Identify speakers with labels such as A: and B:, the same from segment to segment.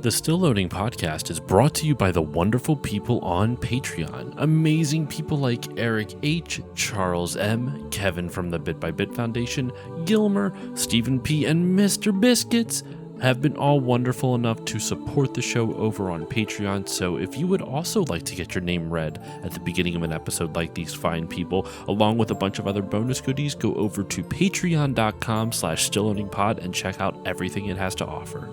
A: The Still Loading podcast is brought to you by the wonderful people on Patreon. Amazing people like Eric H., Charles M., Kevin from the Bit by Bit Foundation, Gilmer, Stephen P., and Mr. Biscuits have been all wonderful enough to support the show over on Patreon. So if you would also like to get your name read at the beginning of an episode like these fine people, along with a bunch of other bonus goodies, go over to patreon.com/stillloadingpod and check out everything it has to offer.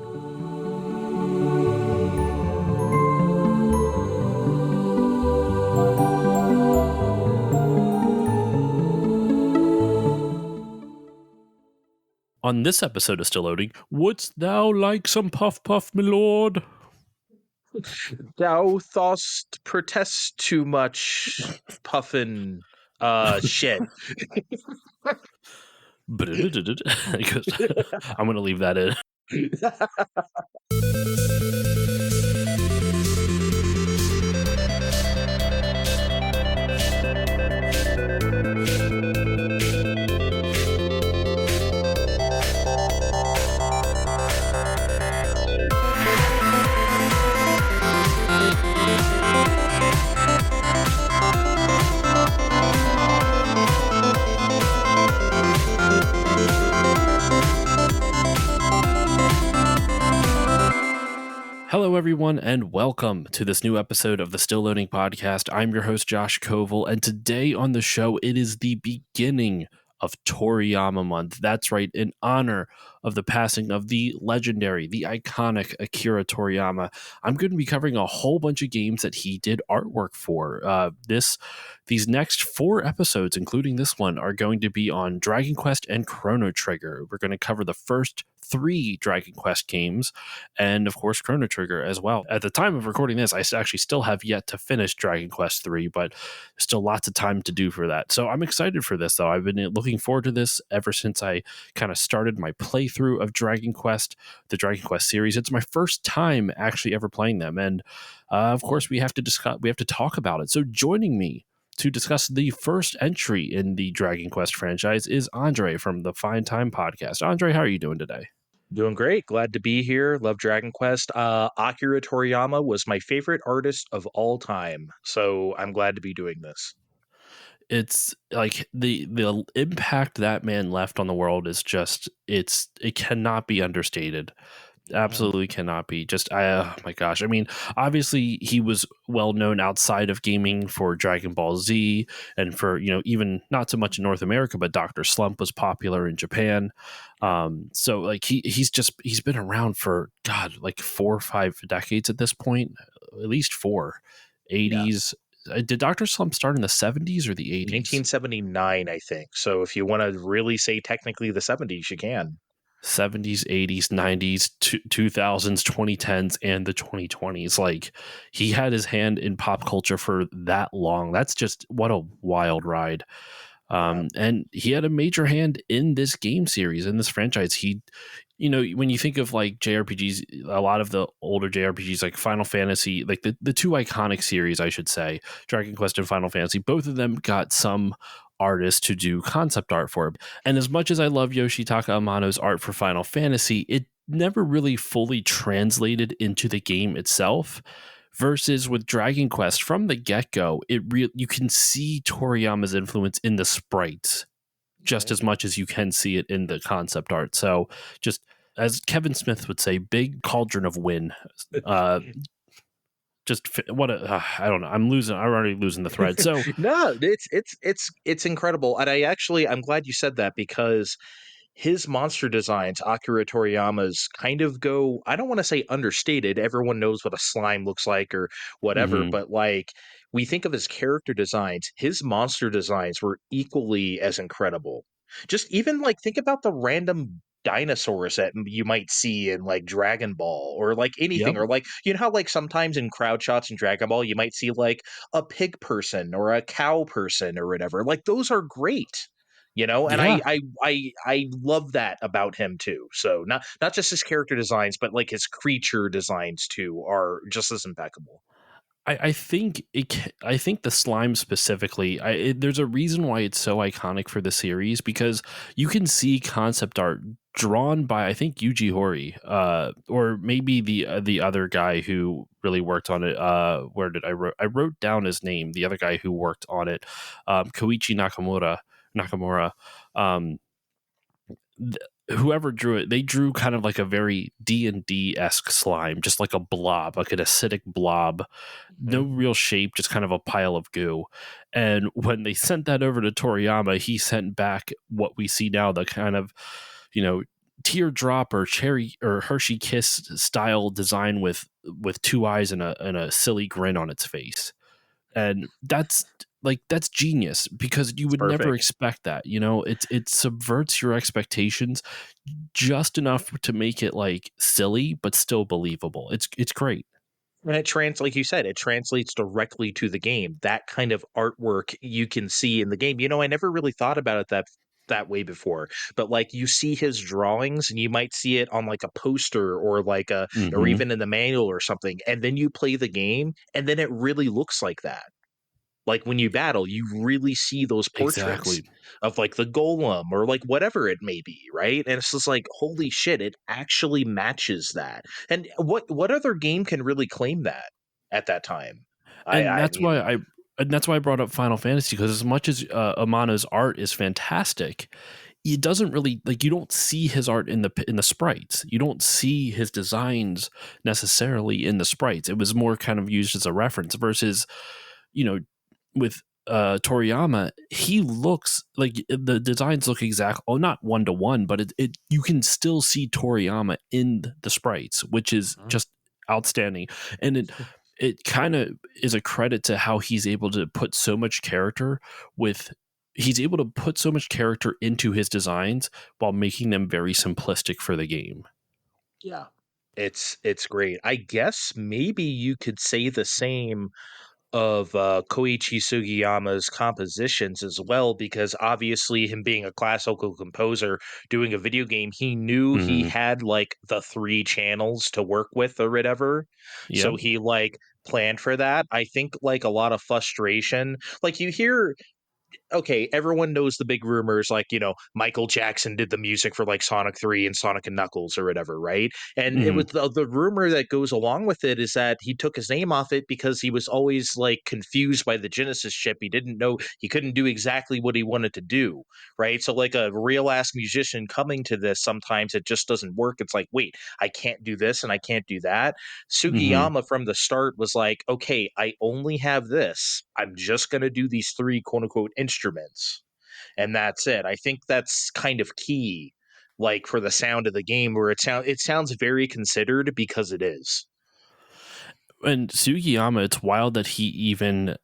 A: On this episode of Still Loading, wouldst thou like some puff puff, my lord?
B: Thou thost protest too much, puffin shit.
A: Because I'm going to leave that in. Hello, everyone, and welcome to this new episode of the Still Loading podcast. I'm your host, Josh Koval, and today on the show, it is the beginning of Toriyama Month. That's right, in honor of the passing of the legendary, the iconic Akira Toriyama. I'm going to be covering a whole bunch of games that he did artwork for. These next 4 episodes, including this one, are going to be on Dragon Quest and Chrono Trigger. We're going to cover the first 3 Dragon Quest games, and of course Chrono Trigger as well. At the time of recording this, I actually still have yet to finish Dragon Quest 3, but still lots of time to do for that. So I'm excited for this, though. I've been looking forward to this ever since I kind of started my playthrough of Dragon Quest, the Dragon Quest series. It's my first time actually ever playing them, and of course we have to talk about it. So joining me to discuss the first entry in the Dragon Quest franchise is Andre from the Fine Time podcast. Andre, how are you doing today?
B: Doing great. Glad to be here. Love Dragon Quest. Akira Toriyama was my favorite artist of all time, so I'm glad to be doing this.
A: It's like the impact that man left on the world is just it cannot be understated. Absolutely cannot be. Oh my gosh. I mean, obviously he was well known outside of gaming for Dragon Ball Z and for, even not so much in North America, but Dr. Slump was popular in Japan. So like he's been around for like 4 or 5 decades at this point, at least 4. 80s. Did Dr. Slump start in the 70s or the 80s?
B: 1979, I think. So if you want to really say technically the 70s, you can.
A: 70s, 80s, 90s, 2000s, 2010s, and the 2020s. Like, he had his hand in pop culture for that long. That's just what a wild ride. And he had a major hand in this game series, in this franchise. When you think of like JRPGs, a lot of the older JRPGs like Final Fantasy, like the 2 iconic series, I should say, Dragon Quest and Final Fantasy, both of them got some artists to do concept art for it. And as much as I love Yoshitaka Amano's art for Final Fantasy, it never really fully translated into the game itself. Versus with Dragon Quest, from the get-go, you can see Toriyama's influence in the sprites just as much as you can see it in the concept art. So just, as Kevin Smith would say, big cauldron of win. I don't know. I'm already losing the thread. So
B: no, it's incredible. And I'm glad you said that, because his monster designs, Akira Toriyama's, kind of go, I don't want to say understated. Everyone knows what a slime looks like or whatever, but like, we think of his character designs, his monster designs were equally as incredible. Just even like, think about the random dinosaurs that you might see in like Dragon Ball or like anything.
A: Yep.
B: Or like, you know how like sometimes in crowd shots in Dragon Ball you might see like a pig person or a cow person or whatever. Like, those are great. And
A: Yeah.
B: I love that about him too. So not just his character designs, but like his creature designs too are just as impeccable.
A: I think I think the slime specifically. There's a reason why it's so iconic for the series because you can see concept art drawn by I think Yuji Horii, or maybe the other guy who really worked on it. Where did I wrote down his name? The other guy who worked on it, Koichi Nakamura. Um, Whoever drew it, they drew kind of like a very D&D-esque slime, just like a blob, like an acidic blob, no
B: Mhm.
A: real shape, just kind of a pile of goo. And when they sent that over to Toriyama, he sent back what we see now, the kind of, you know, teardrop or cherry or Hershey Kiss style design with two eyes and a silly grin on its face. And that's genius because you
B: It's
A: would never
B: perfect.
A: expect that. It subverts your expectations just enough to make it like silly but still believable. It's great.
B: And like you said, it translates directly to the game. That kind of artwork you can see in the game. I never really thought about it that way before. But like you see his drawings and you might see it on like a poster or or
A: Hmm.
B: even in the manual or something. And then you play the game and then it really looks like that. Like when you battle, you really see those portraits
A: Exactly.
B: of like the golem or like whatever it may be, right? And it's just like, holy shit, it actually matches that. And what other game can really claim that at that time? I
A: and
B: I
A: that's
B: mean,
A: why I and that's why I brought up Final Fantasy because as much as Amano's art is fantastic, it doesn't really like you don't see his art in the sprites. You don't see his designs necessarily in the sprites. It was more kind of used as a reference versus you know with Toriyama, he looks like the designs look exact. Oh, not one to one, but it you can still see Toriyama in the sprites, which is
B: Mhm.
A: just outstanding. And it kind of is a credit to how he's able to put so much character with. He's able to put so much character into his designs while making them very simplistic for the game.
B: Yeah. It's great. I guess maybe you could say the same of Koichi Sugiyama's compositions as well, because obviously, him being a classical composer doing a video game, he knew he
A: Mm,
B: had like the three channels to work with or whatever.
A: yep.
B: So he like planned for that. I think like a lot of frustration, like you hear okay, everyone knows the big rumors like, Michael Jackson did the music for like Sonic 3 and Sonic and Knuckles or whatever, right? And it was
A: Mm,
B: the rumor that goes along with it is that he took his name off it because he was always like confused by the Genesis chip. He didn't know he couldn't do exactly what he wanted to do, right? So like a real ass musician coming to this, sometimes it just doesn't work. It's like, wait, I can't do this and I can't do that.
A: hmm.
B: Sugiyama from the start was like, okay, I only have this. I'm just going to do these three quote unquote instruments. And that's it. I think that's kind of key, like for the sound of the game, where it sounds very considered because it is.
A: And Sugiyama, it's wild that he even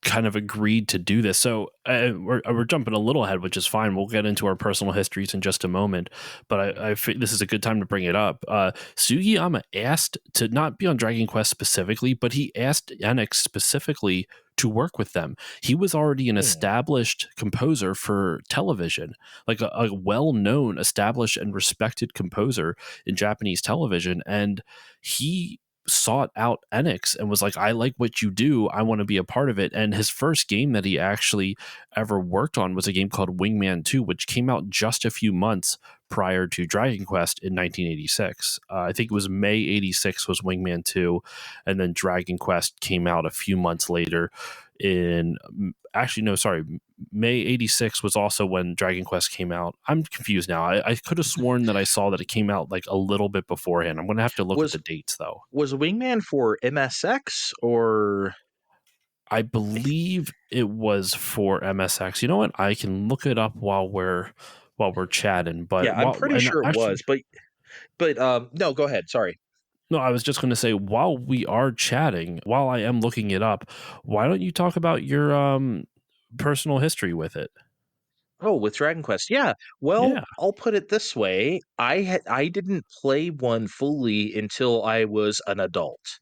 A: kind of agreed to do this. So we're jumping a little ahead, which is fine. We'll get into our personal histories in just a moment. But this is a good time to bring it up. Sugiyama asked to not be on Dragon Quest specifically, but he asked Enix specifically to work with them. He was already an
B: Hmm.
A: established composer for television, like a well-known, established, and respected composer in Japanese television. And he sought out Enix and was like, I like what you do. I want to be a part of it. And his first game that he actually ever worked on was a game called Wingman 2, which came out just a few months prior to Dragon Quest in 1986. I think it was May 86 was Wingman 2. And then Dragon Quest came out a few months later in actually no sorry May 86 was also when Dragon Quest came out. I'm confused now. I could have sworn that I saw that it came out like a little bit beforehand. I'm gonna have to look at
B: Was
A: the dates though.
B: was Wingman for MSX or
A: I believe it was for MSX. You know what? I can look it up while we're chatting.
B: yeah,
A: But
B: I'm
A: while
B: pretty
A: and
B: sure it
A: actually
B: was, but no, go ahead. Sorry.
A: no, I was just going to say while we are chatting, while I am looking it up, why don't you talk about your personal history with it?
B: Oh, with Dragon Quest. Yeah. Well,
A: Yeah.
B: I'll put it this way. I didn't play one fully until I was an adult.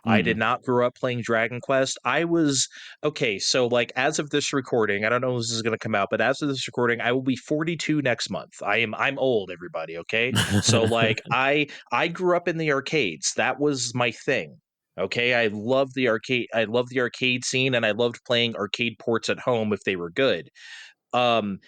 B: I did
A: Mm.
B: not grow up playing Dragon Quest. I was okay, so like as of this recording, I don't know when this is going to come out, but as of this recording, I will be 42 next month. I'm old, everybody, okay? So like I grew up in the arcades. That was my thing. Okay, I love the arcade scene, and I loved playing arcade ports at home if they were good. Um,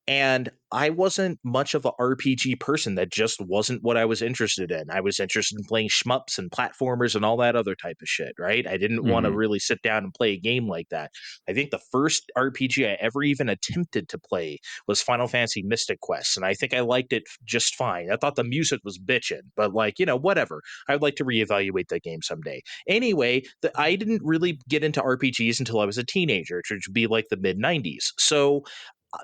B: And I wasn't much of a RPG person. That just wasn't what I was interested in. I was interested in playing shmups and platformers and all that other type of shit, right? I didn't want to
A: Hmm.
B: really sit down and play a game like that. I think the first RPG I ever even attempted to play was Final Fantasy Mystic Quest, and I think I liked it just fine. I thought the music was bitchin', but like, whatever. I'd like to reevaluate that game someday. Anyway, I didn't really get into RPGs until I was a teenager, which would be like the mid 90s. So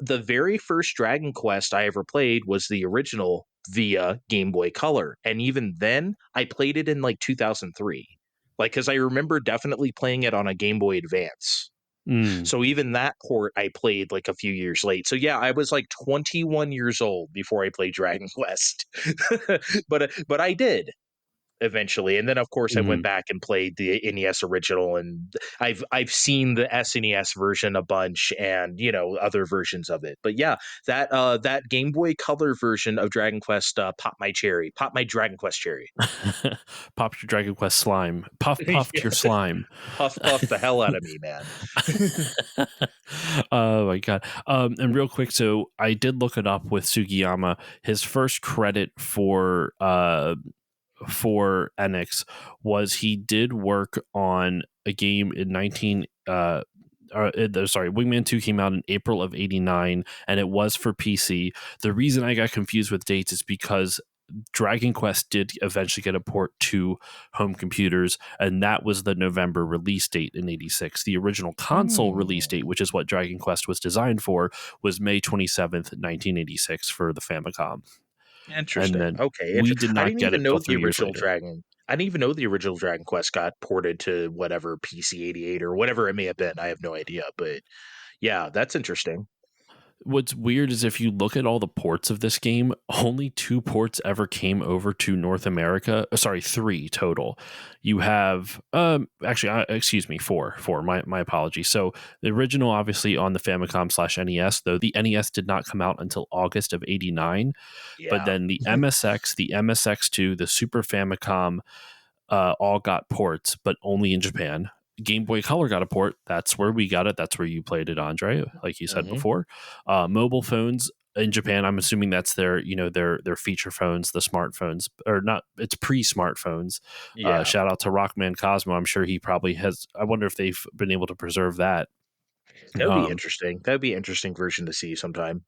B: the very first Dragon Quest I ever played was the original via Game Boy Color. And even then, I played it in like 2003. Like, because I remember definitely playing it on a Game Boy Advance.
A: Mm.
B: So even that port I played like a few years late. So yeah, I was like 21 years old before I played Dragon Quest. But I did eventually. And then of course I went
A: Hmm.
B: back and played the NES original, and I've seen the SNES version a bunch, and other versions of it. But yeah, that Game Boy Color version of Dragon Quest popped my cherry, popped my Dragon Quest cherry.
A: Popped your Dragon Quest slime. Puff puffed your
B: Yeah.
A: slime.
B: Puff the hell out of me, man.
A: Oh my god. And real quick, so I did look it up with Sugiyama. His first credit for Enix was he did work on a game in 19 sorry, Wingman 2 came out in April of 89 and it was for PC. The reason I got confused with dates is because Dragon Quest did eventually get a port to home computers, and that was the November release date in 86. The original console release
B: Hmm.
A: date, which is what Dragon Quest was designed for, was May 27th, 1986 for the Famicom. And
B: Interesting.
A: then
B: Okay.
A: we did
B: I
A: not
B: didn't
A: get
B: even
A: it till
B: know the
A: 3 years
B: original
A: later.
B: Dragon. I didn't even know the original Dragon Quest got ported to whatever PC 88 or whatever it may have been. I have no idea, but yeah, that's interesting.
A: What's weird is if you look at all the ports of this game, only 2 ports ever came over to North America. Sorry, 3 total. You have actually, excuse me, four. My apology. So the original, obviously, on the Famicom slash NES, though the NES did not come out until August of '89. But
B: Yeah.
A: then the MSX, the MSX2, the Super Famicom, all got ports, but only in Japan. Game Boy Color got a port. That's where we got it. That's where you played it, Andre, like you said
B: Hmm.
A: before. Mobile phones in Japan, I'm assuming that's their feature phones, the smartphones, or not. It's pre-smartphones.
B: Yeah.
A: Shout out to Rockman Cosmo. I'm sure he probably has. I wonder if they've been able to preserve that.
B: That would be
A: Um,
B: interesting. That would be an interesting version to see sometime.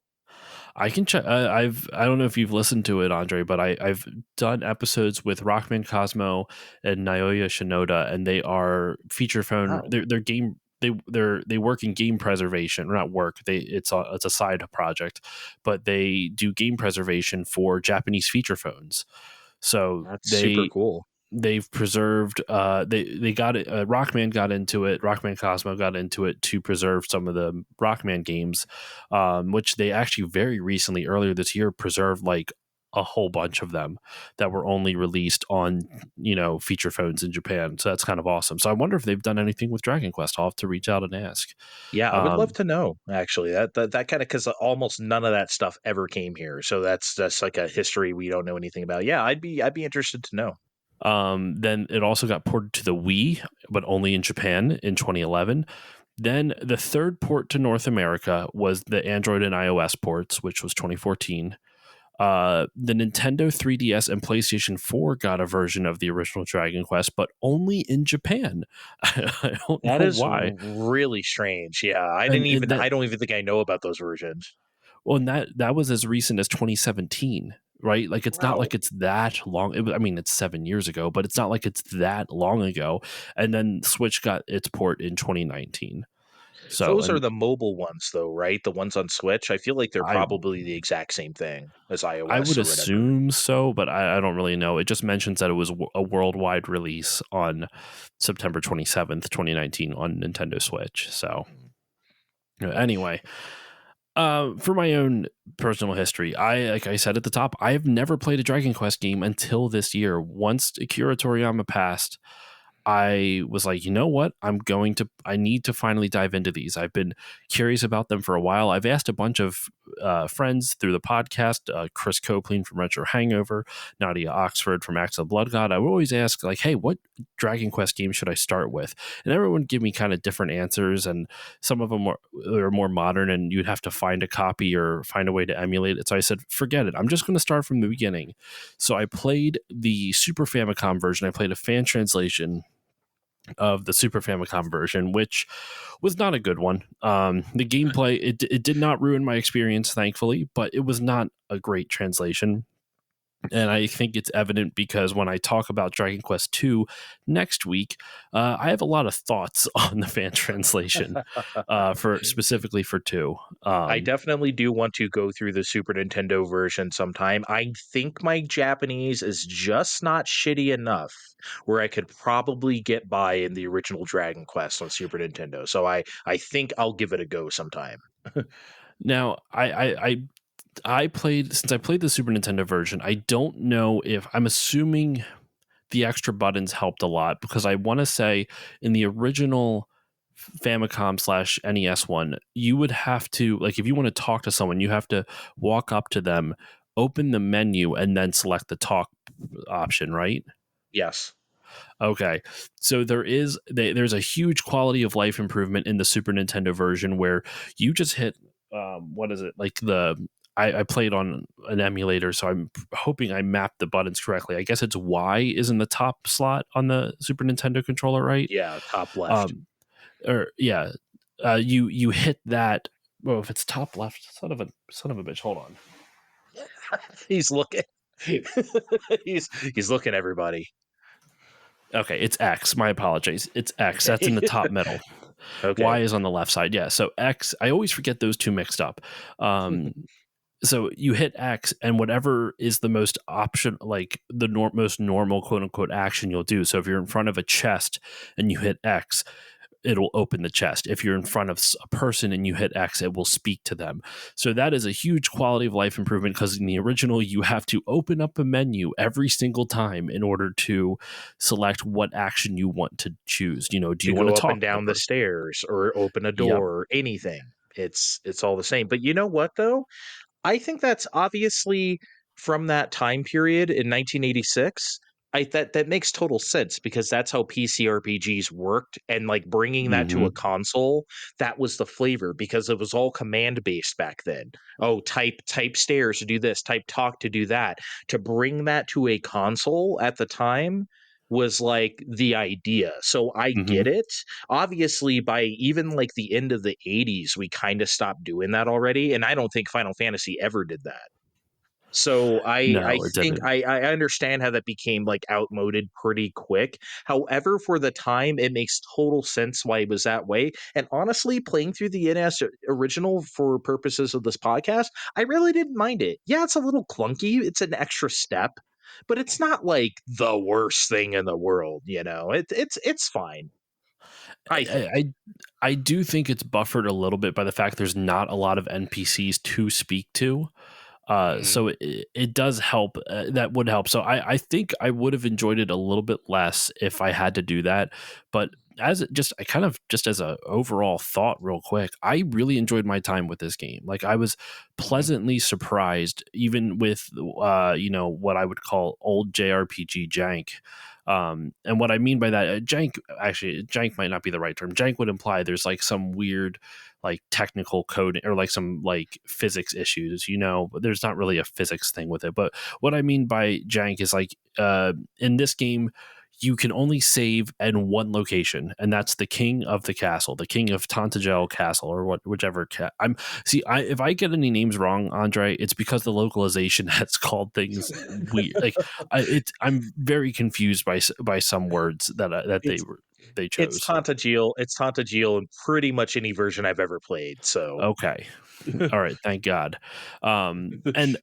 A: I can check. I don't know if you've listened to it, Andre, but I've done episodes with Rockman Cosmo and Naoya Shinoda, and they are feature phone.
B: Wow.
A: They're game. They work in game preservation, or not work. It's a side project, but they do game preservation for Japanese feature phones. So
B: That's super cool.
A: they've preserved they got it. Rockman got into it, Rockman Cosmo got into it to preserve some of the Rockman games, which they actually very recently, earlier this year, preserved like a whole bunch of them that were only released on feature phones in Japan. So that's kind of awesome. So I wonder if they've done anything with Dragon Quest. I'll have to reach out and ask.
B: Yeah, I would love
A: um
B: to know actually. That kind of, because almost none of that stuff ever came here. So that's like a history we don't know anything about. Yeah, I'd be interested to know.
A: then it also got ported to the Wii, but only in Japan in 2011. Then the third port to North America was the Android and iOS ports, which was 2014. The Nintendo 3DS and PlayStation 4 got a version of the original Dragon Quest, but only in Japan. I don't
B: That
A: know
B: is
A: why.
B: really strange. Yeah,
A: And that
B: I don't even think I know about those versions.
A: well, and that was as recent as 2017, right? Like it's not
B: Wow.
A: like it's that long. I mean, it's 7 years ago, but it's not like it's that long ago. And then Switch got its port in 2019. So,
B: Those are
A: and
B: the mobile ones though, right? The ones on Switch. I feel like they're
A: I
B: probably the exact same thing as
A: I
B: iOS
A: would
B: or whatever.
A: assume so, but I don't really know. It just mentions that it was a worldwide release on September 27th, 2019 on Nintendo Switch. So, anyway, for my own personal history, like I said at the top, I have never played a Dragon Quest game until this year. Once Akira Toriyama passed, I was like, you know what? I need to finally dive into these. I've been curious about them for a while. I've asked a bunch of friends through the podcast, Chris Copeland from Retro Hangover, Nadia Oxford from Axe of Blood God, I would always ask, like, hey, what Dragon Quest game should I start with? And everyone give me kind of different answers, and some of them are more modern, and you'd have to find a copy or find a way to emulate it. So I said, forget it. I'm just going to start from the beginning. So I played the Super Famicom version. I played a fan translation of the Super Famicom version, which was not a good one. The gameplay, it did not ruin my experience, thankfully, but it was not a great translation. And I think it's evident because when I talk about Dragon Quest II next week, I have a lot of thoughts on the fan translation for specifically for 2.
B: I definitely do want to go through the Super Nintendo version sometime. I think my Japanese is just not shitty enough where I could probably get by in the original Dragon Quest on Super Nintendo. So I think I'll give it a go sometime.
A: Now, I played, since I played the Super Nintendo version, I don't know if, I'm assuming the extra buttons helped a lot, because I want to say in the original Famicom slash NES one, you would have to, like, if you want to talk to someone, you have to walk up to them, open the menu, and then select the talk option, right?
B: Yes.
A: Okay, so there's a huge quality of life improvement in the Super Nintendo version where you just hit, what is it, like I played on an emulator, so I'm hoping I mapped the buttons correctly. I guess it's Y is in the top slot on the Super Nintendo controller, right?
B: Yeah, top left.
A: Um, or yeah, you hit that. Well, if it's top left, son of a bitch. Hold on.
B: He's looking. he's looking everybody.
A: Okay, it's X. My apologies. It's X. That's in the
B: Okay.
A: top middle. Y
B: Okay.
A: is on the left side. Yeah. So X, I always forget those two mixed up. Um, so you hit X, and whatever is the most option, like the most normal quote unquote action you'll do. So if you're in front of a chest and you hit X, it'll open the chest. If you're in front of a person and you hit X, it will speak to them. So that is a huge quality of life improvement, because in the original, you have to open up a menu every single time in order to select what action you want to choose. Do
B: To
A: you want to
B: go up and
A: talk to the
B: down the
A: person?
B: stairs or open a
A: Yep.
B: door or anything. It's all the same. But you know what though? I think that's obviously from that time period in 1986. That makes total sense because that's how PC RPGs worked, and like bringing that to a
A: Hmm.
B: console, that was the flavor because it was all command based back then. Oh, type stairs to do this, type talk to do that. To bring that to a console at the time was like the idea. So I
A: Hmm.
B: get it. Obviously, by even like the end of the 80s, we kind of stopped doing that already, and I don't think Final Fantasy ever did that. So I
A: No, it
B: think
A: didn't.
B: I understand how that became like outmoded pretty quick. However, for the time, it makes total sense why it was that way. And honestly, playing through the NS original for purposes of this podcast, I really didn't mind it. Yeah, it's a little clunky. It's an extra step, but it's not like the worst thing in the world. It's fine. I
A: I,
B: think.
A: I I do think it's buffered a little bit by the fact there's not a lot of NPCs to speak to.
B: Mhm.
A: So it does help. That would help. So I think I would have enjoyed it a little bit less if I had to do that. But I kind of just as a overall thought, real quick, I really enjoyed my time with this game. Like, I was
B: Mhm.
A: pleasantly surprised, even with what I would call old JRPG jank. And what I mean by that, jank, actually, jank might not be the right term. Jank would imply there's like some weird, like, technical code or like some like physics issues, but there's not really a physics thing with it. But what I mean by jank is like, in this game, you can only save in one location, and that's the king of the castle, the king of Tantagel Castle, or whichever I'm see I if I get any names wrong, Andre, it's because the localization has called things weird. Like, I'm very confused by some words that
B: It's
A: they
B: it's
A: chose.
B: Tantagel. It's Tantagel in pretty much any version I've ever played. So
A: Okay. All right, thank God. And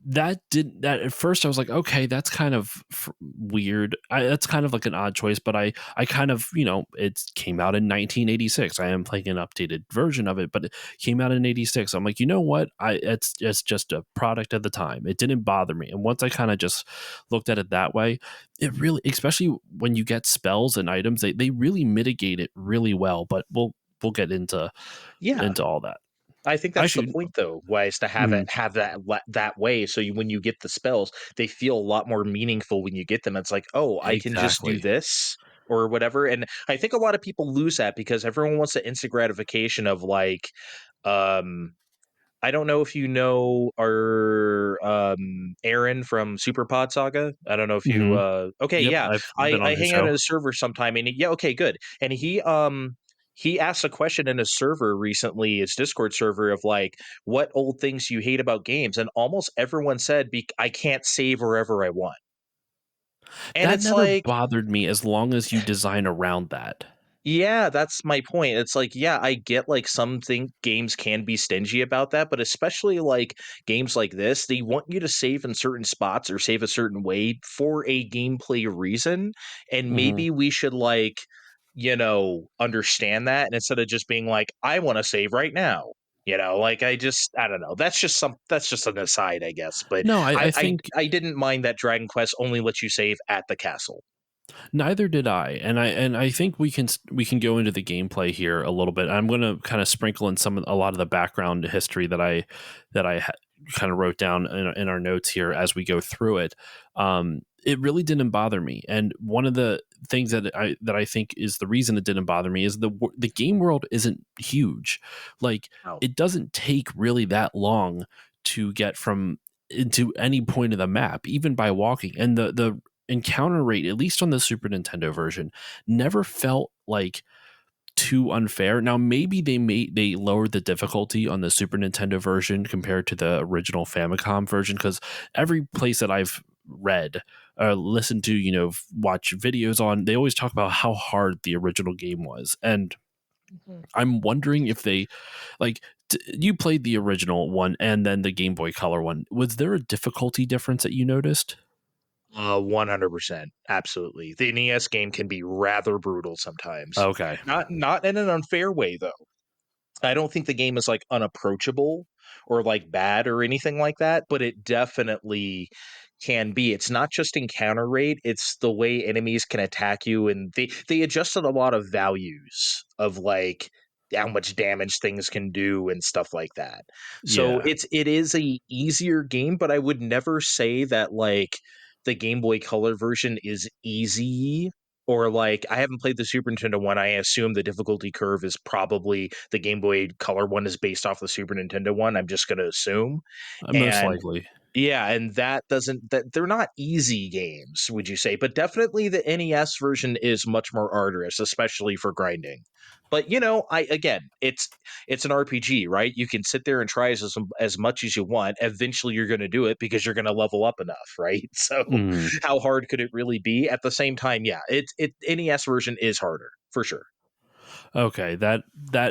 A: that at first I was like, okay, that's kind of weird. That's kind of like an odd choice, but I kind of, it came out in 1986. I am playing an updated version of it, but it came out in 86. I'm like, you know what? It's just a product of the time. It didn't bother me. And once I kind of just looked at it that way, it really, especially when you get spells and items, they really mitigate it really well. But we'll get into
B: yeah,
A: all that.
B: I think
A: I
B: that's the
A: should.
B: point though, was to have it
A: Mm,
B: have that way, so when you get the spells, they feel a lot more meaningful when you get them. It's like, "Oh, I can just do
A: exactly.
B: this," or whatever, and I think a lot of people lose that because everyone wants the instant gratification of, like, um I don't know if you know our Aaron from Super Pod Saga. I don't know if you
A: Hmm.
B: okay,
A: Yep,
B: yeah.
A: I've
B: I
A: been on
B: I
A: his
B: hang out
A: show.
B: in his server sometime and yeah, okay, good. And he asked a question in his server recently, his Discord server of like what old things you hate about games and almost everyone said I can't save wherever I want. And
A: That
B: it's
A: never
B: like
A: bothered me as long as you design around that.
B: yeah, that's my point. It's like, yeah, I get like something games can be stingy about that, but especially like games like this, they want you to save in certain spots or save a certain way for a gameplay reason. And
A: Hmm.
B: maybe we should like, understand that and instead of just being like, I want to save right now. Like I don't know. That's just an aside, I guess. But
A: No, I
B: I I,
A: think
B: I didn't mind that Dragon Quest only lets you save at the castle.
A: neither did I, and I think we can go into the gameplay here a little bit. I'm going to kind of sprinkle in a lot of the background history that I kind of wrote down in our notes here as we go through it. It really didn't bother me, and one of the things that I think is the reason it didn't bother me is the game world isn't huge. Like
B: Oh.
A: it doesn't take really that long to get from into any point of the map, even by walking, and the encounter rate, at least on the Super Nintendo version, never felt like too unfair. Now maybe they lowered the difficulty on the Super Nintendo version compared to the original Famicom version, because every place that I've read listened to, watch videos on, they always talk about how hard the original game was. And
B: Mhm.
A: I'm wondering if they like you played the original one and then the Game Boy Color one. Was there a difficulty difference that you noticed?
B: 100%. Absolutely. The NES game can be rather brutal sometimes.
A: Okay.
B: Not in an unfair way though. I don't think the game is like unapproachable or like bad or anything like that, but it definitely can be. It's not just encounter rate, it's the way enemies can attack you and they adjusted a lot of values of like how much damage things can do and stuff like that. So
A: Yeah.
B: it is a easier game, but I would never say that like the Game Boy Color version is easy or like I haven't played the Super Nintendo one. I assume the difficulty curve is probably the Game Boy Color one is based off the Super Nintendo one. I'm just going to assume.
A: Most
B: And
A: likely.
B: yeah, and that they're not easy games, would you say? But definitely the NES version is much more arduous, especially for grinding. But I again, it's an RPG, right? You can sit there and try as much as you want. Eventually, you're going to do it because you're going to level up enough, right? So,
A: Mm.
B: how hard could it really be? At the same time, yeah, it NES version is harder for sure.
A: Okay, that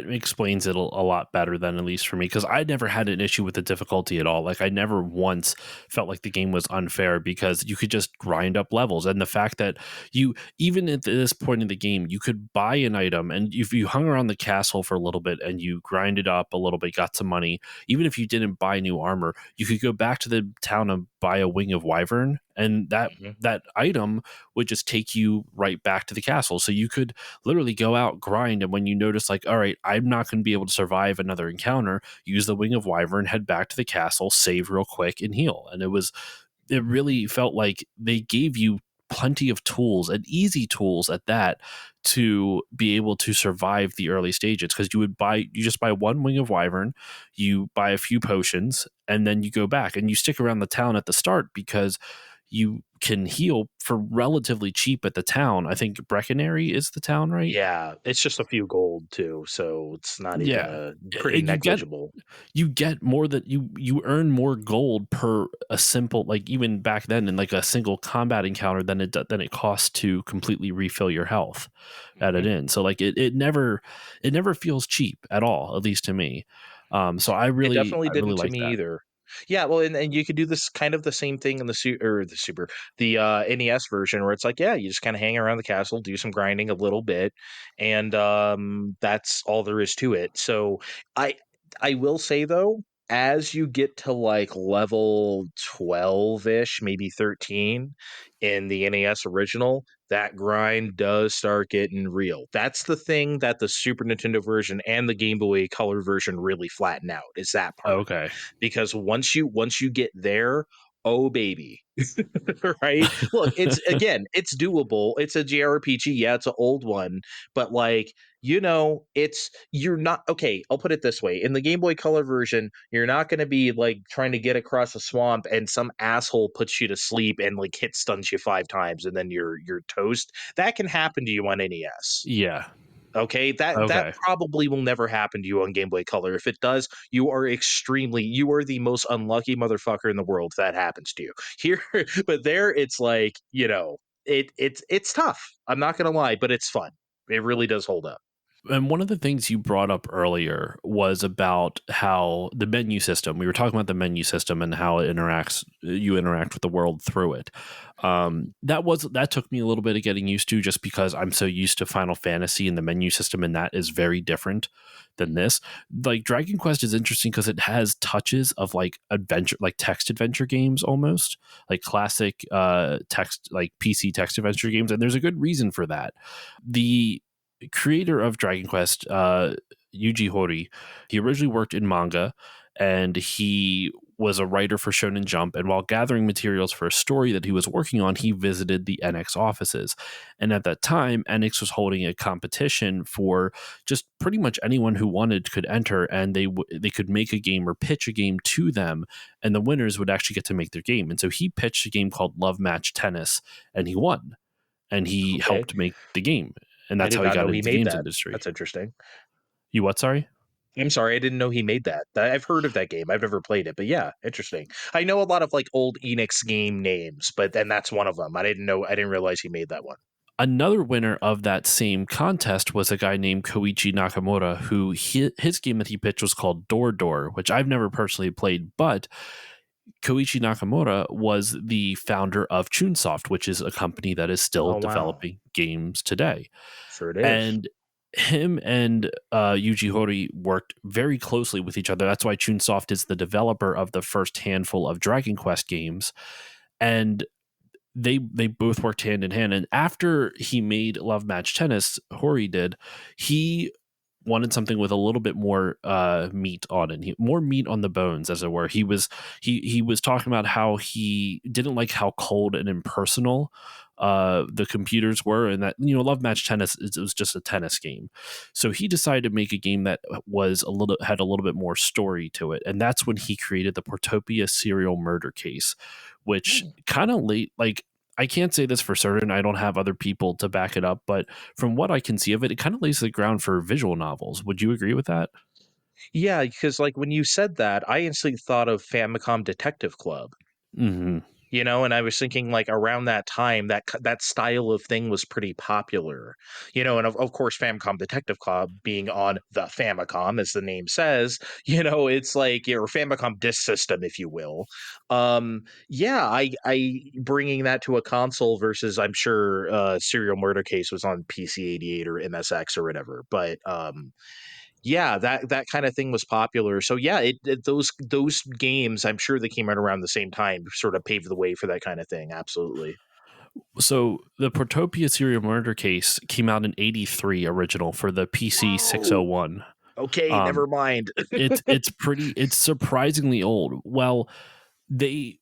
A: explains it a lot better than, at least for me, because I never had an issue with the difficulty at all. Like I never once felt like the game was unfair because you could just grind up levels, and the fact that you, even at this point in the game, you could buy an item, and if you hung around the castle for a little bit and you grinded up a little bit, got some money, even if you didn't buy new armor, you could go back to the town and buy a wing of wyvern, and
B: Mhm.
A: that item would just take you right back to the castle. So you could literally go out, grind, and when you notice, like, all right, I'm not going to be able to survive another encounter, use the wing of wyvern, head back to the castle, save real quick, and heal. And it really felt like they gave you plenty of tools, and easy tools at that, to be able to survive the early stages, because you just buy one wing of wyvern, you buy a few potions, and then you go back and you stick around the town at the start because you can heal for relatively cheap at the town. I think Breckenary is the town, right?
B: Yeah, it's just a few gold too, so it's not even
A: Yeah.
B: a pretty
A: And
B: negligible.
A: you get more that you earn more gold per a simple, like, even back then, in like a single combat encounter, than it costs to completely refill your health at an
B: Mhm.
A: inn. So like it never feels cheap at all, at least to me. So
B: It definitely
A: I really
B: didn't to
A: like
B: me
A: that.
B: either. Yeah, well, and you could do this kind of the same thing in the NES version where it's like, yeah, you just kind of hang around the castle, do some grinding a little bit, and that's all there is to it. So I I will say though, as you get to like level 12-ish, maybe 13 in the NES original, that grind does start getting real. That's the thing that the Super Nintendo version and the Game Boy Color version really flatten out, is that part.
A: Okay.
B: Because once you get there, oh baby. Right? Look, it's doable. It's a JRPG. Yeah, it's an old one, but like, you're not okay. I'll put it this way. In the Game Boy Color version, you're not going to be like trying to get across a swamp and some asshole puts you to sleep and like hit stuns you 5 times and then you're toast. That can happen to you on NES.
A: Yeah.
B: Okay, that
A: Okay.
B: probably will never happen to you on Game Boy Color. If it does, you are the most unlucky motherfucker in the world if that happens to you. Here, but there it's like, it's tough. I'm not gonna lie, but it's fun. It really does hold up.
A: And one of the things you brought up earlier was about how the menu system, we were talking about the menu system and how it interacts, you interact with the world through it. That took me a little bit of getting used to, just because I'm so used to Final Fantasy and the menu system, and that is very different than this. Like Dragon Quest is interesting because it has touches of like adventure, like text adventure games, almost like classic text, like PC text adventure games. And there's a good reason for that. The creator of Dragon Quest, Yuji Horii, he originally worked in manga, and he was a writer for Shonen Jump. And while gathering materials for a story that he was working on, he visited the NX offices. And at that time, NX was holding a competition for just pretty much anyone who wanted could enter, and they could make a game or pitch a game to them, and the winners would actually get to make their game. And so he pitched a game called Love Match Tennis, and he won, and he
B: Okay.
A: helped make the game, and
B: I
A: that's
B: did
A: how he
B: not
A: got
B: know he
A: into the
B: made
A: games
B: that.
A: industry.
B: That's interesting.
A: You what? Sorry.
B: I'm sorry, I didn't know he made that. I've heard of that game. I've never played it, but yeah, interesting. I know a lot of like old Enix game names, but then that's one of them. I didn't realize he made that one.
A: Another winner of that same contest was a guy named Koichi Nakamura, who his game that he pitched was called Door Door, which I've never personally played, but Koichi Nakamura was the founder of Chunsoft, which is a company that is still
B: Oh wow.
A: developing games today.
B: Sure it is.
A: And him and Yuji Horii worked very closely with each other. That's why Chunsoft is the developer of the first handful of Dragon Quest games. And they both worked hand in hand. And after he made Love Match Tennis, Horii did, he wanted something with a little bit more meat on it, more meat on the bones, as it were. He was talking about how he didn't like how cold and impersonal the computers were, and that Love Match Tennis, it was just a tennis game. So he decided to make a game that had a little bit more story to it, and that's when he created the Portopia serial murder case, which kind of late, like, I can't say this for certain. I don't have other people to back it up, but from what I can see of it, it kind of lays the ground for visual novels. Would you agree with that?
B: Yeah, because like when you said that, I instantly thought of Famicom Detective Club.
A: Hmm.
B: And I was thinking like around that time that style of thing was pretty popular. And of course Famicom Detective Club being on the Famicom, as the name says, it's like your Famicom disk system, if you will. Yeah, I bringing that to a console versus, I'm sure, Serial Murder Case was on PC-88 or MSX or whatever, but yeah, that kind of thing was popular. So yeah, those games, I'm sure they came out around the same time, sort of paved the way for that kind of thing. Absolutely.
A: So the Portopia serial murder case came out in '83 original for the PC
B: Whoa.
A: 601.
B: Okay,
A: Um,
B: never mind.
A: it's surprisingly old. Well, they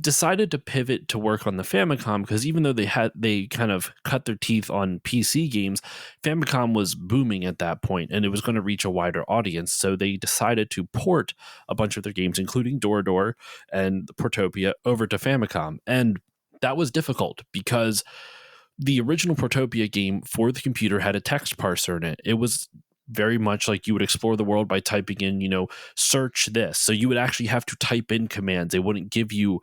A: decided to pivot to work on the Famicom because even though they kind of cut their teeth on PC games, Famicom was booming at that point and it was going to reach a wider audience. So they decided to port a bunch of their games, including Door Door and Portopia, over to Famicom. And that was difficult because the original Portopia game for the computer had a text parser in it. It was very much like you would explore the world by typing in, search this. So you would actually have to type in commands. They wouldn't give you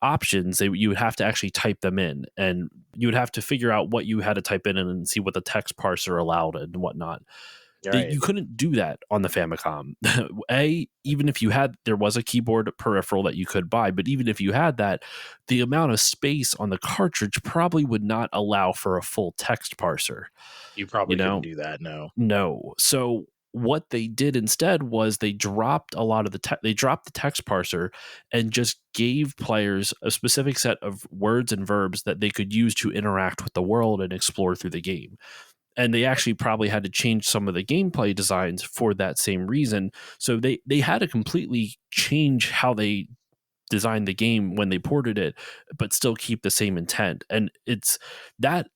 A: options. You would have to actually type them in, and you would have to figure out what you had to type in and see what the text parser allowed and whatnot.
B: Right.
A: You couldn't do that on the Famicom. Even if there was a keyboard peripheral that you could buy, but even if you had that, the amount of space on the cartridge probably would not allow for a full text parser.
B: You
A: You
B: probably couldn't
A: know,
B: do that, no.
A: no. So what they did instead was they dropped a lot of they dropped the text parser and just gave players a specific set of words and verbs that they could use to interact with the world and explore through the game. And they actually probably had to change some of the gameplay designs for that same reason. So they had to completely change how they designed the game when they ported it, but still keep the same intent. And it's that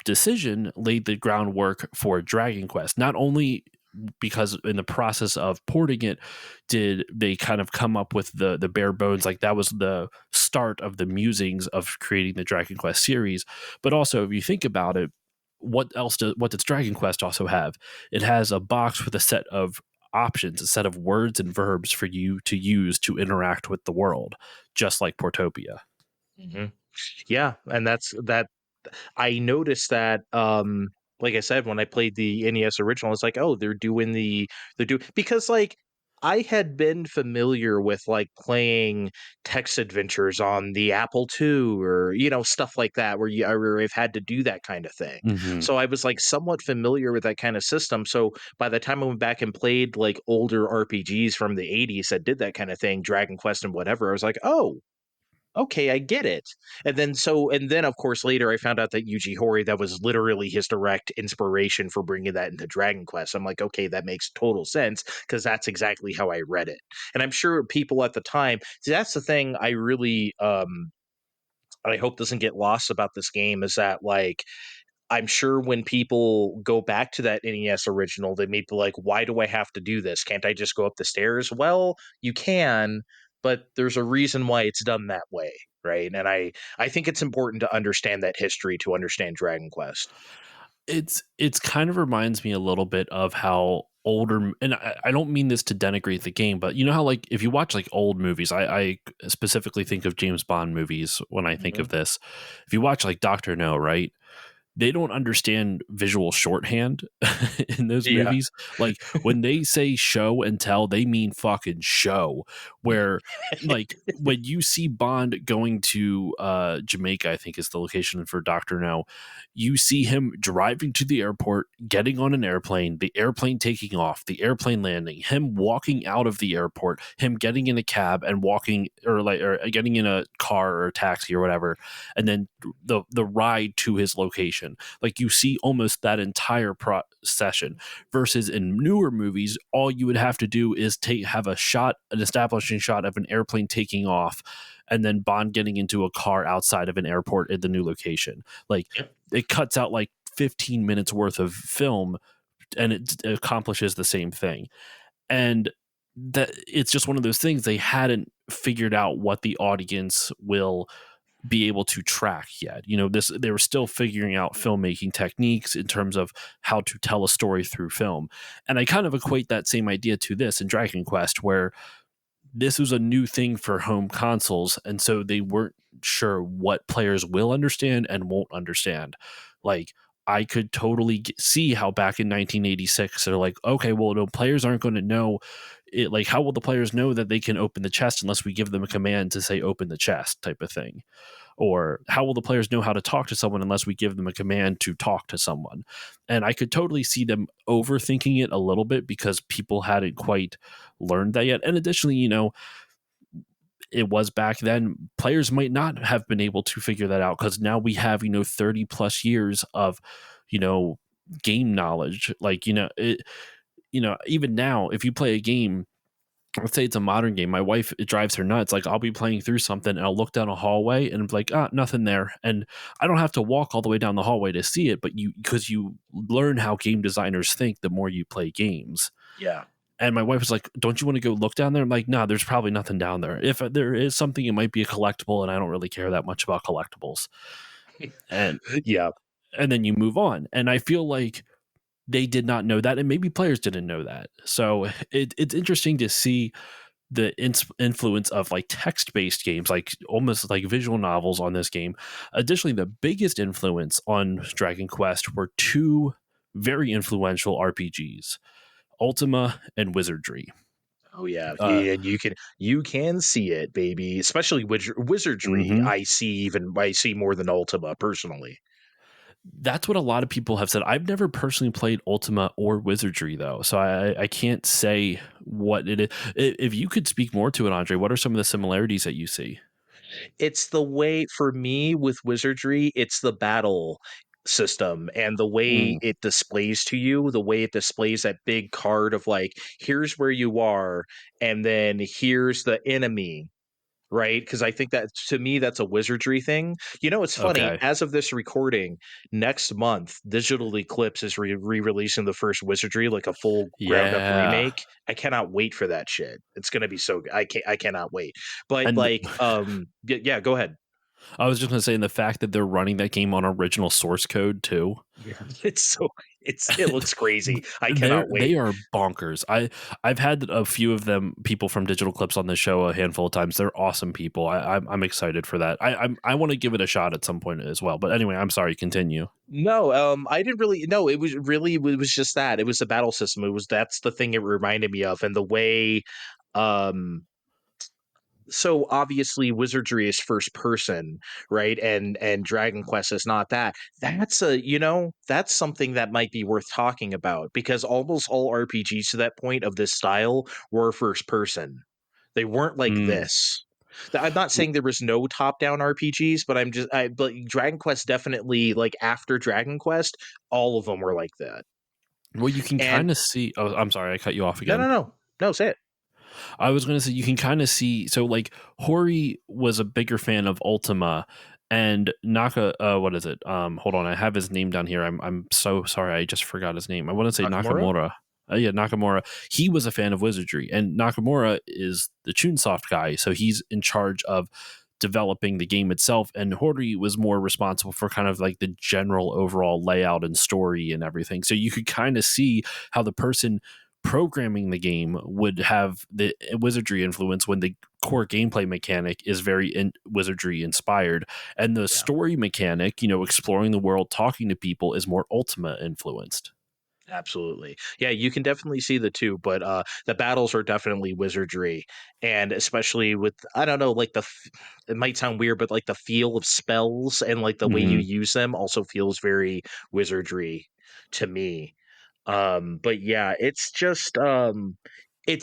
A: decision laid the groundwork for Dragon Quest. Not only because in the process of porting it did they kind of come up with the bare bones, like that was the start of the musings of creating the Dragon Quest series, but also if you think about it, what does Dragon Quest also have? It has a box with a set of options, a set of words and verbs for you to use to interact with the world, just like Portopia.
B: Hmm. Yeah, and that's that. I noticed that, like I said, when I played the NES original, it's like, oh, they're do because like I had been familiar with like playing text adventures on the Apple II or stuff like that where I've had to do that kind of thing.
A: Mm-hmm.
B: So I was like somewhat familiar with that kind of system. So by the time I went back and played like older RPGs from the 80s that did that kind of thing, Dragon Quest and whatever, I was like, oh, okay, I get it. And then of course later I found out that Yuji Horii, that was literally his direct inspiration for bringing that into Dragon Quest. I'm like, okay, that makes total sense because that's exactly how I read it. And I'm sure people at the time, see, that's the thing I really I hope doesn't get lost about this game is that like I'm sure when people go back to that NES original, they may be like, why do I have to do this? Can't I just go up the stairs? Well, you can, but there's a reason why it's done that way, right? And I think it's important to understand that history to understand Dragon Quest.
A: It's kind of reminds me a little bit of how older, and I don't mean this to denigrate the game, but you know how like if you watch like old movies, I specifically think of James Bond movies when I think
B: Mhm.
A: of this. If you watch like Doctor No, right? They don't understand visual shorthand in those
B: Yeah.
A: movies. Like when they say show and tell, they mean fucking show. Where like when you see Bond going to Jamaica, I think is the location for Doctor No, you see him driving to the airport, getting on an airplane, the airplane taking off, the airplane landing, him walking out of the airport, him getting in a cab and walking or getting in a car or a taxi or whatever, and then the ride to his location. Like you see almost that entire session. Versus in newer movies, all you would have to do is have an establishing shot of an airplane taking off, and then Bond getting into a car outside of an airport at the new location. Like
B: Yep.
A: it cuts out like 15 minutes worth of film, and it accomplishes the same thing. And that it's just one of those things, they hadn't figured out what the audience will be able to track yet. They were still figuring out filmmaking techniques in terms of how to tell a story through film. And I kind of equate that same idea to this in Dragon Quest, where this was a new thing for home consoles, and so they weren't sure what players will understand and won't understand. Like I could totally see how back in 1986 they're like, okay, well, no, players aren't going to know it. Like, how will the players know that they can open the chest unless we give them a command to say open the chest, type of thing? Or how will the players know how to talk to someone unless we give them a command to talk to someone? And I could totally see them overthinking it a little bit because people hadn't quite learned that yet. And additionally, it was back then, players might not have been able to figure that out because now we have 30 plus years of you know game knowledge. Like even now if you play a game, let's say it's a modern game, my wife, it drives her nuts. Like I'll be playing through something and I'll look down a hallway and I'm like, nothing there. And I don't have to walk all the way down the hallway to see it, but because you learn how game designers think the more you play games.
B: Yeah.
A: And my wife was like, don't you want to go look down there? I'm like, no, there's probably nothing down there. If there is something, it might be a collectible, and I don't really care that much about collectibles. And
B: Yeah.
A: and then you move on. And I feel like they did not know that, and maybe players didn't know that. So it's interesting to see the influence of like text-based games, like almost like visual novels, on this game. Additionally, the biggest influence on Dragon Quest were two very influential RPGs, Ultima and Wizardry.
B: Oh yeah,
A: Uh,
B: yeah, and you can see it, baby. Especially wizardry.
A: mhm.
B: I see more than Ultima personally.
A: That's what a lot of people have said. I've never personally played Ultima or Wizardry though, so I can't say what it is. If you could speak more to it, Andre, what are some of the similarities that you see?
B: It's the way for me with wizardry, it's the battle system and the way
A: Mm,
B: it displays to you, the way it displays that big card of like, here's where you are, and then here's the enemy. Right? Because I think that to me, that's a wizardry thing. You know, it's funny.
A: okay.
B: As of this recording, next month, Digital Eclipse is re-releasing the first Wizardry, like a full ground up
A: Yeah.
B: remake. I cannot wait for that shit. It's gonna be so good. I cannot wait. But
A: And
B: like, yeah, go ahead.
A: I was just going to say, and the fact that they're running that game on original source code too.
B: Yeah, it's so it looks crazy. I cannot
A: They
B: wait.
A: are bonkers. I've had a few of them, people from Digital Clips, on the show a handful of times. They're awesome people. I'm excited for that. I want to give it a shot at some point as well. But anyway, I'm sorry. Continue.
B: No, I didn't really no, it was just that. It was the battle system. It was that's the thing it reminded me of and the way um so obviously wizardry is first person, right? And Dragon Quest is not that. That's a that's something that might be worth talking about because almost all RPGs to that point of this style were first person. They weren't like
A: Mm.
B: this. I'm not saying there was no top-down RPGs, but but Dragon Quest definitely like after Dragon Quest, all of them were like that.
A: Well, you can
B: And
A: kind of see. Oh, I'm sorry. I cut you off
B: no,
A: again.
B: no, no. No, say it.
A: I was going to say you can kind of see. So, like, Hori was a bigger fan of Ultima, and Naka. What is it? Hold on. I have his name down here. I'm so sorry. I just forgot his name. I want to say
B: Nakamura?
A: Nakamura. Yeah, Nakamura. He was a fan of Wizardry, and Nakamura is the Chunsoft guy, so he's in charge of developing the game itself. And Hori was more responsible for kind of like the general overall layout and story and everything. So you could kind of see how the person programming the game would have the wizardry influence when the core gameplay mechanic is very wizardry inspired, and the
B: Yeah.
A: story mechanic, exploring the world, talking to people, is more Ultima influenced.
B: Absolutely. Yeah, you can definitely see the two, but the battles are definitely wizardry. And especially with I don't know, like it might sound weird, but like the feel of spells and like the way you
A: Mm-hmm.
B: use them also feels very wizardry to me. But yeah, it's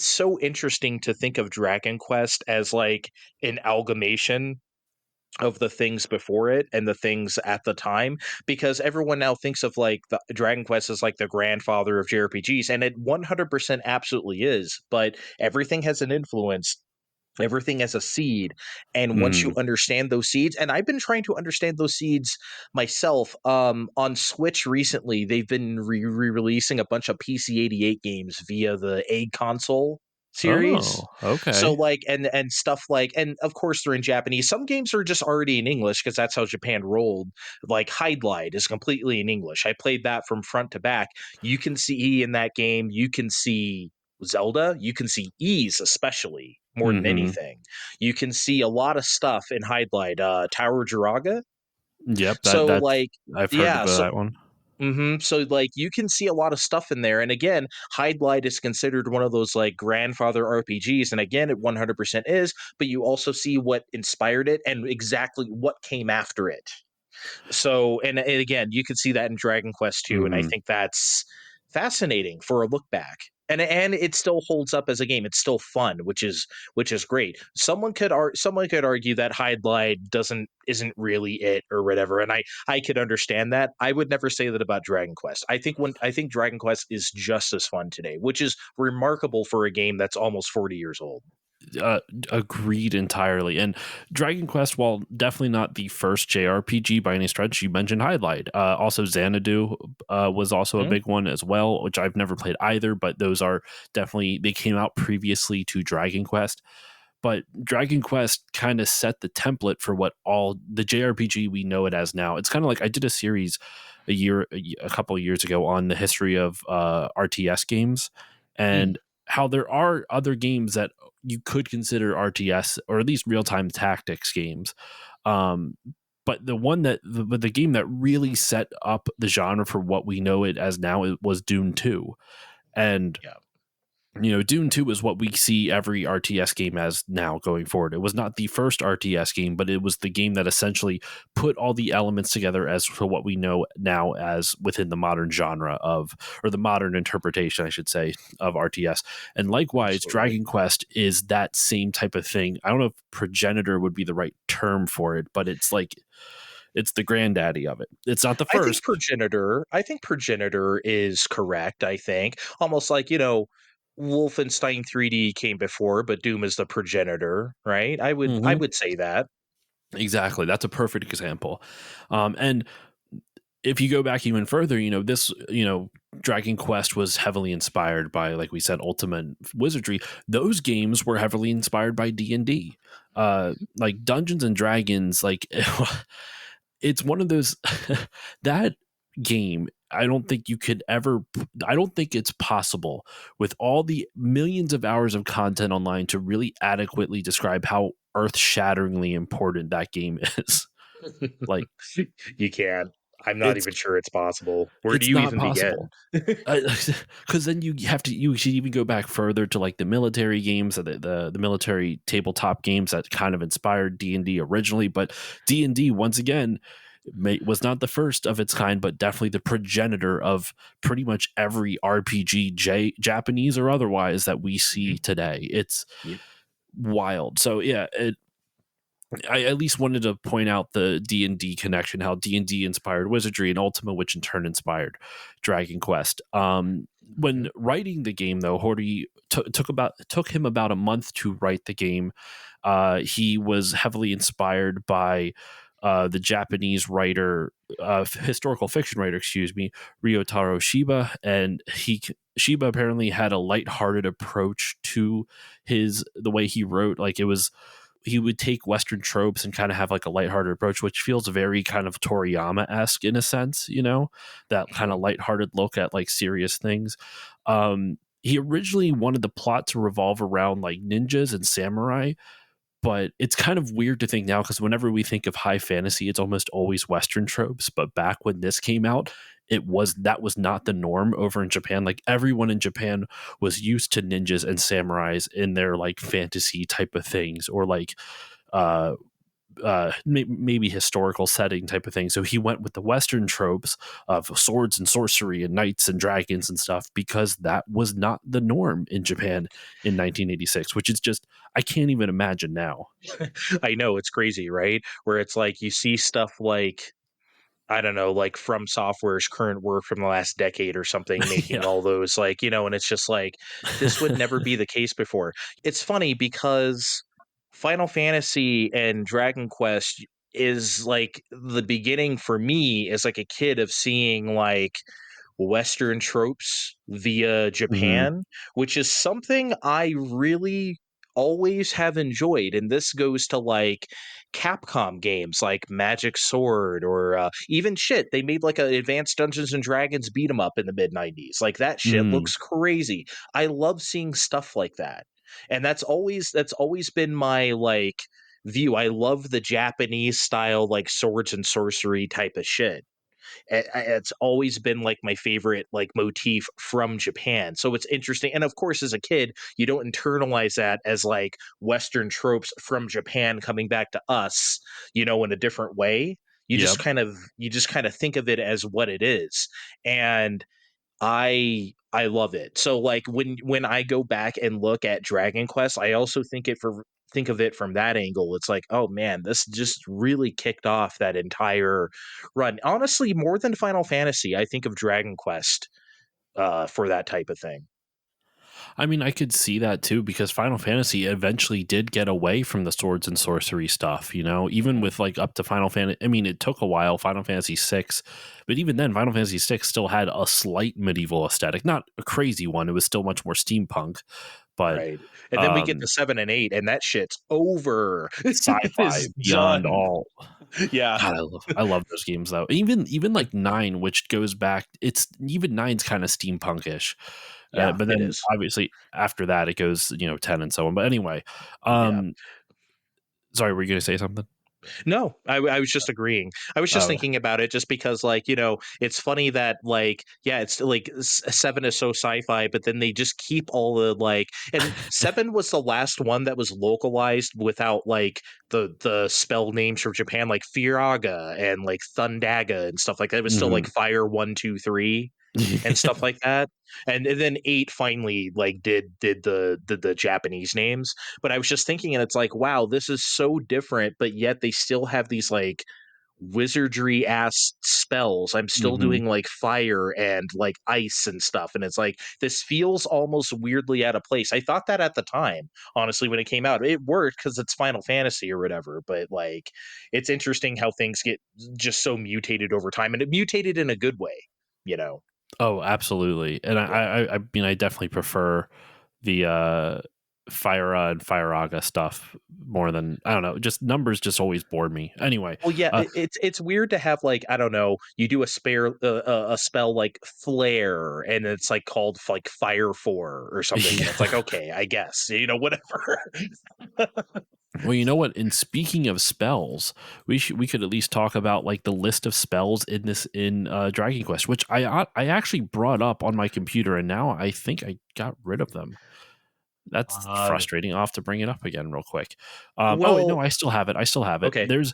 B: so interesting to think of Dragon Quest as like an amalgamation of the things before it and the things at the time because everyone now thinks of like the Dragon Quest as like the grandfather of JRPGs and it 100% absolutely is, but everything has an influence. Everything has a seed. And once you
A: Mm.
B: understand those seeds, and I've been trying to understand those seeds myself, on Switch recently, they've been re-releasing a bunch of PC-88 games via the Egg console series.
A: Oh,
B: So
A: okay.
B: like and stuff like and of course they're in Japanese. Some games are just already in English because that's how Japan rolled. Like Hydlide is completely in English. I played that from front to back. You can see in that game, you can see Zelda, you can see Ease especially more than
A: Mm-hmm.
B: anything. You can see a lot of stuff in Hydlide, Tower Jiraga.
A: Yep,
B: So
A: that's
B: like
A: I've heard of
B: yeah, so
A: that one.
B: so like you can see a lot of stuff in there. And again, Hydlide is considered one of those like grandfather RPGs. And again, it 100% is, but you also see what inspired it and exactly what came after it. So, and again, you can see that in Dragon Quest 2, and I
A: Mm-hmm.
B: think that's fascinating for a look back. And it still holds up as a game. It's still fun, which is great. Someone could argue that Hydlide doesn't isn't really it or whatever, and I could understand that. I would never say that about Dragon Quest. I think Dragon Quest is just as fun today, which is remarkable for a game that's almost 40 years old.
A: uh, Agreed entirely. And Dragon Quest, while definitely not the first JRPG by any stretch, you mentioned Highlight. Also, Xanadu was also a
B: Mhm.
A: big one as well, which I've never played either, but those are definitely, they came out previously to Dragon Quest. But Dragon Quest kind of set the template for what all the JRPG we know it as now. It's kind of like I did a series a couple of years ago on the history of RTS games
B: Mm.
A: and how there are other games that you could consider RTS or at least real time tactics games. Um, but the game that really set up the genre for what we know it as now was Doom 2. And
B: Yeah.
A: Dune 2 is what we see every RTS game as now going forward. It was not the first RTS game, but it was the game that essentially put all the elements together as for what we know now as within the modern genre of, or the modern interpretation, I should say, of RTS. And likewise,
B: Absolutely.
A: Dragon Quest is that same type of thing. I don't know if progenitor would be the right term for it, but it's the granddaddy of it. It's not the first.
B: I think progenitor is correct, I think. Almost like, Wolfenstein 3D came before, but Doom is the progenitor, right? I
A: Mhm.
B: would say that.
A: Exactly. That's a perfect example. And if you go back even further, Dragon Quest was heavily inspired by, like we said, Ultimate Wizardry. Those games were heavily inspired by D&D. Like Dungeons and Dragons, like it's one of those that game. I don't think you could ever. I don't think it's possible with all the millions of hours of content online to really adequately describe how earth-shatteringly important that game is. Like
B: You can. I'm not
A: it's
B: even sure it's possible. Where do
A: it's
B: you
A: not
B: even
A: possible.
B: begin?
A: Because then you should even go back further to like the military games, the military tabletop games that kind of inspired D&D originally. But D&D once again was not the first of its kind, but definitely the progenitor of pretty much every RPG, Japanese or otherwise, that we see
B: Mhm.
A: today. It's
B: Yep.
A: wild. So yeah, I at least wanted to point out the D&D connection, how D&D inspired Wizardry and Ultima, which in turn inspired Dragon Quest. When
B: Mhm.
A: writing the game, though, Hori took him about a month to write the game. He was heavily inspired by the Japanese writer, historical fiction writer, excuse me, Ryotaro Shiba, and Shiba apparently had a lighthearted approach to the way he wrote. Like it was he would take Western tropes and kind of have like a lighthearted approach, which feels very kind of Toriyama esque in a sense, that kind of
B: Mhm.
A: lighthearted look at like serious things. He originally wanted the plot to revolve around like ninjas and samurai, but it's kind of weird to think now because whenever we think of high fantasy, it's almost always Western tropes. But back when this came out, that was not the norm over in Japan. Like everyone in Japan was used to ninjas and samurais in their like fantasy type of things, or like uh maybe historical setting type of thing. So he went with the Western tropes of swords and sorcery and knights and dragons and stuff because that was not the norm in Japan in 1986, which is just, I can't even imagine now.
B: I know it's crazy, right? Where it's like you see stuff like I don't know, like From Software's current work from the last decade or something, making
A: Yeah.
B: all those like, and it's just like this would never be the case before. It's funny because Final Fantasy and Dragon Quest is like the beginning for me as like a kid of seeing like Western tropes via
A: Mhm.
B: Japan, which is something I really always have enjoyed. And this goes to like Capcom games like Magic Sword or even shit. They made like an Advanced Dungeons and Dragons beat 'em up in the mid 90s. Like that shit
A: Mm.
B: looks crazy. I love seeing stuff like that. And that's always been my like view. I love the Japanese style like swords and sorcery type of shit. It's always been like my favorite like motif from Japan. So it's interesting. And of course, as a kid, you don't internalize that as like Western tropes from Japan coming back to us, in a different way.
A: Yep.
B: You just kind of think of it as what it is. And I love it. So like when I go back and look at Dragon Quest, I also think of it from that angle. It's like, oh man, this just really kicked off that entire run. Honestly, more than Final Fantasy, I think of Dragon Quest for that type of thing.
A: I mean, I could see that too because Final Fantasy eventually did get away from the swords and sorcery stuff, even
B: Mhm.
A: with like up to Final Fantasy. I mean, it took a while, Final Fantasy 6, but even then, Final Fantasy 6 still had a slight medieval aesthetic, not a crazy one. It was still much more steampunk, but
B: Right. And then we get to
A: um,
B: 7 and 8 and that shit's over.
A: sci-fi
B: It's
A: beyond
B: done.
A: all.
B: Yeah.
A: God, I love those games though. Even like 9, which goes back, it's even nine's kind of steampunkish.
B: Yeah,
A: But
B: it
A: then
B: is.
A: obviously after that it goes, 10 and so on. But anyway,
B: Yeah.
A: um sorry, were you gonna say something?
B: No, I was just agreeing. I was just
A: Oh,
B: thinking about it just because, like, it's funny that, like, yeah, it's like Seven is so sci-fi, but then they just keep all the like, and Seven was the last one that was localized without like the spell names from Japan, like Firaga and like Thundaga and stuff like that. It was still
A: mhm.
B: like Fire 1, 2, 3 and stuff like that. And then 8 finally like did the Japanese names. But I was just thinking, and it's like, wow, this is so different, but yet they still have these like wizardry ass spells. I'm still
A: Mhm.
B: doing like fire and like ice and stuff. And it's like, this feels almost weirdly out of place. I thought that at the time, honestly, when it came out. It worked because it's Final Fantasy or whatever. But like, it's interesting how things get just so mutated over time, and it mutated in a good way, you know?
A: Oh, absolutely. And
B: Yeah.
A: I mean, I definitely prefer the Fira and Firaga stuff more than I don't know. Just numbers just always bored me. Anyway,
B: Well, yeah,
A: uh,
B: it's weird to have like, I don't know, you do a spell like flare, and it's like called like fire 4 or something, and it's like,
A: yeah.
B: okay, I guess, whatever.
A: Well, you know what? And speaking of spells, we could at least talk about like the list of spells in this in Dragon Quest, which I actually brought up on my computer, and now I think I got rid of them. That's
B: uh
A: frustrating. I'll have to bring it up again real quick. Oh wait, no,
B: well,
A: I still have it. I still have it.
B: okay.
A: There's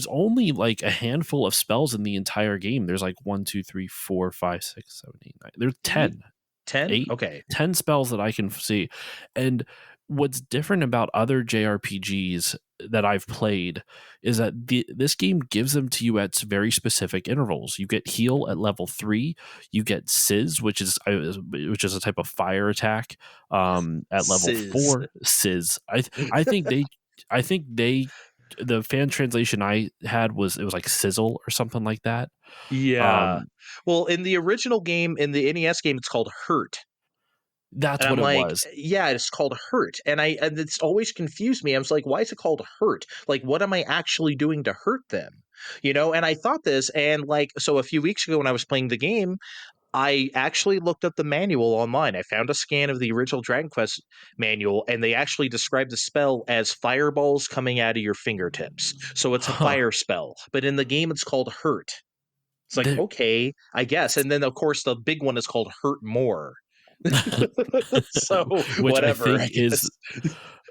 A: only like a handful of spells in the entire game. There's like 1, 2, 3, 4, 5, 6, 7, 8, 9. There's
B: Ye-
A: 10.
B: 10,
A: Eight,
B: okay.
A: 10 spells that I can see. And what's different about other JRPGs that I've played is that this game gives them to you at very specific intervals. You get heal at level 3, you get Sizz, which is a type of fire attack at level
B: Sizz.
A: 4. Sizz. I think they the fan translation I had was it was like sizzle or something like that.
B: Yeah.
A: Um
B: Well, in the original game, in the NES game, it's called Hurt. And
A: that's
B: I'm
A: what it
B: like,
A: was.
B: yeah, it's called hurt. And it's always confused me. I was like, why is it called hurt? Like, what am I actually doing to hurt them? And I thought this, and like, so a few weeks ago when I was playing the game, I actually looked up the manual online. I found a scan of the original Dragon Quest manual, and they actually described the spell as fireballs coming out of your fingertips. So it's a
A: Huh.
B: fire spell, but in the game, it's called hurt. It's like,
A: There
B: okay, I guess. And then, of course, the big one is called hurt more. So
A: which I
B: whatever, I
A: think is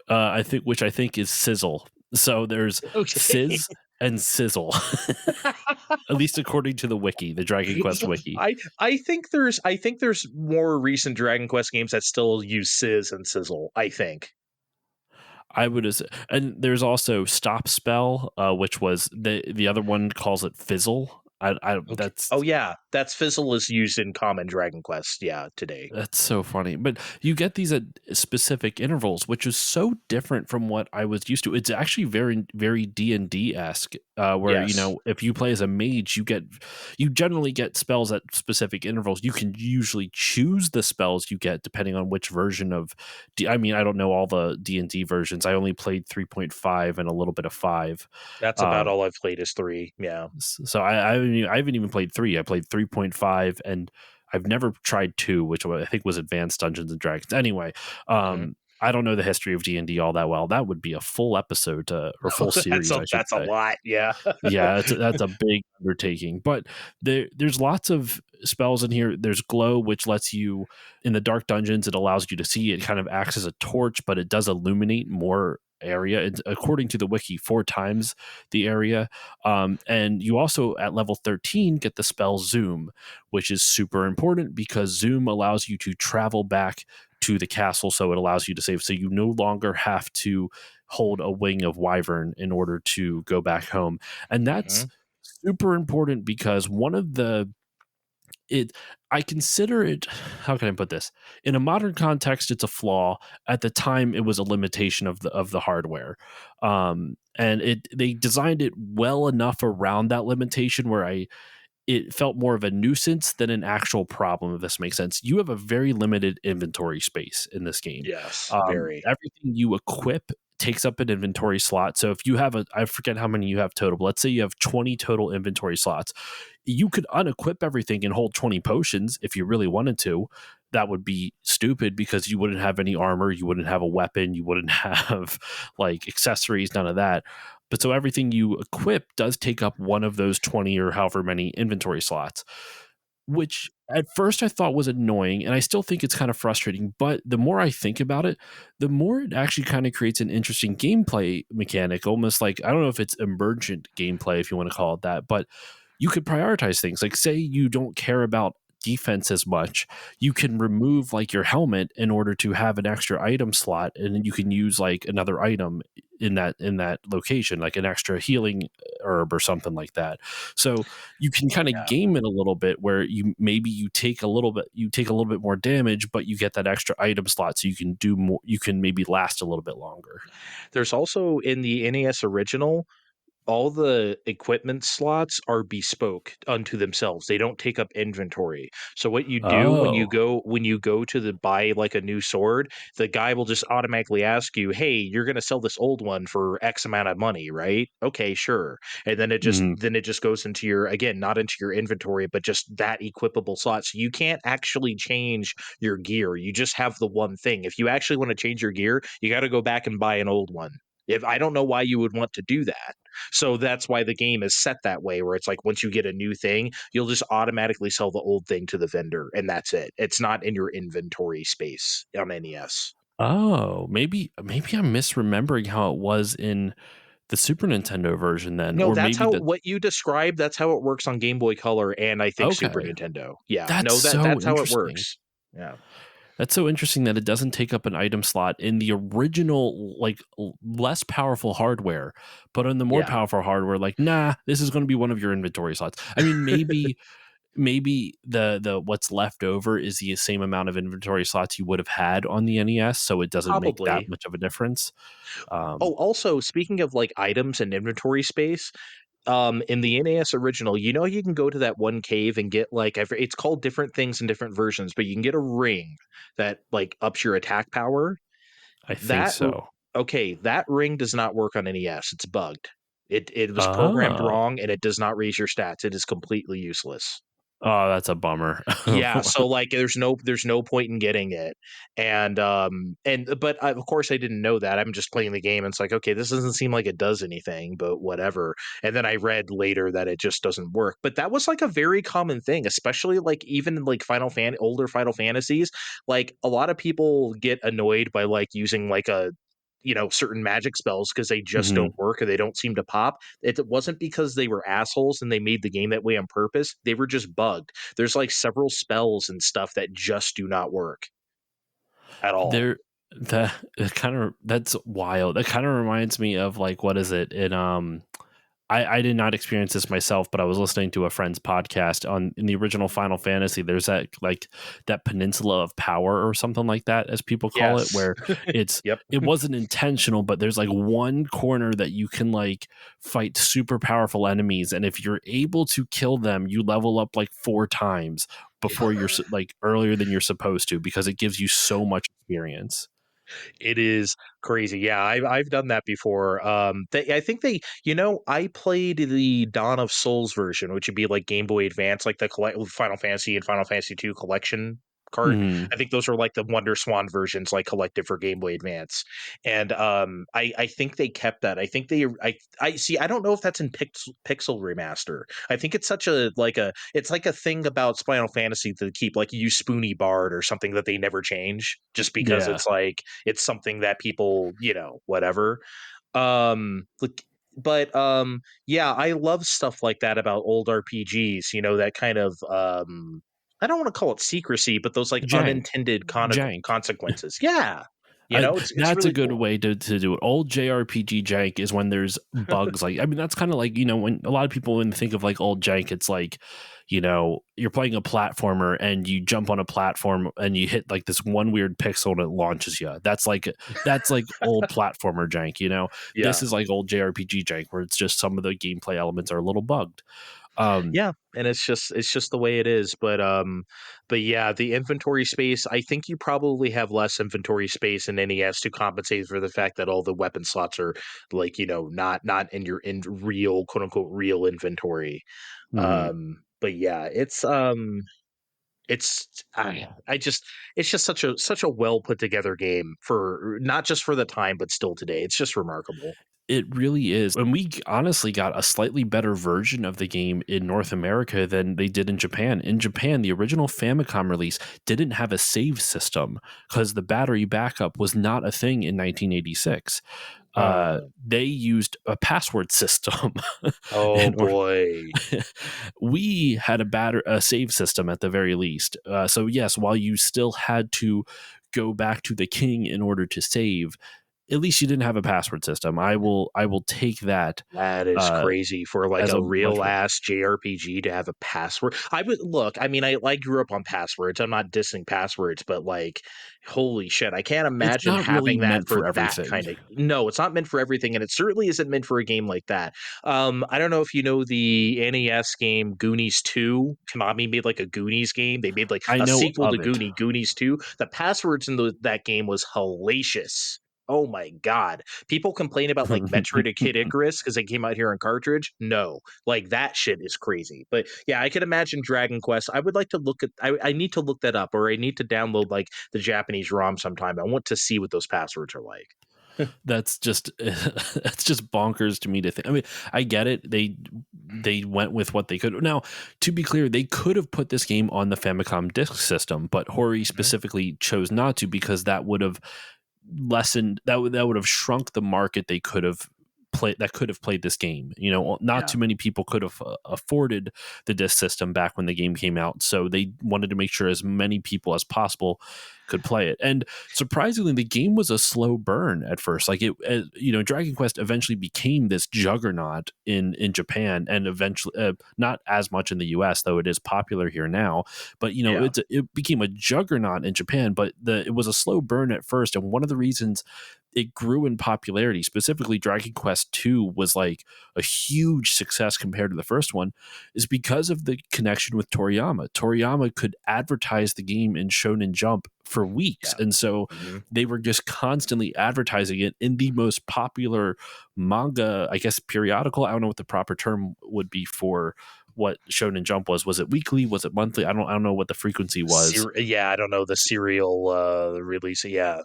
B: guess.
A: which I think is sizzle. So there's
B: Okay.
A: sizz and sizzle, at least according to the wiki, the Dragon Quest wiki.
B: I think there's more recent Dragon Quest games that still use Sizz and Sizzle, I think.
A: I would and there's also stop spell, which was the other one calls it fizzle. I
B: Okay. Oh
A: that's
B: yeah, that's Fizzle is used in common Dragon Quest, yeah, today.
A: That's so funny. But you get these at specific intervals, which is so different from what I was used to. It's actually very, very D&D esque, where,
B: Yes.
A: if you play as a mage, you generally get spells at specific intervals. You can usually choose the spells you get depending on which version of I mean, I don't know all the D&D versions. I only played 3.5 and a little bit of 5.
B: That's about
A: Um,
B: all I've played is 3, yeah.
A: so I haven't even played 3. I played 3.5, and I've never tried 2, which I think was Advanced Dungeons and Dragons. Anyway,
B: Mhm.
A: I don't know the history of D&D all that well. That would be a full episode or full
B: That's
A: series,
B: a
A: I should
B: that's a
A: say.
B: lot, yeah.
A: Yeah, that's a big undertaking. But there's lots of spells in here. There's glow, which lets you in the dark dungeons. It allows you to see. It kind of acts as a torch, but it does illuminate more area. It's, according to the wiki, 4 times the area. And you also at level 13 get the spell Zoom, which is super important because Zoom allows you to travel back to the castle, so it allows you to save. So you no longer have to hold a wing of wyvern in order to go back home, and that's
B: Mhm.
A: super important because one of the it I consider it, how can I put this? In a modern context, it's a flaw. At the time, it was a limitation of the hardware. And they designed it well enough around that limitation where it felt more of a nuisance than an actual problem, if this makes sense. You have a very limited inventory space in this game.
B: Yes, very.
A: Everything you equip takes up an inventory slot. So if you have I forget how many you have total, but let's say you have 20 total inventory slots. You could unequip everything and hold 20 potions if you really wanted to. That would be stupid because you wouldn't have any armor, you wouldn't have a weapon, you wouldn't have like accessories, none of that. but so everything you equip does take up one of those 20 or however many inventory slots, which at first I thought was annoying, and I still think it's kind of frustrating. But the more I think about it, the more it actually kind of creates an interesting gameplay mechanic, almost like, I don't know if it's emergent gameplay, if you want to call it that, but you could prioritize things. Like, say you don't care about defense as much, you can remove like your helmet in order to have an extra item slot, and then you can use like another item in that location, like an extra healing herb or something like that. So you can kind of
B: Yeah.
A: game it a little bit where you take a little bit more damage, but you get that extra item slot, so you can do more, you can maybe last a little bit longer.
B: There's also in the NES original, all the equipment slots are bespoke unto themselves. They don't take up inventory. So what you do
A: Oh.
B: when you go to the buy like a new sword, the guy will just automatically ask you, "Hey, you're going to sell this old one for X amount of money, right?" Okay, sure. And
A: Mhm.
B: then it just goes into your, again, not into your inventory, but just that equipable slot. So you can't actually change your gear. You just have the one thing. If you actually want to change your gear, you got to go back and buy an old one. If I don't know why you would want to do that. So that's why the game is set that way, where it's like once you get a new thing, you'll just automatically sell the old thing to the vendor, and that's it. It's not in your inventory space on NES.
A: Oh, maybe I'm misremembering how it was in the Super Nintendo version then,
B: No,
A: or
B: that's
A: maybe
B: how
A: the
B: what you described, that's how it works on Game Boy Color and I think Super
A: okay.
B: Nintendo. Yeah.
A: That's
B: No,
A: so
B: that's how it
A: interesting.
B: works. Yeah.
A: That's so interesting that it doesn't take up an item slot in the original, like less powerful hardware, but on the more
B: Yeah.
A: powerful hardware, like, nah, this is going to be one of your inventory slots. I mean, maybe the what's left over is the same amount of inventory slots you would have had on the NES, so it doesn't make that
B: Probably.
A: much of a difference.
B: Oh,
A: Um,
B: also, speaking of like items and inventory space, in the NES original, you know, you can go to that one cave and get like it's called different things in different versions, but you can get a ring that like ups your attack power.
A: I think
B: That r-
A: so.
B: okay, that ring does not work on NES. It's bugged. It was programmed
A: Oh,
B: wrong and it does not raise your stats. It is completely useless.
A: oh, that's a bummer.
B: Yeah, so, like, there's no point in getting it, but of course, I didn't know that. I'm just playing the game, and it's like, "Okay, this doesn't seem like it does anything, but whatever," and then I read later that it just doesn't work, but that was, like, a very common thing, especially, like, even in, like, older Final Fantasies, like, a lot of people get annoyed by, like, using, like, certain magic spells because they just
A: Mhm.
B: don't work or they don't seem to pop. It wasn't because they were assholes and they made the game that way on purpose. They were just bugged. There's like several spells and stuff that just do not work at all.
A: There that that's wild. That kind of reminds me of like, what is it? I did not experience this myself, but I was listening to a friend's podcast on in the original Final Fantasy. There's that like that peninsula of power or something like that, as people call it,
B: Yes.
A: where it's
B: Yep.
A: it wasn't intentional, but there's like one corner that you can like fight super powerful enemies, and if you're able to kill them, you level up like 4 times before like earlier than you're supposed to, because it gives you so much experience.
B: It is crazy. Yeah, I've done that before. I think I played the Dawn of Souls version, which would be like Game Boy Advance, like the Final Fantasy and Final Fantasy 2 collection cart.
A: Mhm.
B: I think those are like the Wonder Swan versions, like collected for Game Boy Advance. And I think they kept that. I think I see. I don't know if that's in Pixel Remaster. I think it's such a it's like a thing about Final Fantasy to keep, like, you Spoony Bard or something that they never change, just because
A: Yeah.
B: it's like it's something that people, whatever. Like, but yeah, I love stuff like that about old RPGs, that kind of I don't want to call it secrecy, but those like
A: Jank.
B: unintended
A: Jank.
B: consequences. Yeah. It's
A: That's a
B: really
A: good
B: cool.
A: way to do it. Old JRPG jank is when there's bugs. Like, I mean, that's kind of like, when a lot of people, when they think of like old jank, it's like, you're playing a platformer and you jump on a platform and you hit like this one weird pixel and it launches you. That's like old platformer jank. This
B: Yeah.
A: is like old JRPG jank, where it's just some of the gameplay elements are a little bugged. Um,
B: Yeah, and it's just the way it is, but yeah, the inventory space, I think you probably have less inventory space in NES to compensate for the fact that all the weapon slots are like, not in your in real, quote unquote, real inventory.
A: mhm.
B: But yeah, it's I just it's just such a well put together game for not just for the time, but still today. It's just remarkable.
A: It really is. And we honestly got a slightly better version of the game in North America than they did in Japan. In Japan, the original Famicom release didn't have a save system because the battery backup was not a thing in 1986.
B: Uh,
A: They used a password system
B: oh
A: in order.
B: boy.
A: We had a save system at the very least. So yes, while you still had to go back to the king in order to save, at least you didn't have a password system. I will take that
B: That is
A: uh,
B: crazy for like
A: as
B: a
A: a much
B: real
A: better.
B: ass JRPG to have a password. I would look, I mean, I grew up on passwords. I'm not dissing passwords, but like, holy shit, I can't
A: It's
B: imagine
A: not really
B: having that
A: meant
B: for
A: for
B: that
A: everything.
B: kind of. No, it's not meant for everything, and it certainly isn't meant for a game like that. I don't know if you know the NES game Goonies 2. Konami made like a Goonies game. They made like
A: I
B: a
A: know
B: sequel to
A: of it.
B: Goonies 2. The passwords in that game was hellacious. Oh my god. People complain about like Metroid or Kid Icarus because they came out here on cartridge. No, like that shit is crazy. But yeah, I could imagine Dragon Quest. I would like to look at. I need to look that up, or I need to download like the Japanese ROM sometime. I want to see what those passwords are like.
A: That's just that's just bonkers to me to think. I mean, I get it. They went with what they could. Now, to be clear, they could have put this game on the Famicom disk system, but Hori
B: Mhm.
A: specifically chose not to because that would have lessened that would have shrunk the market they could have played this game. Not
B: Yeah,
A: too many people could have afforded the disc system back when the game came out, so they wanted to make sure as many people as possible could play it. And surprisingly, the game was a slow burn at first. Like Dragon Quest eventually became this juggernaut in Japan, and eventually not as much in the US, though it is popular here now. But
B: yeah,
A: it became a juggernaut in Japan, but it was a slow burn at first. And one of the reasons it grew in popularity, specifically Dragon Quest 2 was like a huge success compared to the first one, is because of the connection with Toriyama. Toriyama could advertise the game in Shonen Jump for weeks.
B: yeah.
A: And so
B: Mhm.
A: they were just constantly advertising it in the most popular manga, I guess, periodical. I don't know what the proper term would be for what Shonen Jump was. Was it weekly? Was it monthly? I don't know what the frequency was.
B: Yeah, I don't know the serial release. Yeah,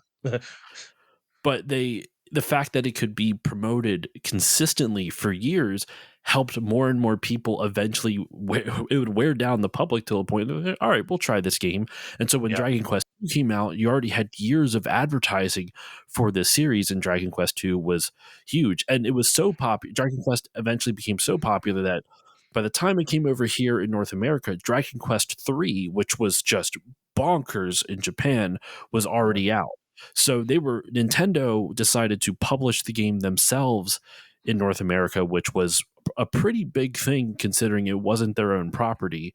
A: But the fact that it could be promoted consistently for years helped more and more people eventually it would wear down the public to a point of, all right, we'll try this game. And so when
B: yeah,
A: Dragon Quest 2 came out, you already had years of advertising for this series, and Dragon Quest 2 was huge. And it was so popular. Dragon Quest eventually became so popular that by the time it came over here in North America, Dragon Quest 3, which was just bonkers in Japan, was
B: mhm,
A: already out. So Nintendo decided to publish the game themselves in North America, which was a pretty big thing considering it wasn't their own property.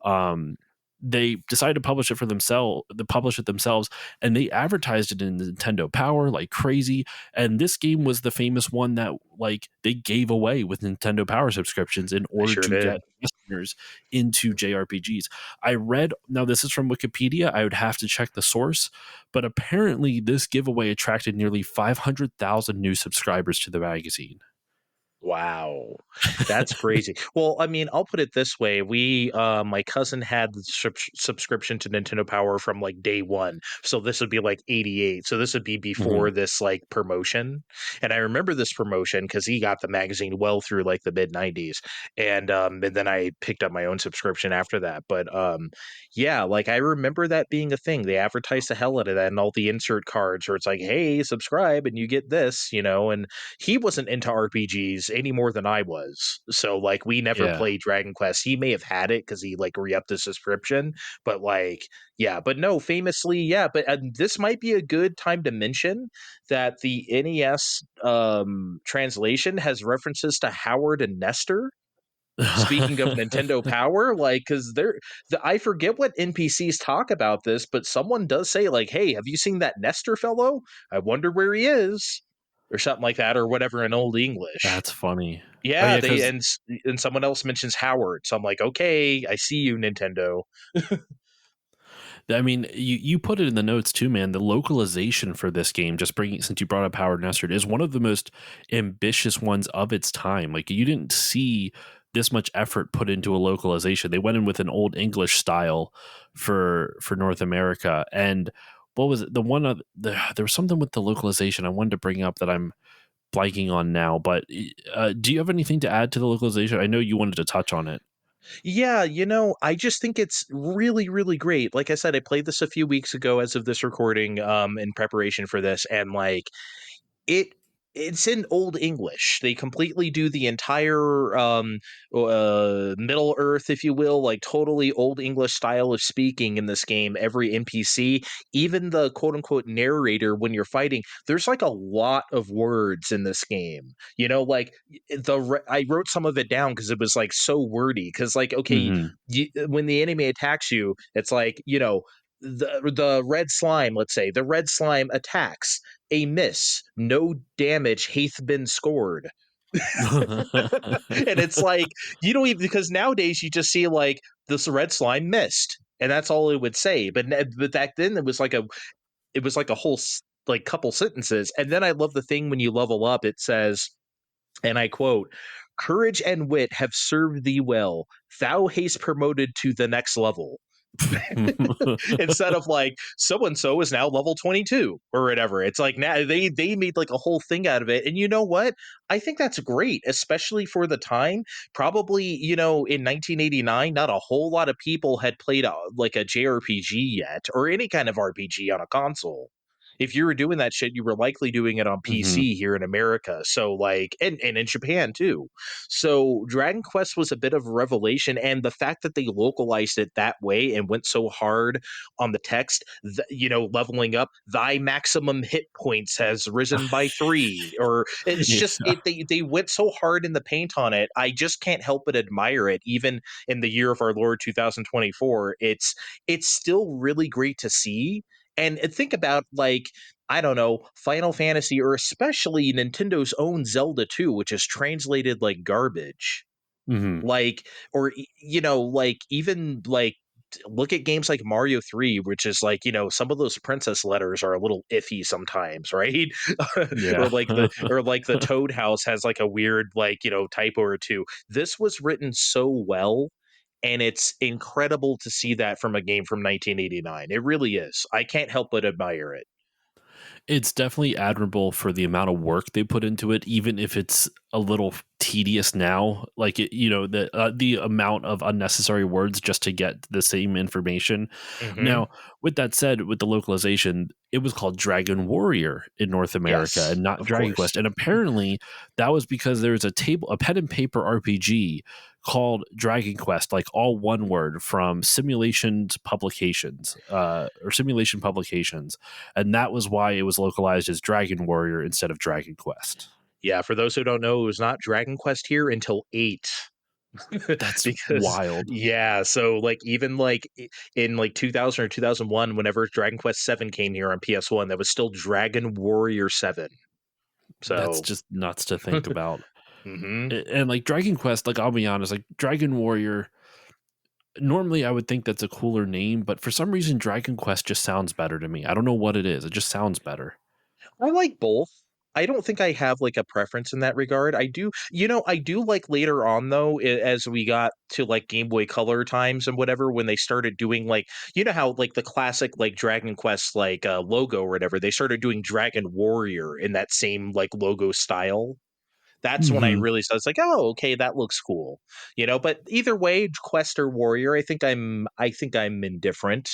A: Um, they decided to publish it themselves, and they advertised it in Nintendo Power like crazy. And this game was the famous one that like they gave away with Nintendo Power subscriptions in
B: they
A: order
B: sure
A: to
B: did.
A: get listeners into JRPGs. I read, now this is from Wikipedia, I would have to check the source, but apparently this giveaway attracted nearly 500,000 new subscribers to the magazine.
B: Wow. That's crazy. Well, I mean, I'll put it this way. My cousin had the subscription to Nintendo Power from like day one. So this would be like 88. So this would be before
A: Mhm.
B: this like promotion. And I remember this promotion because he got the magazine well through like the mid 90s. And then I picked up my own subscription after that. But yeah, like I remember that being a thing. They advertised the hell out of that and all the insert cards where it's like, hey, subscribe and you get this. And he wasn't into RPGs any more than I was. So like we never
A: Yeah.
B: played Dragon Quest. He may have had it because he like re-upped his subscription, but like yeah, but no, famously, yeah. But this might be a good time to mention that the NES translation has references to Howard and Nestor. Speaking of Nintendo Power, like, because I forget what NPCs talk about this, but someone does say, like, hey, have you seen that Nestor fellow? I wonder where he is, or something like that, or whatever in Old English.
A: That's funny. Oh
B: Yeah,
A: yeah, because
B: and someone else mentions Howard, so I'm like, okay, I see you, Nintendo.
A: I mean, you put it in the notes too, man. The localization for this game, just bringing since you brought up Howard Nestard, is one of the most ambitious ones of its time. Like you didn't see this much effort put into a localization. They went in with an old English style for North America, and what was it? There was something with the localization I wanted to bring up that I'm blanking on now. But do you have anything to add to the localization? I know you wanted to touch on it.
B: Yeah, I just think it's really, really great. Like I said, I played this a few weeks ago as of this recording, in preparation for this, and like it it's in Old English. They completely do the entire Middle Earth, if you will, like totally Old English style of speaking in this game. Every NPC, even the quote unquote narrator when you're fighting, there's like a lot of words in this game. Like I wrote some of it down because it was like so wordy. Because like, okay,
A: Hmm.
B: when the enemy attacks you, it's like, the red slime, let's say the red slime attacks, a miss, no damage hath been scored. And it's like, you don't even, because nowadays you just see like this red slime missed, and that's all it would say. But back then it was like a whole like couple sentences. And then I love the thing when you level up, it says, and I quote, "Courage and wit have served thee well. Thou hast promoted to the next level." Instead of like, so and so is now level 22 or whatever. It's like now they made like a whole thing out of it. And you know what? I think that's great, especially for the time. Probably, in 1989, not a whole lot of people had played like a JRPG yet, or any kind of RPG on a console. If you were doing that shit, you were likely doing it on
A: Hmm.
B: PC here in America. So like, and in Japan too. So Dragon Quest was a bit of a revelation, and the fact that they localized it that way and went so hard on the text, leveling up, thy maximum hit points has risen by 3, or it's just
A: Yeah.
B: they went so hard in the paint on it. I just can't help but admire it, even in the year of our Lord 2024. It's still really great to see. And think about, like, I don't know, Final Fantasy, or especially Nintendo's own Zelda 2, which is translated like garbage.
A: Hmm.
B: Like, or like, even like, look at games like Mario 3, which is like, some of those princess letters are a little iffy sometimes, right?
A: Yeah.
B: or like the Toad House has like a weird, like, typo or two. This was written so well, and it's incredible to see that from a game from 1989. It really is. I can't help but admire it.
A: It's definitely admirable for the amount of work they put into it, even if it's a little tedious now. Like the amount of unnecessary words just to get the same information.
B: Hmm.
A: Now, with that said, with the localization, it was called Dragon Warrior in North America
B: Yes,
A: and not
B: of
A: Dragon
B: course.
A: Quest. And apparently, that was because there was a pen and paper RPG called Dragon Quest, like all one word, from Simulation Publications, and that was why it was localized as Dragon Warrior instead of Dragon Quest.
B: Yeah, for those who don't know, it was not Dragon Quest here until 8.
A: That's
B: Because
A: wild.
B: yeah, so like, even like in like 2000 or 2001, whenever Dragon Quest 7 came here on PS1, that was still Dragon Warrior 7.
A: That's
B: So
A: just nuts to think about.
B: mhm.
A: And like Dragon Quest, like I'll be honest, like Dragon Warrior, normally I would think that's a cooler name, but for some reason Dragon Quest just sounds better to me. I don't know what it is. It just sounds better.
B: I like both. I don't think I have like a preference in that regard. I do like later on though, as we got to like Game Boy Color times and whatever, when they started doing like, how like the classic like Dragon Quest like logo or whatever, they started doing Dragon Warrior in that same like logo style. That's when I
A: Hmm.
B: really started, it's like, oh, okay, that looks cool. But either way, Quest or Warrior, I think I'm indifferent.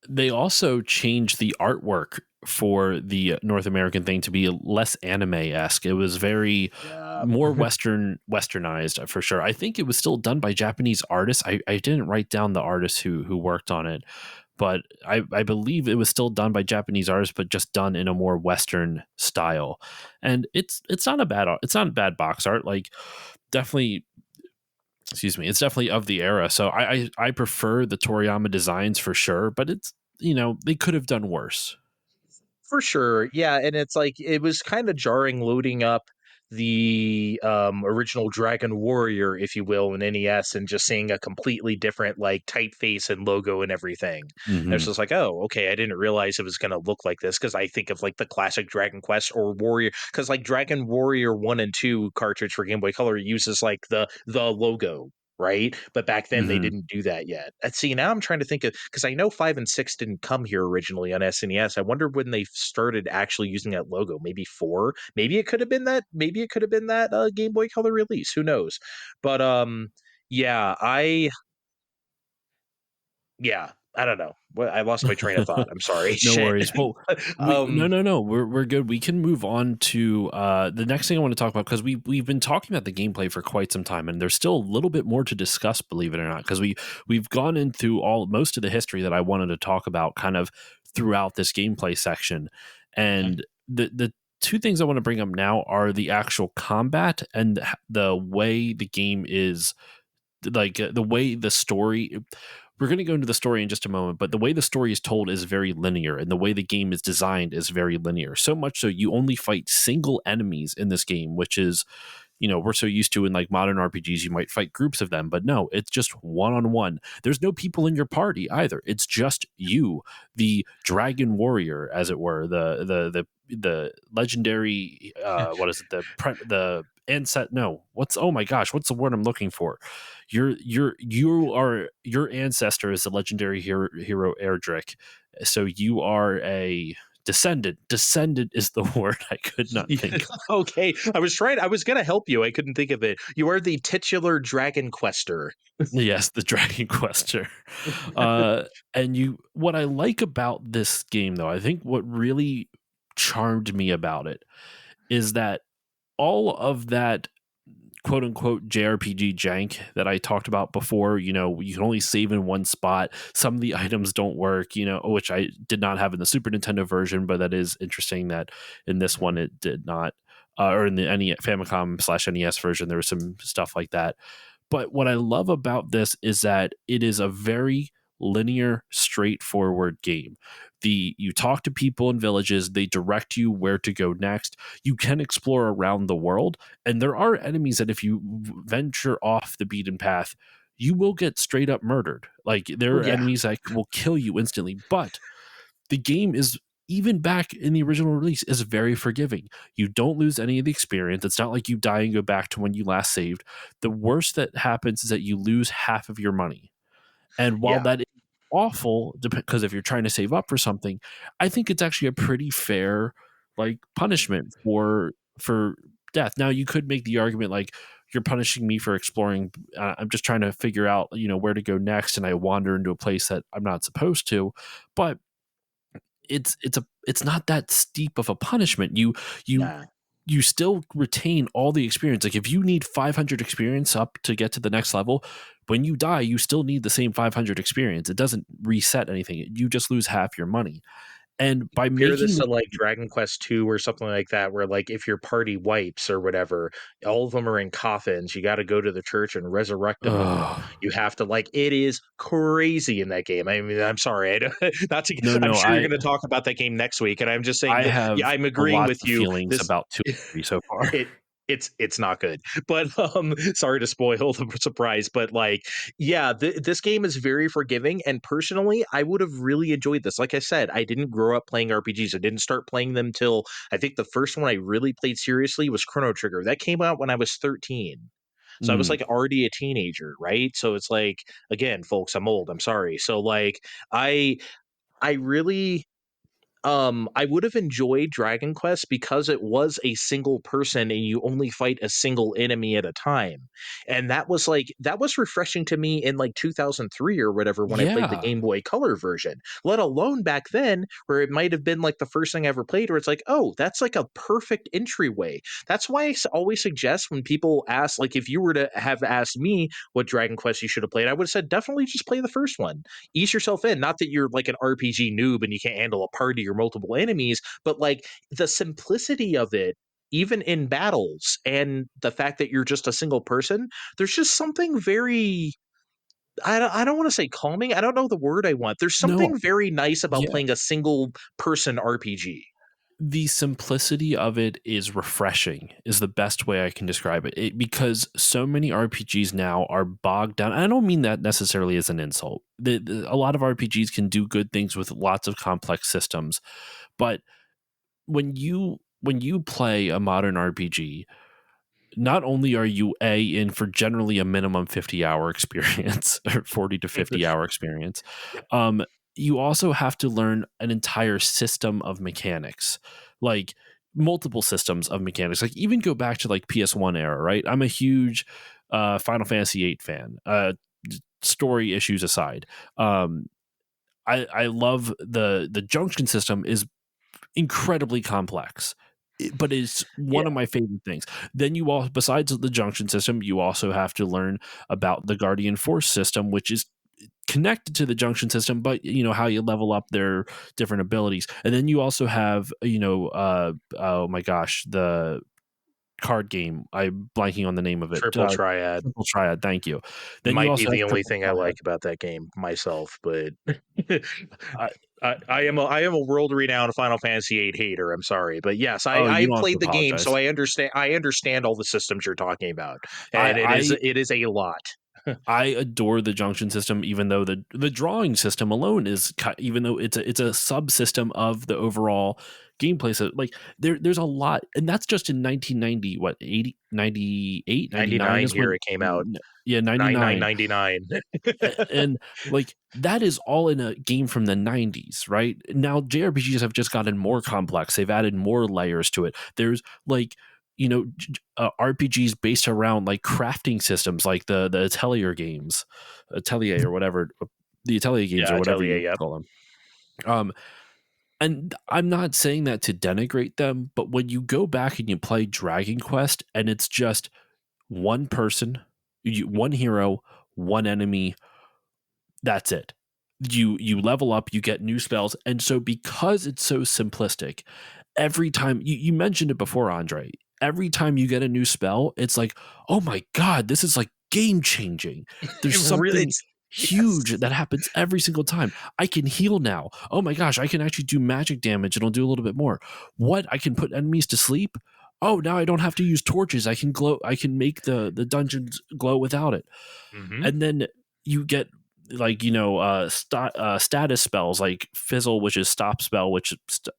A: They also changed the artwork for the North American thing to be less anime esque. It was very
B: Yeah.
A: more westernized for sure. I think it was still done by Japanese artists. I didn't write down the artists who worked on it, but I believe it was still done by Japanese artists, but just done in a more Western style. And it's not a bad it's not a bad box art. Like definitely, excuse me, it's definitely of the era. So I prefer the Toriyama designs for sure, but it's they could have done worse.
B: For sure. Yeah, and it's like, it was kind of jarring loading up the original Dragon Warrior, if you will, in NES, and just seeing a completely different like typeface and logo and everything. And it's
A: Hmm.
B: just like, oh, okay, I didn't realize it was going to look like this, because I think of like the classic Dragon Quest or Warrior, because like Dragon Warrior 1 and 2 cartridge for Game Boy Color uses like the logo, right? But back then they
A: Mhm.
B: didn't do that yet. And see, now I'm trying to think of, because I know 5 and 6 didn't come here originally on SNES. I wonder when they started actually using that logo. Maybe 4? Maybe it could have been that. Maybe it could have been that Game Boy Color release. Who knows? But yeah, I don't know. Well, I lost my train of thought. I'm sorry.
A: No
B: Shit.
A: worries. Well, we
B: um,
A: no. We're good. We can move on to the next thing I want to talk about, because we've been talking about the gameplay for quite some time, and there's still a little bit more to discuss, believe it or not, because we've gone into most of the history that I wanted to talk about kind of throughout this gameplay section.
B: mhm.
A: And the two things I want to bring up now are the actual combat and the way the game is, like the way the story, we're going to go into the story in just a moment, but the way the story is told is very linear, and the way the game is designed is very linear, so much so you only fight single enemies in this game, which is, we're so used to in like modern RPGs, you might fight groups of them, but no, it's just one on one. There's no people in your party either. It's just you, the dragon warrior, as it were, the legendary, what is it? The ancet no, what's, oh my gosh, what's the word I'm looking for? Your ancestor is the legendary hero Erdrick. So you are a descendant. Descendant is the word I could not
B: Yeah,
A: think.
B: okay. I was gonna help you. I couldn't think of it. You are the titular Dragon Quester.
A: Yes, the Dragon Quester. Uh, and what I like about this game, though, I think what really charmed me about it is that all of that quote unquote JRPG jank that I talked about before, you can only save in one spot. Some of the items don't work, which I did not have in the Super Nintendo version, but that is interesting that in this one it did not. Or in the Famicom/NES version, there was some stuff like that. But what I love about this is that it is a very linear, straightforward game. You talk to people in villages, they direct you where to go next. You can explore around the world, and there are enemies that if you venture off the beaten path, you will get straight up murdered. Like there
B: Oh
A: are
B: yeah,
A: enemies that will kill you instantly, but the game is, even back in the original release, is very forgiving. You don't lose any of the experience. It's not like you die and go back to when you last saved. The worst that happens is that you lose half of your money. And while
B: yeah,
A: that is awful, because if you're trying to save up for something, I think it's actually a pretty fair like punishment for death. Now you could make the argument like, you're punishing me for exploring. I'm just trying to figure out where to go next, and I wander into a place that I'm not supposed to. But it's not that steep of a punishment. You
B: nah,
A: you still retain all the experience. Like if you need 500 experience up to get to the next level, when you die, you still need the same 500 experience. It doesn't reset anything. You just lose half your money. And by
B: compare this
A: making
B: to
A: the
B: like Dragon Quest II or something like that, where like if your party wipes or whatever, all of them are in coffins. You got to go to the church and resurrect them, and
A: uh,
B: you have to like it is crazy in that game. I mean, I'm sorry, I don't, not to.
A: no,
B: I'm
A: no,
B: sure you're going to talk about that game next week, and I'm just saying
A: I
B: that. Yeah,
A: have
B: I'm
A: a
B: agreeing
A: lots
B: with
A: of
B: you.
A: feelings
B: This
A: about 2 and 3 so far.
B: it it's not good. But sorry to spoil the surprise, but like yeah, this game is very forgiving, and personally I would have really enjoyed this. Like I said, I didn't grow up playing RPGs. I didn't start playing them till I think the first one I really played seriously was Chrono Trigger. That came out when I was 13. So I was
A: Mm,
B: like already a teenager, right? So it's like again, folks, I'm old. I'm sorry. So like I I really I would have enjoyed Dragon Quest because it was a single person and you only fight a single enemy at a time. And that was refreshing to me in like 2003 or whatever when I played the
A: yeah.
B: Game Boy Color version. Let alone back then where it might have been like the first thing I ever played where it's like, "Oh, that's like a perfect entryway." That's why always suggest when people ask like if you were to have asked me what Dragon Quest you should have played, I would have said definitely just play the first one, ease yourself in. Not that you're like an RPG noob and you can't handle a party or multiple enemies, but like the simplicity of it, even in battles, and the fact that you're just a single person, there's just something very. I don't want to say calming. I don't know the word I want. There's
A: No,
B: something very nice about
A: yeah.
B: playing a single person RPG.
A: The simplicity of it is refreshing, is the best way I can describe because so many RPGs now are bogged down. I don't mean that necessarily as an insult. A lot of RPGs can do good things with lots of complex systems, but when you play a modern RPG, not only are you in for generally a minimum 50-hour experience or 40 to 50-hour experience, um, you also have to learn an entire system of mechanics, like multiple systems of mechanics. Like even go back to like PS1 era, right? I'm a huge Final Fantasy VIII fan. Story issues aside, um, I love the junction system is incredibly complex, but it's
B: Yeah,
A: one of my favorite things. Then you all, besides the junction system, you also have to learn about the Guardian Force system, which is connected to the junction system, but you know how you level up their different abilities. And then you also have, oh my gosh, the card game. I'm blanking on the name of it.
B: Triple Triad
A: Triple Triad. Thank you. Then you
B: might be
A: also have
B: the only
A: Triple
B: thing I
A: Triad.
B: like about that game myself, but
A: I,
B: I am a world renowned Final Fantasy VIII hater. I'm sorry, but yes,
A: oh, you
B: I
A: don't have to
B: played the game, so
A: apologize.
B: I understand all the systems you're talking about,
A: I
B: and it is
A: I
B: it is a lot.
A: I adore the junction system, even though the drawing system alone is even though it's a subsystem of the overall gameplay. So like there's a lot, and that's just in 1990. What 80, 98, 99
B: 99
A: is
B: here
A: when
B: it came out.
A: yeah 99,
B: 99.99.
A: and like that is all in a game from the 90s, right? Now JRPGs have just gotten more complex. They've added more layers to it. There's like RPGs based around like crafting systems, like the Atelier games, Atelier or whatever, the Atelier games
B: Yeah,
A: or
B: I tell
A: whatever
B: you,
A: you
B: yep.
A: call them. And I'm not saying that to denigrate them, but when you go back and you play Dragon Quest and it's just one person, one hero, one enemy, that's it. You level up, you get new spells, and so because it's so simplistic, every time you mentioned it before, Andre, every time you get a new spell, it's like, oh my god, this is like game changing. There's
B: It really,
A: something
B: it's yes.
A: huge that happens every single time. I can heal now. Oh my gosh, I can actually do magic damage and I'll do a little bit more. What? I can put enemies to sleep. Oh, now I don't have to use torches. I can glow. I can make the dungeons glow without it.
B: Hmm.
A: And then you get like status spells like fizzle, which is stop spell, which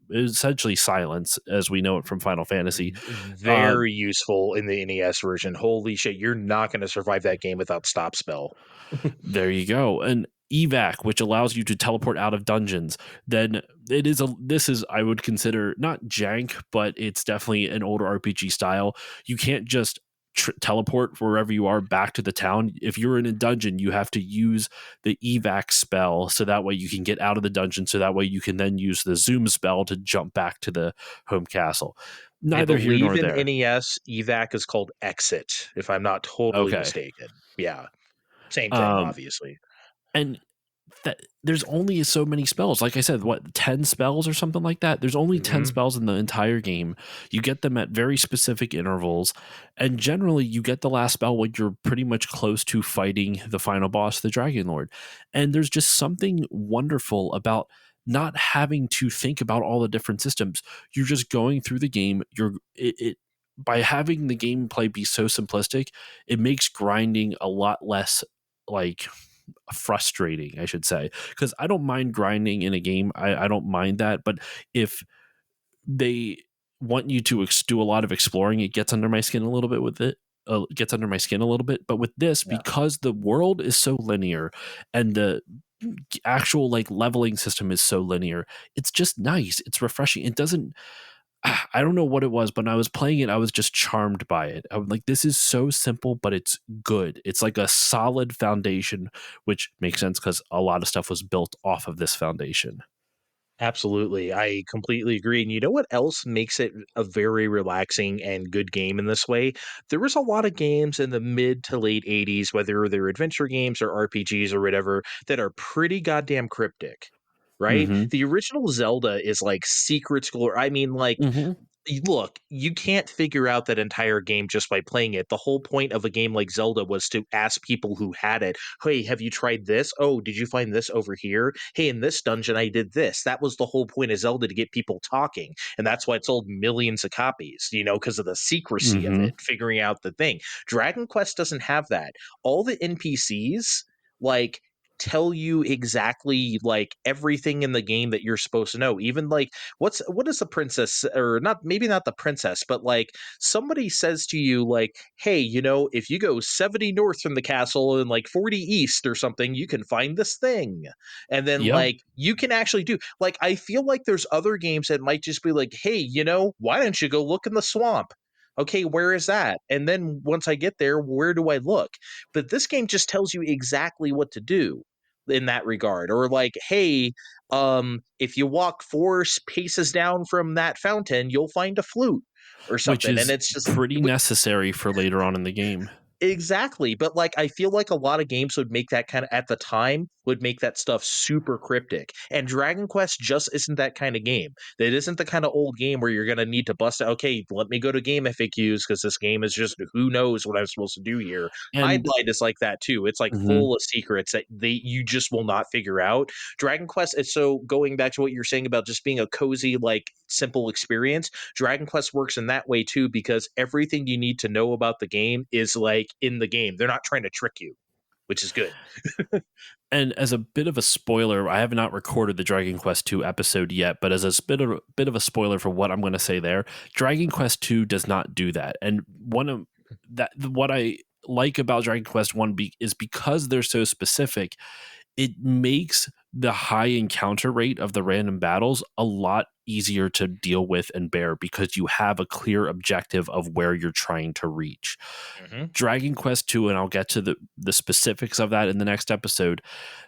A: is essentially silence as we know it from Final Fantasy. uh
B: Very useful in the NES version. Holy shit, you're not going to survive that game without stop spell.
A: there you go. And evac, which allows you to teleport out of dungeons. Then this is, I would consider, not jank, but it's definitely an older RPG style. You can't just teleport wherever you are back to the town. If you're in a dungeon, you have to use the evac spell, so that way you can get out of the dungeon, so that way you can then use the zoom spell to jump back to the home castle.
B: I
A: Neither here
B: believe
A: nor
B: in
A: there.
B: NES, evac is called exit, if I'm not totally
A: Okay.
B: mistaken. Yeah, same thing,
A: um
B: obviously.
A: and that there's only so many spells. Like I said, what, 10 spells or something like that? There's only 10
B: Hmm.
A: spells in the entire game. You get them at very specific intervals, and generally you get the last spell when you're pretty much close to fighting the final boss, the Dragon Lord. And there's just something wonderful about not having to think about all the different systems. You're just going through the game. It by having the gameplay be so simplistic, it makes grinding a lot less like frustrating, I should say, because I don't mind grinding in a game. I don't mind that, but if they want you to do a lot of exploring, it gets under my skin a little bit with it. Gets under my skin a little bit, but with this,
B: Yeah.
A: because the world is so linear and the actual like leveling system is so linear, it's just nice. It's refreshing. It doesn't. I don't know what it was, but when I was playing it, I was just charmed by it. I'm like, this is so simple, but it's good. It's like a solid foundation, which makes sense because a lot of stuff was built off of this foundation.
B: Absolutely. I completely agree. And you know what else makes it a very relaxing and good game in this way? There was a lot of games in the mid to late 80s, whether they're adventure games or RPGs or whatever, that are pretty goddamn cryptic. Right?
A: Mm-hmm.
B: The original Zelda is like secrets galore. I mean, like,
A: Mm-hmm.
B: look, you can't figure out that entire game just by playing it. The whole point of a game like Zelda was to ask people who had it, hey, have you tried this? Oh, did you find this over here? Hey, in this dungeon, I did this. That was the whole point of Zelda, to get people talking. And that's why it sold millions of copies, because of the secrecy of
A: Mm-hmm.
B: it, figuring out the thing. Dragon Quest doesn't have that. All the NPCs, like, tell you exactly like everything in the game that you're supposed to know. Even like what is the princess, or not, maybe not the princess, but like somebody says to you like, hey, if you go 70 north from the castle and like 40 east or something, you can find this thing. And then
A: Yep.
B: like you can actually do, like, I feel like there's other games that might just be like, hey, why don't you go look in the swamp? Okay, where is that? And then once I get there, where do I look? But this game just tells you exactly what to do in that regard. Or like, hey, if you walk paces down from that fountain, you'll find a flute or
A: Which
B: something. And
A: is
B: it's just
A: pretty necessary for later on in the game.
B: exactly, but, like, I feel like a lot of games would make that kinda at the time, would make that stuff super cryptic, and Dragon Quest just isn't that kinda game. It isn't the kinda old game where you're gonna need to bust out, "Okay, let me go to game FAQs because this game is just who knows what I'm supposed to do here."
A: And
B: Hindlight is like that too, it's, like,
A: mhm,
B: full of secrets that you just will not figure out. Dragon Quest is, so going back to what you're saying about just being a cozy, like, simple experience, Dragon Quest works in that way too because everything you need to know about the game is like in the game. They're not trying to trick you, which is good.
A: and as a bit of a spoiler, I have not recorded the Dragon Quest II episode yet, but as a bit of a spoiler for what I'm going to say there, Dragon Quest II does not do that. And one of that what I like about Dragon Quest One is because they're so specific, it makes the high encounter rate of the random battles a lot easier to deal with and bear because you have a clear objective of where you're trying to reach.
B: Mhm.
A: Dragon Quest 2, and I'll get to the specifics of that in the next episode.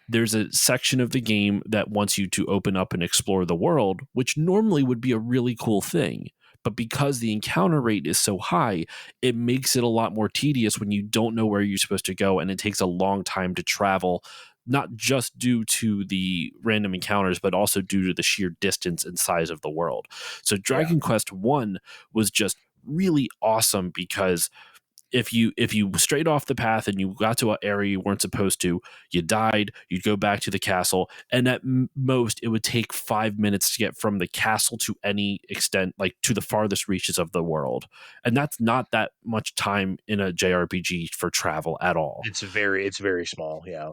A: There's a section of the game that wants you to open up and explore the world, which normally would be a really cool thing. But because the encounter rate is so high, it makes it a lot more tedious when you don't know where you're supposed to go and it takes a long time to travel, not just due to the random encounters, but also due to the sheer distance and size of the world. So
B: Yeah.
A: Dragon Quest 1 was just really awesome because if you strayed off the path and you got to an area you weren't supposed to, you died, you'd go back to the castle, and at most it would take 5 minutes to get from the castle to any extent, like to the farthest reaches of the world. And that's not that much time in a JRPG for travel at all.
B: It's very small, yeah.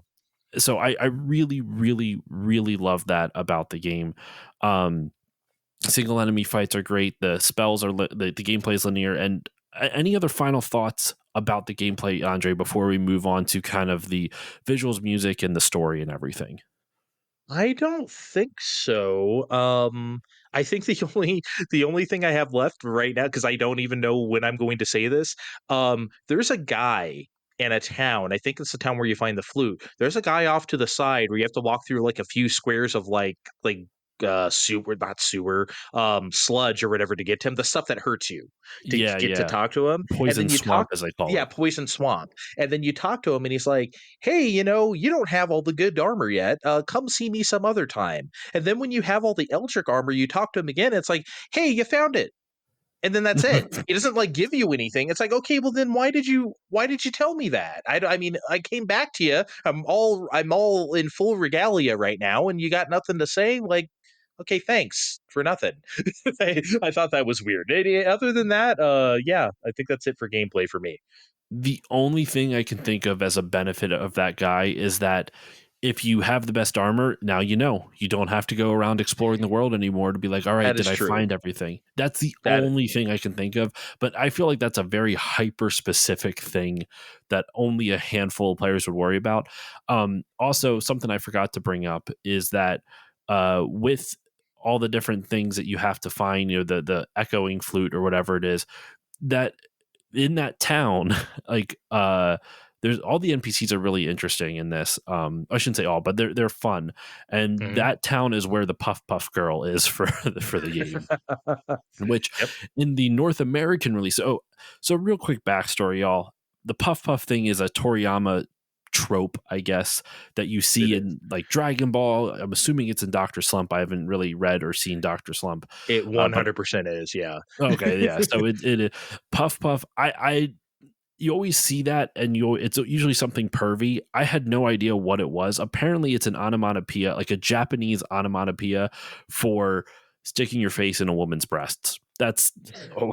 A: So I really, really, really love that about the game. Um, Single enemy fights are great. The spells are the gameplay is linear. And any other final thoughts about the gameplay, Andre, before we move on to kind of the visuals, music, and the story and everything?
B: I don't think so. I think the only thing I have left right now, because I don't even know when I'm going to say this. There's a guy in a town. I think it's the town where you find the flute. There's a guy off to the side where you have to walk through like a few squares of sewer, not sewer, sludge or whatever to get to him. The stuff that hurts you to
A: Yeah,
B: get to
A: yeah.
B: talk to him, and
A: Poison
B: then you talk.
A: swamp, as they call
B: Yeah,
A: it.
B: poison swamp. And then you talk to him, and he's like, hey, you don't have all the good armor yet. Come see me some other time. And then when you have all the Eldritch armor, you talk to him again. It's like, hey, you found it. And then that's it. He doesn't like give you anything. It's like, okay, well then why did you tell me that? I mean, I came back to you. I'm all in full regalia right now, and you got nothing to say. Like, okay, thanks for nothing. I thought that was weird. Other than that, yeah, I think that's it for gameplay for me.
A: The only thing I can think of as a benefit of that guy is that if you have the best armor, now you don't have to go around exploring the world anymore to be like, all right,
B: That
A: did
B: is
A: I
B: true.
A: find everything? That's the
B: That
A: only thing I can think of. But I feel like that's a very hyper specific thing that only a handful of players would worry about. Also, something I forgot to bring up is that with all the different things that you have to find, the echoing flute or whatever it is, that in that town, like there's all the NPCs are really interesting in this. I shouldn't say all, but they're fun. And
B: mhm.
A: that town is where the Puff Puff girl is for for the game. Which
B: Yep,
A: in the North American release, so real quick backstory, y'all. The Puff Puff thing is a Toriyama trope, I guess, that you
B: it
A: see
B: is.
A: in like Dragon Ball. I'm assuming it's in Doctor Slump. I haven't really read or seen Doctor Slump,
B: It
A: but
B: 100% is, yeah.
A: okay, yeah. So it Puff Puff. I you always see that, and it's usually something pervy. I had no idea what it was. Apparently, it's an onomatopoeia, like a Japanese onomatopoeia for sticking your face in a woman's breasts. That's oh,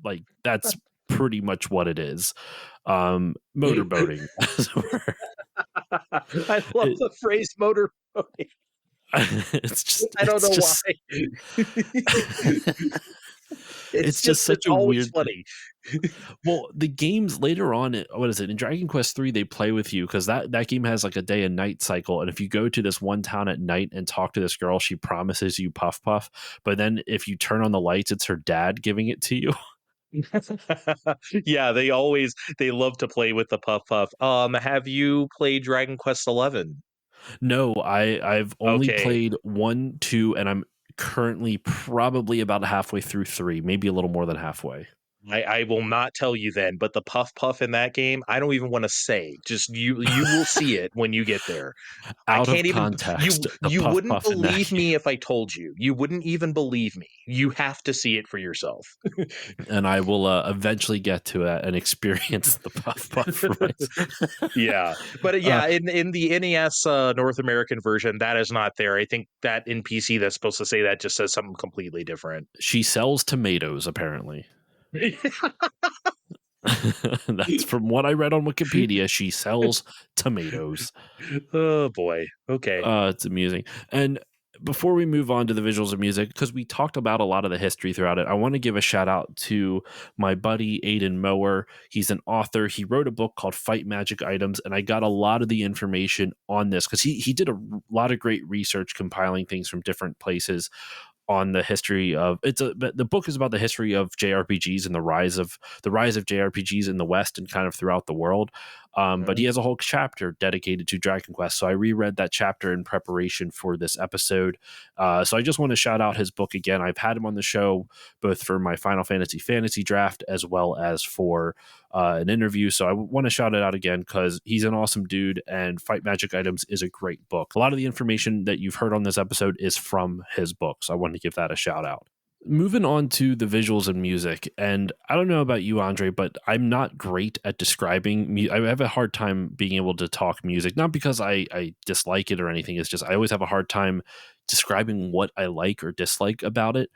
A: like that's pretty much what it is. Motorboating.
B: I love
A: It,
B: the phrase motor. I don't
A: it's
B: know why.
A: just it's just
B: It's
A: such a
B: always
A: weird thing.
B: funny.
A: Well, the games later on, what is it in Dragon Quest 3? They play with you because that game has like a day and night cycle, and if you go to this one town at night and talk to this girl, she promises you puff puff. But then if you turn on the lights, it's her dad giving it to you.
B: Yeah, they love to play with the puff puff. Have you played Dragon Quest 11?
A: No, I've only
B: Okay.
A: played 1, 2, and I'm currently probably about halfway through 3, maybe a little more than halfway.
B: I will not tell you then, but the puff puff in that game, I don't even want to say. Just you will see it when you get there. I
A: Out of
B: can't even
A: context, the
B: you
A: puff
B: wouldn't
A: puff in that
B: believe
A: game,
B: me if I told you. You wouldn't even believe me. You have to see it for yourself.
A: and I will eventually get to it and experience the puff puff for myself.
B: Yeah. But
A: uh,
B: yeah, in the NES North American version, that is not there. I think that in PC that's supposed to say that just says something completely different.
A: she sells tomatoes, apparently. That's from what I read on Wikipedia. She sells tomatoes.
B: Oh boy. Okay.
A: It's amusing. And before we move on to the visuals and music, because we talked about a lot of the history throughout it, I want to give a shout out to my buddy Aiden Mower. He's an author. He wrote a book called Fight Magic Items, and I got a lot of the information on this because he did a lot of great research compiling things from different places on the history of the book is about the history of JRPGs and the rise of JRPGs in the West and kind of throughout the world. But he
B: Mhm.
A: has a whole chapter dedicated to Dragon Quest. So I reread that chapter in preparation for this episode. So I just want to shout out his book again. I've had him on the show both for my Final Fantasy draft as well as for an interview. So I want to shout it out again because he's an awesome dude, and Fight Magic Items is a great book. A lot of the information that you've heard on this episode is from his book. So I wanted to give that a shout out. Moving on to the visuals and music, and I don't know about you, Andre, but I'm not great at describing. I have a hard time being able to talk music, not because I dislike it or anything. It's just I always have a hard time describing what I like or dislike about it.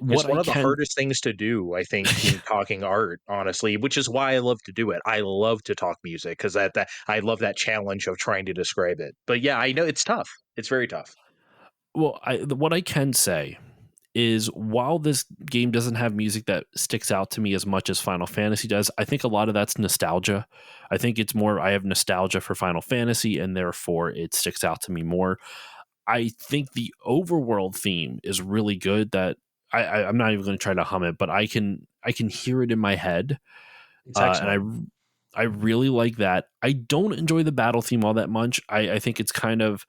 B: It's
A: What
B: one
A: I
B: of the
A: can,
B: hardest things to do, I think, in talking art, honestly, which is why I love to do it. I love to talk music because that I love that challenge of trying to describe it. But yeah, I know it's tough. It's very tough.
A: what I can say is while this game doesn't have music that sticks out to me as much as Final Fantasy does, I think a lot of that's nostalgia. I think it's more I have nostalgia for Final Fantasy and therefore it sticks out to me more. I think the overworld theme is really good that I'm not even going to try to hum it, but I can hear it in my head.
B: It's
A: And
B: excellent.
A: I really like that. I don't enjoy the battle theme all that much. I think it's kind of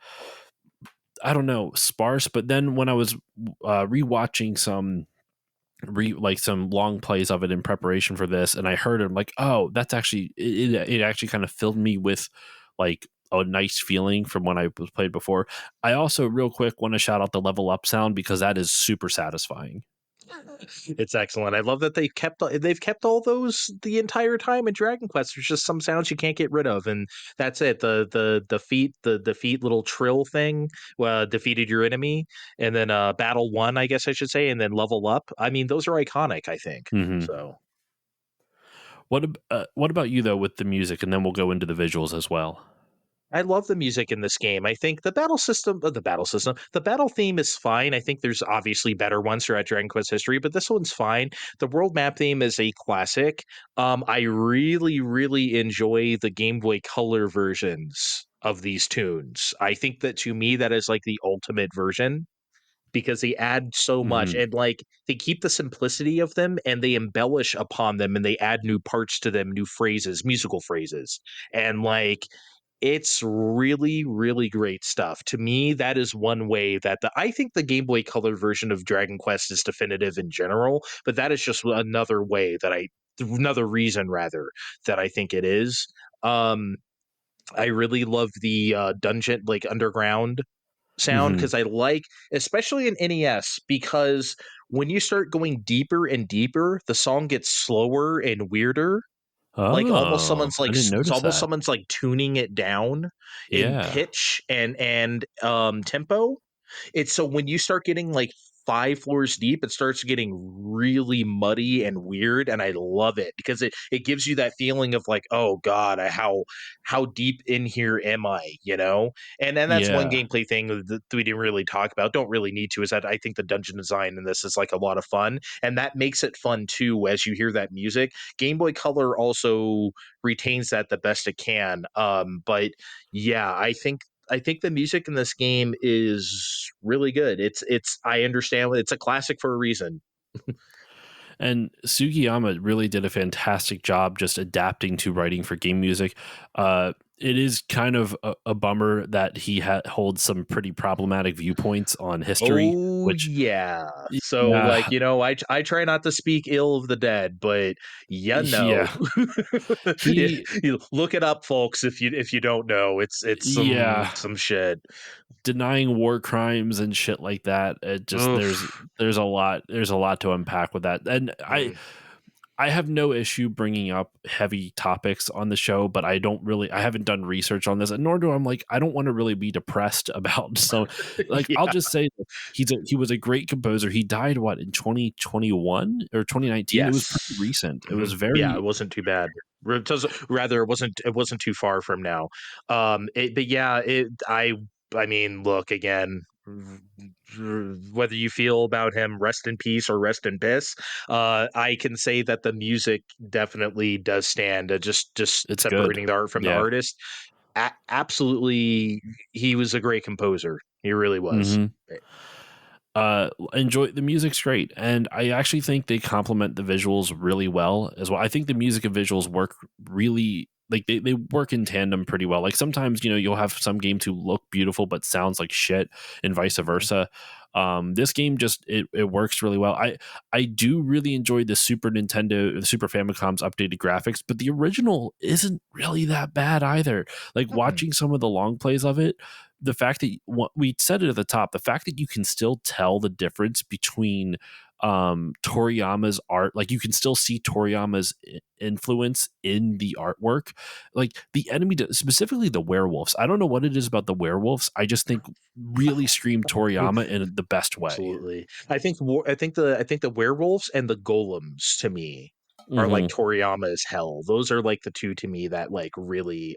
A: I don't know, sparse. But then when I was rewatching some long plays of it in preparation for this, and I heard it, I'm like, oh, that's actually it actually kind of filled me with like a nice feeling from when I was played before. I also real quick want to shout out the level up sound because that is super satisfying.
B: It's excellent. I love that they've kept all those the entire time in Dragon Quest. There's just some sounds you can't get rid of, and that's it. The defeat little trill thing defeated your enemy, and then battle one, I guess I should say, and then level up. I mean, those are iconic. I think
A: Hmm.
B: so.
A: What about you though with the music, and then we'll go into the visuals as well.
B: I love the music in this game. I think the battle theme is fine. I think there's obviously better ones throughout Dragon Quest history, but this one's fine. The world map theme is a classic. I really, really enjoy the Game Boy Color versions of these tunes. I think that to me, that is like the ultimate version because they add so much
A: Hmm.
B: and like they keep the simplicity of them and they embellish upon them and they add new parts to them, new phrases, musical phrases. And like it's really, really great stuff. To me, that is one way that I think the Game Boy Color version of Dragon Quest is definitive in general, but that is just another reason rather that I think it is. Um, I really love the dungeon, like underground sound,
A: Hmm.
B: because I like, especially in NES, because when you start going deeper and deeper, the song gets slower and weirder, like
A: Oh, I didn't
B: it's
A: notice
B: almost
A: that.
B: someone's like tuning it down in
A: Yeah.
B: pitch and tempo. It's so when you start getting like 5 floors deep, it starts getting really muddy and weird, and I love it because it gives you that feeling of like, "Oh god, how deep in here am I?" You know? And that's one
A: Yeah.
B: gameplay thing that we didn't really talk about, don't really need to, is that I think the dungeon design in this is, like, a lot of fun, and that makes it fun too as you hear that music. Game Boy Color also retains that the best it can, but yeah, I think the music in this game is really good. It's I understand it's a classic for a reason.
A: And Sugiyama really did a fantastic job just adapting to writing for game music. It is kind of a bummer that he holds some pretty problematic viewpoints on history,
B: Oh
A: which,
B: yeah. So like,
A: yeah,
B: I try not to speak ill of the dead, but
A: yeah,
B: Yeah,
A: he,
B: you look it up, folks, if you don't know. It's
A: yeah,
B: some shit.
A: denying war crimes and shit like that. It just
B: Oof.
A: there's a lot to unpack with that, and
B: Mm.
A: I have no issue bringing up heavy topics on the show, but I haven't done research on this, and nor do I'm like, I don't want to really be depressed about. So, like, I'll
B: Yeah.
A: just say that he was a great composer. He died, what, in 2021 or 2019? It was pretty
B: Yes.
A: recent. It was
B: Mhm. Yeah, it
A: very,
B: wasn't too bad. Rather, it wasn't too far from now. But yeah, I mean, look again. Whether you feel about him, rest in peace or rest in piss, I can say that the music definitely does stand. Just
A: it's good.
B: separating the art from the
A: Yeah.
B: artist. Absolutely, he was a great composer. He really was.
A: Hmm. Enjoy the music's great, and I actually think they complement the visuals really well as well. I think the music and visuals work really, like, they work in tandem pretty well. Like, sometimes, you'll have some games who look beautiful but sounds like shit, and vice versa. This game just, it works really well. I do really enjoy the Super Famicom's updated graphics, but the original isn't really that bad either. Like,
B: Mm-mm.
A: watching some of the long plays of it, the fact that we said it at the top, the fact that you can still tell the difference between Toriyama's art, like, you can still see Toriyama's influence in the artwork, like the enemy, specifically the werewolves. I don't know what it is about the werewolves. I just think really scream Toriyama in the best way.
B: Absolutely. I think the werewolves and the golems to me are like
A: Hmm.
B: Toriyama as hell. Those are like the 2 to me that like really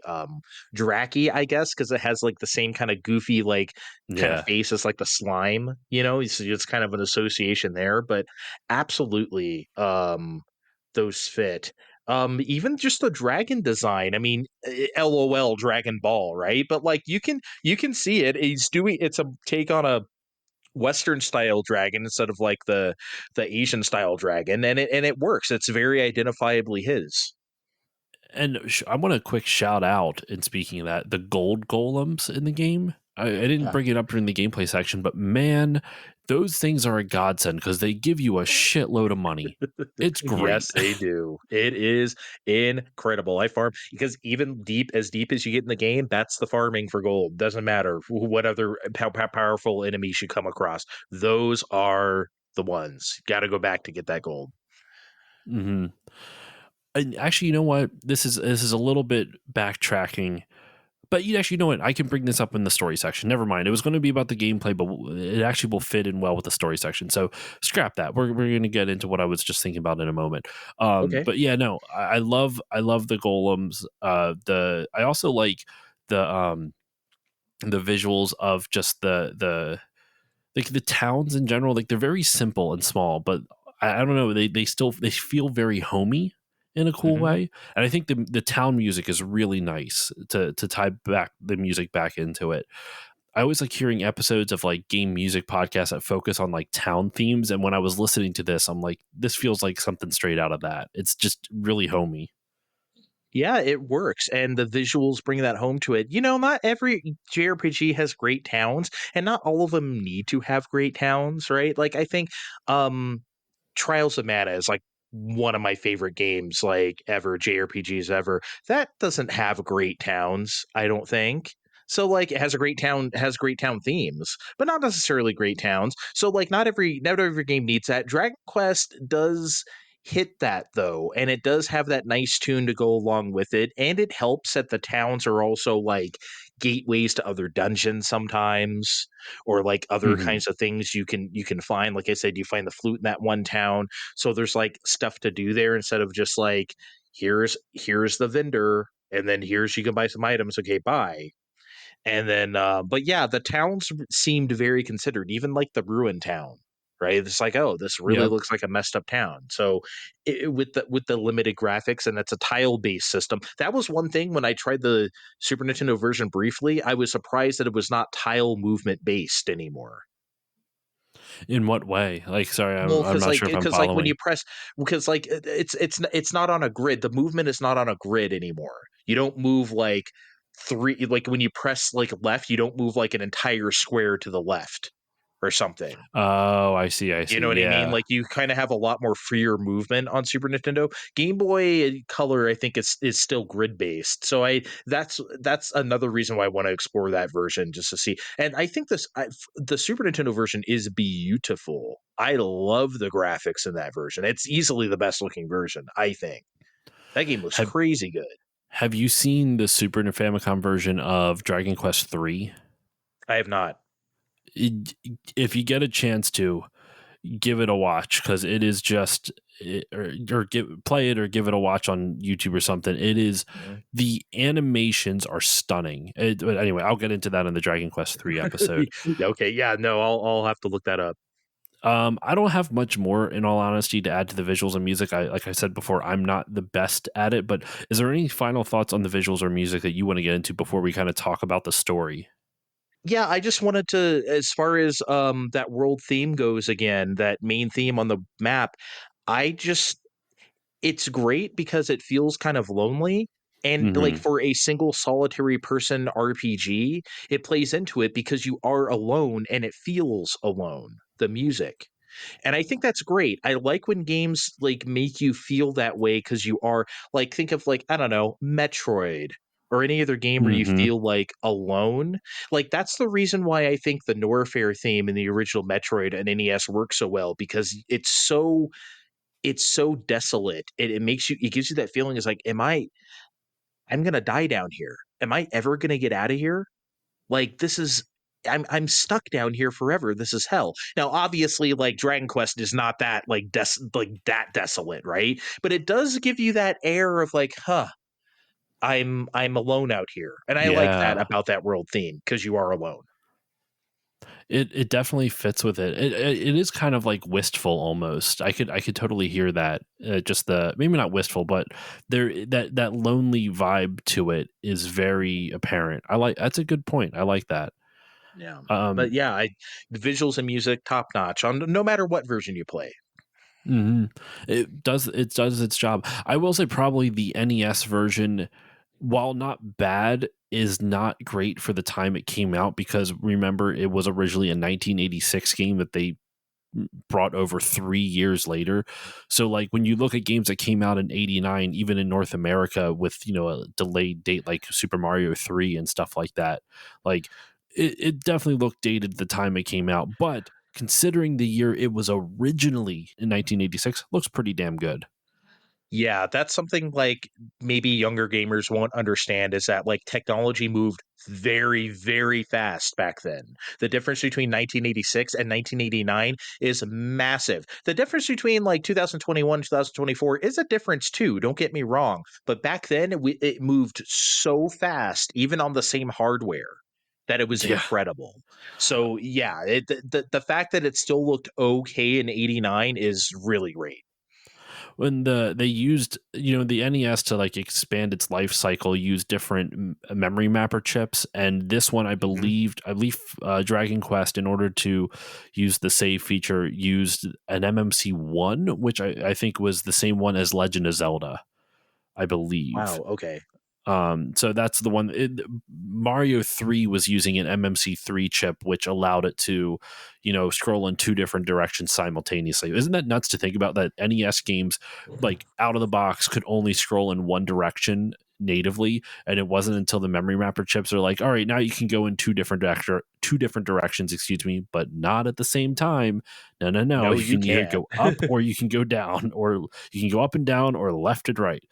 B: Dracky, I guess, because it has like the same kind of goofy like kind of
A: Yeah.
B: face as like the slime, you know? It's kind of an association there, but absolutely those fit. Even just the dragon design. I mean, LOL Dragon Ball, right? But like you can see it. It's a take on a Western style dragon instead of like the Asian style dragon, and it works. It's very identifiably his.
A: And I want a quick shout out, in speaking of that, the gold golems in the game. I didn't
B: Yeah.
A: bring it up during the gameplay section, but man, those things are a godsend because they give you a shitload of money. It's great.
B: Yes, they do. It is incredible. I farm because even deep as you get in the game, that's the farming for gold. Doesn't matter what other how powerful enemies you come across. Those are the ones. Got to go back to get that gold.
A: Hmm. And actually, you know what? This is a little bit backtracking. But you actually know what? I can bring this up in the story section. Never mind. It was going to be about the gameplay, but it actually will fit in well with the story section. So scrap that. We're going to get into what I was just thinking about in a moment.
B: Okay.
A: But yeah, no, I love the golems. I also like the visuals of just the like the towns in general. Like, they're very simple and small, but I don't know. They feel very homey in a cool
B: Mhm.
A: way, and I think the town music is really nice to tie back the music back into it. I always like hearing episodes of like game music podcasts that focus on like town themes, and when I was listening to this, I'm like, this feels like something straight out of that. It's just really homey.
B: Yeah, it works, and the visuals bring that home to it. Not every JRPG has great towns, and not all of them need to have great towns, right? Like, I think, um, Trials of Mana is, like, one of my favorite games, like, ever, JRPGs ever. That doesn't have great towns, I don't think. So, like, it has great town themes, but not necessarily great towns. So, like, not every game needs that. Dragon Quest does hit that though, and it does have that nice tune to go along with it, and it helps that the towns are also like gateways to other dungeons sometimes, or like other
A: Hmm.
B: kinds of things you can find. Like I said, you find the flute in that one town, so there's like stuff to do there instead of just like here's the vendor, and then here's you can buy some items. Okay, bye. And then, but yeah, the towns seemed very considered, even like the ruined town, right? It's like, oh, this really
A: Yep.
B: looks like a messed up town. So, with the limited graphics, and it's a tile based system. That was one thing when I tried the Super Nintendo version briefly. I was surprised that it was not tile movement based anymore.
A: In what way? Like, sorry,
B: Well,
A: I'm not sure if I'm
B: because like when
A: following.
B: you press, because like it's not on a grid. The movement is not on a grid anymore. You don't move like three, like when you press like left, you don't move like an entire square to the left or something.
A: Oh, I see. I
B: You
A: see.
B: know what I mean?
A: Yeah.
B: Like you kind of have a lot more freer movement on Super Nintendo. Game Boy Color, I think, is still grid based. So that's another reason why I want to explore that version just to see. And I think the Super Nintendo version is beautiful. I love the graphics in that version. It's easily the best looking version. I think that game was
A: Have
B: crazy good.
A: Have you seen the Super Famicom version of Dragon Quest 3?
B: I have not.
A: If you get a chance to, give it a watch, because it is just play it or give it a watch on YouTube or something. It is,
B: Mhm.
A: the animations are stunning. But anyway, I'll get into that in the Dragon Quest 3 episode.
B: Okay, yeah, no, I'll have to look that up.
A: I don't have much more, in all honesty, to add to the visuals and music. Like I said before, I'm not the best at it. But is there any final thoughts on the visuals or music that you want to get into before we kind of talk about the story?
B: Yeah, I just wanted to, as far as that world theme goes, again, that main theme on the map, I just it's great because it feels kind of lonely. And like
A: Hmm.
B: for a single solitary person RPG, it plays into it because you are alone and it feels alone, the music. And I think that's great. I like when games like make you feel that way because you are like, think of like, I don't know, Metroid or any other game where you
A: Hmm.
B: feel like alone. Like that's the reason why I think the Norfair theme in the original Metroid and NES works so well, because it's so desolate. It makes you, it gives you that feeling is like, I'm gonna die down here. Am I ever gonna get out of here? Like this is I'm stuck down here forever. This is hell. Now, obviously, like Dragon Quest is not that like like that desolate, right? But it does give you that air of like, huh, I'm alone out here. And I like that
A: Yeah.
B: about that world theme because you are alone.
A: It definitely fits with it. It is kind of like wistful almost. I could totally hear that. Just the, maybe not wistful, but there, that lonely vibe to it is very apparent. I like, that's a good point. I like that.
B: Yeah. But
A: Um,
B: yeah, the visuals and music top notch on no matter what version you play.
A: mhm. It does its job. I will say probably the NES version, while not bad, is not great for the time it came out, because remember, it was originally a 1986 game that they brought over 3 years later. So like when you look at games that came out in 89, even in North America with, a delayed date like Super Mario 3 and stuff like that, like it definitely looked dated at the time it came out. But considering the year it was originally in 1986, looks pretty damn good.
B: Yeah, that's something like maybe younger gamers won't understand, is that like technology moved very, very fast back then. The difference between 1986 and 1989 is massive. The difference between like 2021 2024 is a difference too, don't get me wrong. But back then it moved so fast, even on the same hardware, that it was
A: Yeah.
B: incredible. So yeah, the fact that it still looked okay in 89 is really great.
A: When they used, the NES to like expand its life cycle, used different memory mapper chips, and this one, I believe Dragon Quest, in order to use the save feature, used an MMC1, which I think was the same one as Legend of Zelda, I believe.
B: Wow, okay.
A: So that's the one. Mario 3 was using an MMC3 chip, which allowed it to, scroll in two different directions simultaneously. Isn't that nuts to think about, that NES games, like out of the box, could only scroll in one direction? natively, and it wasn't until the memory mapper chips are like, all right, now you can go in two different directions, excuse me, but not at the same time. No,
B: No,
A: you
B: you
A: can either
B: can't.
A: go up or you can go down, or you can go up and down or left and right.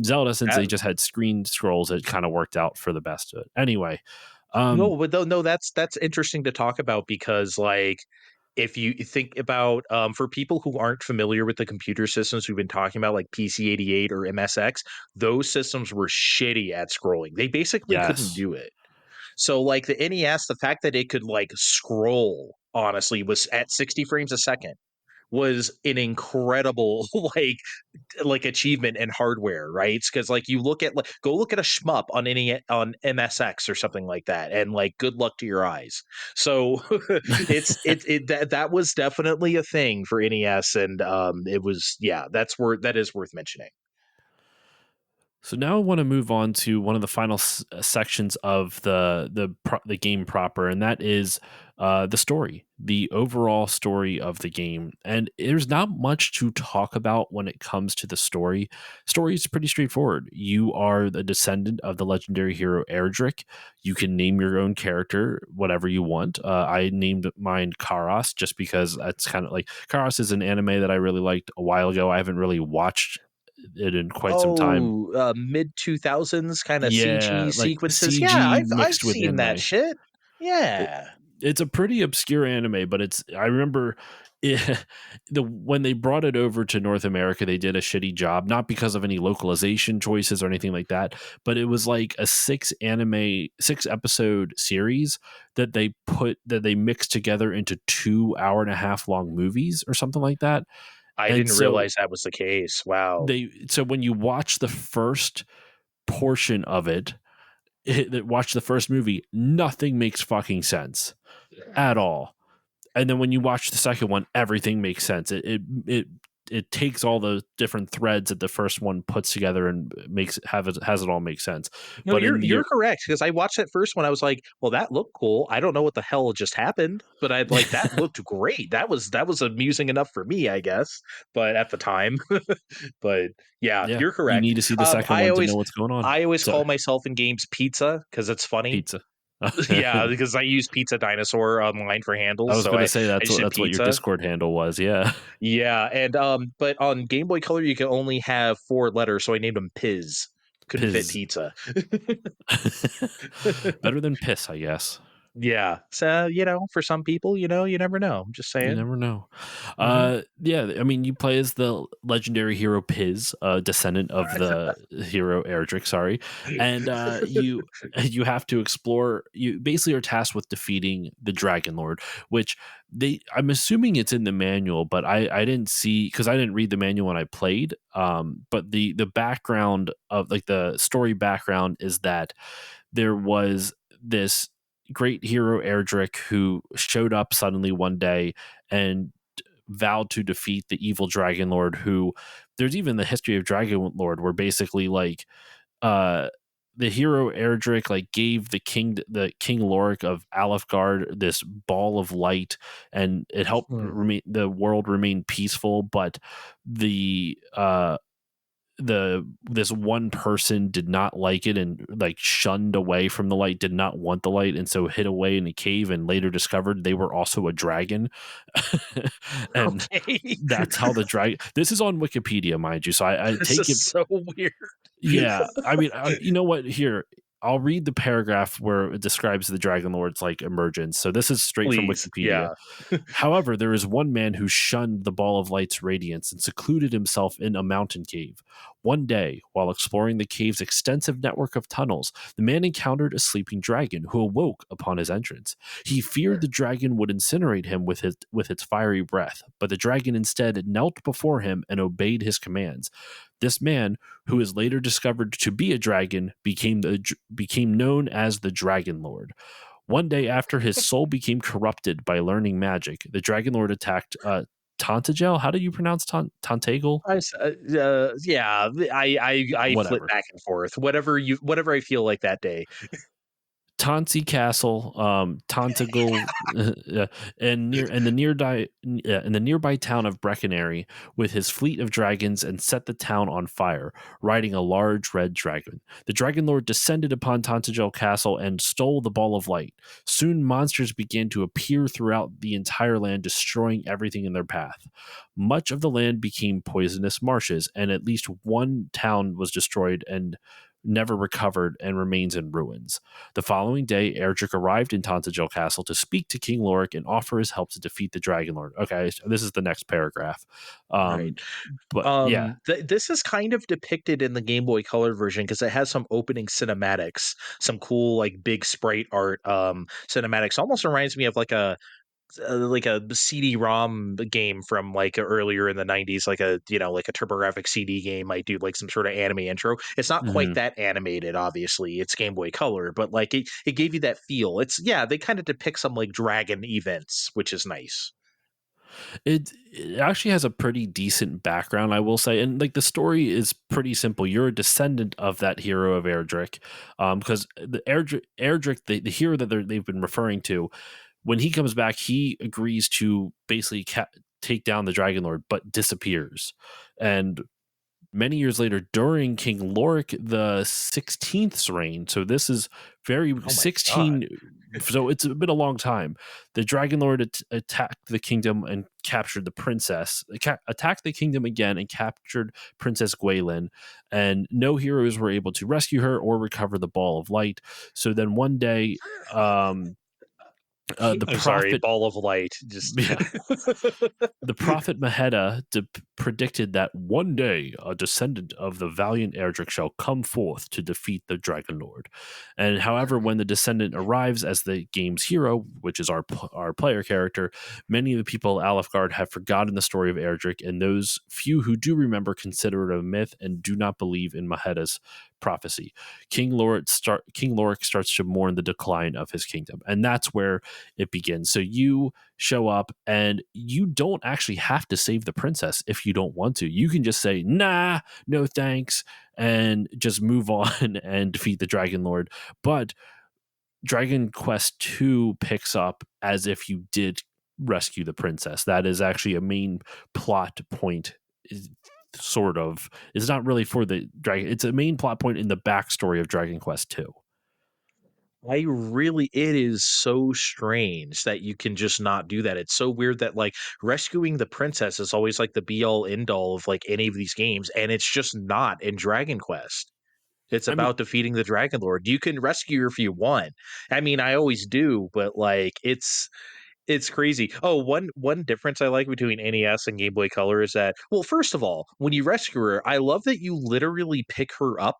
A: Zelda, since they
B: That
A: just had screen scrolls, it kind of worked out for the best of it. Anyway,
B: no,
A: um,
B: but no, that's interesting to talk about because like if you think about for people who aren't familiar with the computer systems we've been talking about, like PC-88 or MSX, those systems were shitty at scrolling. They basically couldn't
A: yes.
B: do it. So like the NES, the fact that it could like scroll honestly was at 60 frames a second was an incredible like achievement in hardware, right? Because like you look at like go look at a shmup on any on MSX or something like that, and like good luck to your eyes. So that was definitely a thing for NES, and it was yeah, that is worth mentioning.
A: So now I want to move on to one of the final sections of the game proper, and that is the story, the overall story of the game. And there's not much to talk about when it comes to the story. Story is pretty straightforward. You are the descendant of the legendary hero Erdrick. You can name your own character whatever you want. I named mine Karos just because that's kind of like Karos is an anime that I really liked a while ago. I haven't really watched it in quite some time.
B: Oh, mid 2000s kind of
A: Yeah,
B: CG
A: like
B: sequences. Yeah,
A: CG
B: I've
A: mixed with
B: seen that
A: anime.
B: shit.
A: It,
B: Yeah.
A: it's a pretty obscure anime, but it's I remember it, the when they brought it over to North America, they did a shitty job, not because of any localization choices or anything like that, but it was like a six episode series that they mixed together into 2 hour and a half long movies or something like that.
B: I
A: And
B: didn't
A: so
B: realize that was the case. Wow.
A: when you watch the first portion of it, watch the first movie, nothing makes fucking sense at all. And then when you watch the second one, everything makes sense. It takes all the different threads that the first one puts together and has it all make sense.
B: No,
A: But in the
B: you're correct because I watched that first one. I was like, "Well, that looked cool. I don't know what the hell just happened, but I'd like that looked great. That was amusing enough for me, I guess." But at the time, but yeah,
A: yeah,
B: you're
A: you
B: correct.
A: need to see the second one to know what's going on.
B: I always
A: So
B: call myself in games pizza because it's funny.
A: pizza.
B: Yeah,
A: I
B: because I use Pizza Dinosaur online for handles,
A: was
B: so
A: gonna
B: I
A: say
B: just did
A: that's what your
B: pizza.
A: Discord handle was. Yeah,
B: Yeah, and but on Game Boy Color you can only have 4 letters, so I named them Piz. Couldn't fit
A: Piz.
B: pizza.
A: Better than piss, I guess.
B: Yeah. So, for some people, you never know. I'm just
A: You
B: saying.
A: never know.
B: Mhm.
A: Yeah, I mean, you play as the legendary hero Piz, descendant of the hero Erdrick, sorry, and you have to explore. You basically are tasked with defeating the Dragon Lord, which I'm assuming it's in the manual, but I didn't see because I didn't read the manual when I played. But the background of like the story background is that there was this great hero Erdrick who showed up suddenly one day and vowed to defeat the evil Dragon Lord. Who there's even the history of Dragon Lord where basically like uh the hero Erdrick like gave the King Lorik of Alefgard this ball of light, and it helped
B: Hmm.
A: remain the world remain peaceful. But the this one person did not like it and like shunned away from the light, did not want the light, and so hid away in a cave and later discovered they were also a dragon. And
B: Okay.
A: that's how the dragon, this is on Wikipedia, mind you, so I
B: This
A: take
B: is
A: it.
B: so weird.
A: Yeah, I mean, you know what? Here, I'll read the paragraph where it describes the Dragon Lord's like emergence. So this is straight from
B: Please.
A: Wikipedia.
B: Yeah.
A: However, there is one man who shunned the ball of light's radiance and secluded himself in a mountain cave. One day, while exploring the cave's extensive network of tunnels, the man encountered a sleeping dragon who awoke upon his entrance. He feared the dragon would incinerate him with its fiery breath, but the dragon instead knelt before him and obeyed his commands. This man, who is later discovered to be a dragon, became known as the Dragon Lord. One day after his soul became corrupted by learning magic, the Dragon Lord attacked Tantagel. How do you pronounce Tantagle?
B: Yeah, I flip
A: Whatever.
B: back and forth. Whatever I feel like that day.
A: Tonsi Castle, Tontagle, and the nearby town of Breckenary with his fleet of dragons and set the town on fire, riding a large red dragon. The Dragon Lord descended upon Tontagle Castle and stole the ball of light. Soon monsters began to appear throughout the entire land, destroying everything in their path. Much of the land became poisonous marshes, and at least one town was destroyed and never recovered and remains in ruins. The following day, Erdrick arrived in Tonsagel Castle to speak to King Lorik and offer his help to defeat the Dragon Lord. Okay, so this is the next paragraph.
B: Right.
A: But yeah.
B: This is kind of depicted in the Game Boy Color version because it has some opening cinematics, some cool like big sprite art cinematics. Almost reminds me of like a CD-ROM game from like earlier in the 90s, like a like a TurboGrafx CD game might do like some sort of anime intro. It's not quite
A: Mhm.
B: that animated, obviously. It's Game Boy Color, but like it gave you that feel. It's yeah, they kind of depict some like dragon events, which is nice.
A: It actually has a pretty decent background, I will say, and like the story is pretty simple. You're a descendant of that hero of Erdrick, because Erdrick, the hero that they've been referring to, when he comes back, he agrees to basically take down the Dragon Lord, but disappears. And many years later, during King Lorik the 16th's reign, so this is very
B: Oh my god.
A: 16, so it's been a long time. The Dragon Lord attacked the kingdom and captured the princess, attacked the kingdom again and captured Princess Gwaelin, and no heroes were able to rescue her or recover the ball of light. So then one day, um, the
B: I'm sorry,
A: prophet,
B: ball of light. Just
A: yeah, the prophet Maheda predicted that one day a descendant of the valiant Erdrick shall come forth to defeat the Dragon Lord. And however, when the descendant arrives as the game's hero, which is our player character, many of the people at Alefgard have forgotten the story of Erdrick, and those few who do remember consider it a myth and do not believe in Maheda's prophecy. King Lorik starts to mourn the decline of his kingdom, and that's where it begins. So you show up and you don't actually have to save the princess if you don't want to. You can just say, nah, no thanks, and just move on and defeat the Dragon Lord. But Dragon Quest 2 picks up as if you did rescue the princess. That is actually a main plot point. Sort of. It's not really for the dragon. It's a main plot point in the backstory of Dragon Quest 2.
B: it is so strange that you can just not do that. It's so weird that like rescuing the princess is always like the be all end all of like any of these games, and it's just not in Dragon Quest. It's
A: I mean,
B: about defeating the Dragon Lord. You can rescue her if you want. I mean, I always do, but like it's crazy. Oh, one difference I like between NES and Game Boy Color is that, well, first of all, when you rescue her, I love that you literally pick her up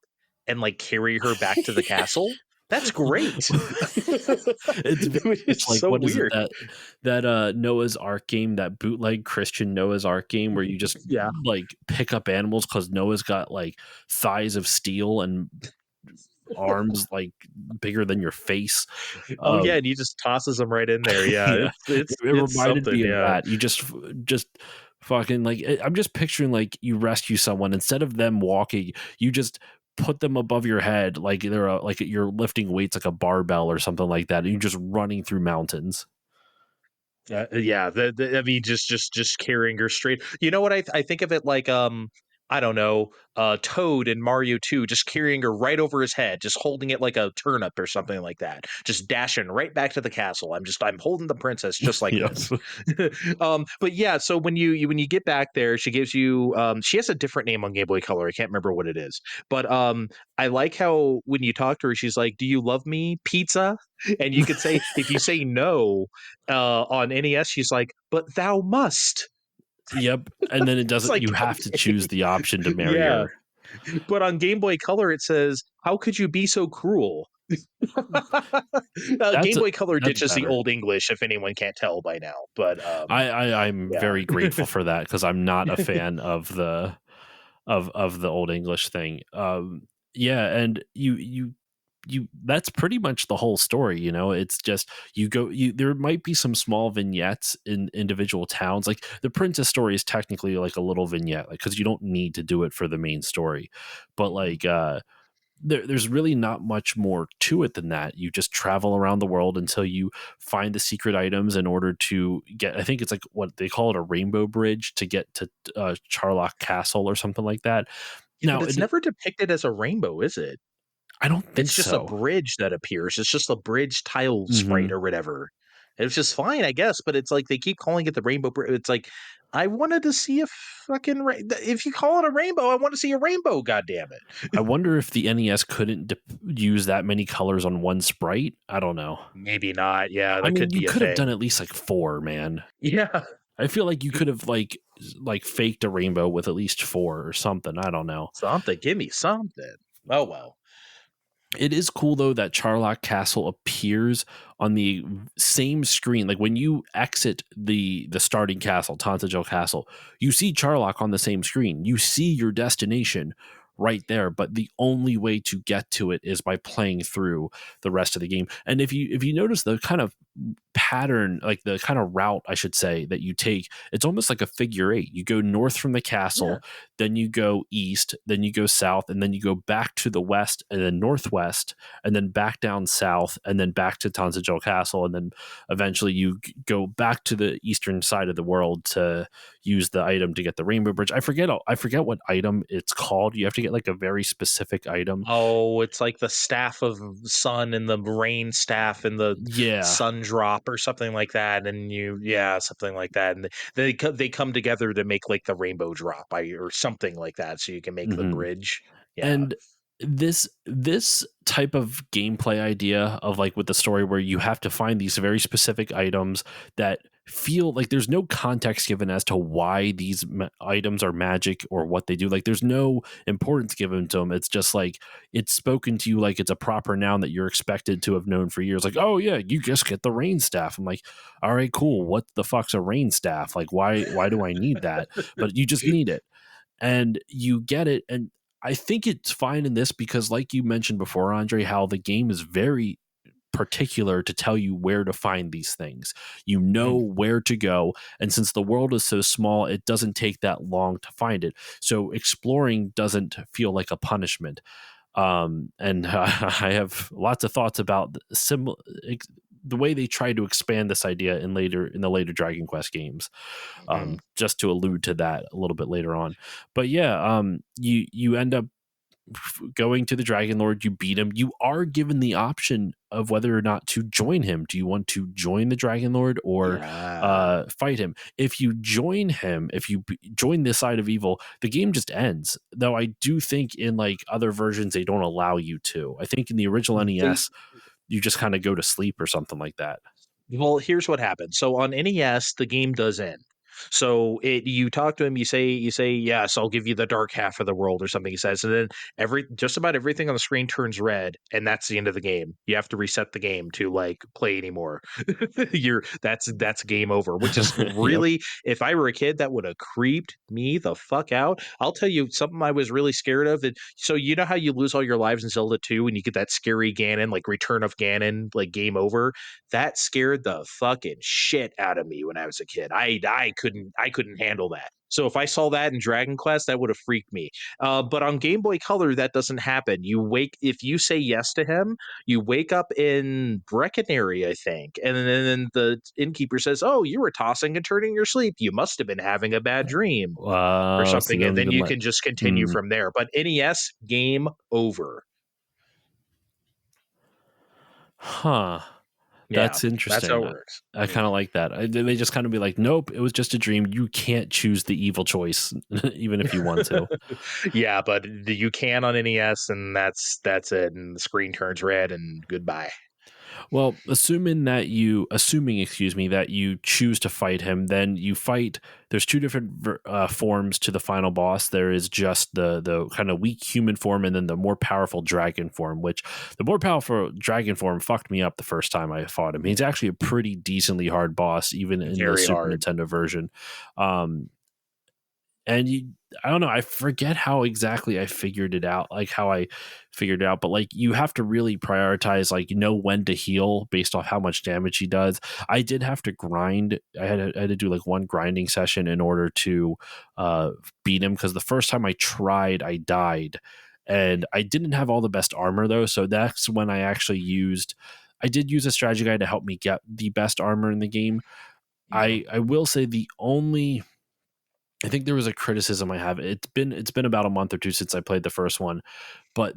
B: and like carry her back to the castle. That's great.
A: it's very
B: Which
A: much
B: is
A: like,
B: so
A: what is it,
B: weird.
A: that Noah's Ark game, that bootleg Christian Noah's Ark game where you just
B: Yeah.
A: like pick up animals because Noah's got like thighs of steel and arms like bigger than your face.
B: Oh yeah,
A: Um,
B: and he just tosses them right in there. Yeah,
A: yeah, it
B: it's
A: reminded
B: something.
A: me of
B: Yeah.
A: that. You just fucking like, I'm just picturing like you rescue someone, instead of them walking, you just put them above your head like like you're lifting weights like a barbell or something like that, and you're just running through mountains.
B: Yeah, I mean, just carrying her straight. You know what? I think of it like I don't know, Toad in Mario 2, just carrying her right over his head, just holding it like a turnip or something like that, just dashing right back to the castle. I'm holding the princess just like
A: Yes.
B: this. But yeah, so when you get back there, she gives you she has a different name on Game Boy Color. I can't remember what it is, but I like how when you talk to her, she's like, "Do you love me, pizza?" And you could say if you say no on NES, she's like, "But thou must."
A: Yep. And then it
B: It's
A: doesn't,
B: like,
A: you have to
B: okay,
A: choose the option to marry
B: yeah.
A: her.
B: But on Game Boy Color, it says, "How could you be so cruel?"
A: That's
B: Game Boy Color
A: that's
B: ditches the
A: better.
B: old English, if anyone can't tell by now. But
A: I'm
B: yeah.
A: very grateful for that because I'm not a fan of the old English thing. Yeah, and you that's pretty much the whole story. It's just there might be some small vignettes in individual towns. Like the princess story is technically like a little vignette, like because you don't need to do it for the main story, but like there's really not much more to it than that. You just travel around the world until you find the secret items in order to get, I think it's like what they call it, a rainbow bridge to get to Charlock Castle or something like that.
B: Yeah, but
A: Now,
B: it's never depicted as a rainbow, is it?
A: I don't think
B: It's just a
A: so.
B: bridge that appears. It's just a bridge tile sprite
A: Hmm.
B: or whatever. It's just fine, I guess, but it's like they keep calling it the rainbow bridge. It's like I wanted to see a fucking if you call it a rainbow, I want to see a rainbow, god damn it.
A: I wonder if the NES couldn't use that many colors on one sprite. I don't know.
B: Maybe not. Yeah,
A: I
B: that
A: mean,
B: could
A: you
B: be a
A: could have done
B: thing.
A: at least like four, man.
B: Yeah.
A: I feel like you could have like faked a rainbow with at least four or something. I don't know.
B: Something. Give me something. Oh well.
A: It is cool though that Charlock Castle appears on the same screen. Like when you exit the starting castle, Tonsagel Castle, you see Charlock on the same screen. You see your destination right there, but the only way to get to it is by playing through the rest of the game. And if you notice the kind of pattern, like the kind of route I should say that you take, it's almost like a figure eight. You go north from the
B: Yeah.
A: castle, then you go east, then you go south, and then you go back to the west and then northwest, and then back down south, and then back to Tonsagel Castle, and then eventually you go back to the eastern side of the world to use the item to get the rainbow bridge. I forget what item it's called. You have to get like a very specific item.
B: Oh, it's like the staff of sun and the rain staff and the
A: Yeah.
B: sun drop or something like that. And yeah, something like that. And they come together to make like the rainbow drop or something like that. So you can make the
A: Hmm.
B: bridge. Yeah.
A: And this type of gameplay idea of like with the story where you have to find these very specific items that feel like there's no context given as to why these items are magic or what they do. Like there's no importance given to them. It's just like it's spoken to you like it's a proper noun that you're expected to have known for years. Like, oh yeah, you just get the rain staff. I'm like, all right, cool. What the fuck's a rain staff? Like why do I need that? But you just need it and you get it. And I think it's fine in this because, like you mentioned before, Andre, how the game is very particular to tell you where to find these things. You know
B: Mm,
A: where to go. And since the world is so small, it doesn't take that long to find it. So exploring doesn't feel like a punishment. And I have lots of thoughts about the way they try to expand this idea in the later Dragon Quest games,
B: mm.
A: just to allude to that a little bit later on. But yeah, you end up going to the Dragon Lord, you beat him. You are given the option of whether or not to join him. Do you want to join the Dragon Lord or
B: Yeah.
A: fight him? If you join him, if you join this side of evil, the game just ends. Though I do think in like other versions they don't allow you to. I think in the original
B: They
A: NES you just kind of go to sleep or something like that.
B: Well, here's what happened. So on NES, the game does end. So you talk to him, you say, yes, I'll give you the dark half of the world or something he says. And then just about everything on the screen turns red, and that's the end of the game. You have to reset the game to like play anymore. That's game over, which is
A: Yep.
B: really, if I were a kid, that would have creeped me the fuck out. I'll tell you something I was really scared of. So you know how you lose all your lives in Zelda 2 and you get that scary Ganon, like Return of Ganon, like game over? That scared the fucking shit out of me when I was a kid. I couldn't handle that. So if I saw that in Dragon Quest, that would have freaked me. But on Game Boy Color, that doesn't happen. If you say yes to him, you wake up in Breckenary, I think, and then the innkeeper says, "Oh, you were tossing and turning in your sleep. You must have been having a bad dream." Or
A: So they
B: something, and
A: don't
B: then
A: even
B: you
A: let.
B: can just continue
A: Hmm.
B: from there. But NES, game over.
A: Huh.
B: Yeah,
A: That's
B: that's how
A: interesting.
B: it works.
A: I kind of like that. They just kind of be like, nope, it was just a dream. You can't choose the evil choice, even if you want to.
B: Yeah, but you can on NES, and that's it. And the screen turns red, and goodbye.
A: Well, assuming, excuse me, that you choose to fight him, then you fight. There's two different forms to the final boss. There is just the kind of weak human form, and then the more powerful dragon form. Which the more powerful dragon form fucked me up the first time I fought him. He's actually a pretty decently hard boss, even in the
B: Very
A: Super
B: hard.
A: Nintendo version. Um, and I don't know, I forget how exactly I figured it out, like how I figured it out, but like you have to really prioritize, like, when to heal based off how much damage he does. I did have to grind. I had to do like one grinding session in order to beat him, because the first time I tried I died, and I didn't have all the best armor though, so that's when I did use a strategy guide to help me get the best armor in the game.
B: Yeah.
A: I will say I think there was a criticism I have. It's been about a month or two since I played the first one, but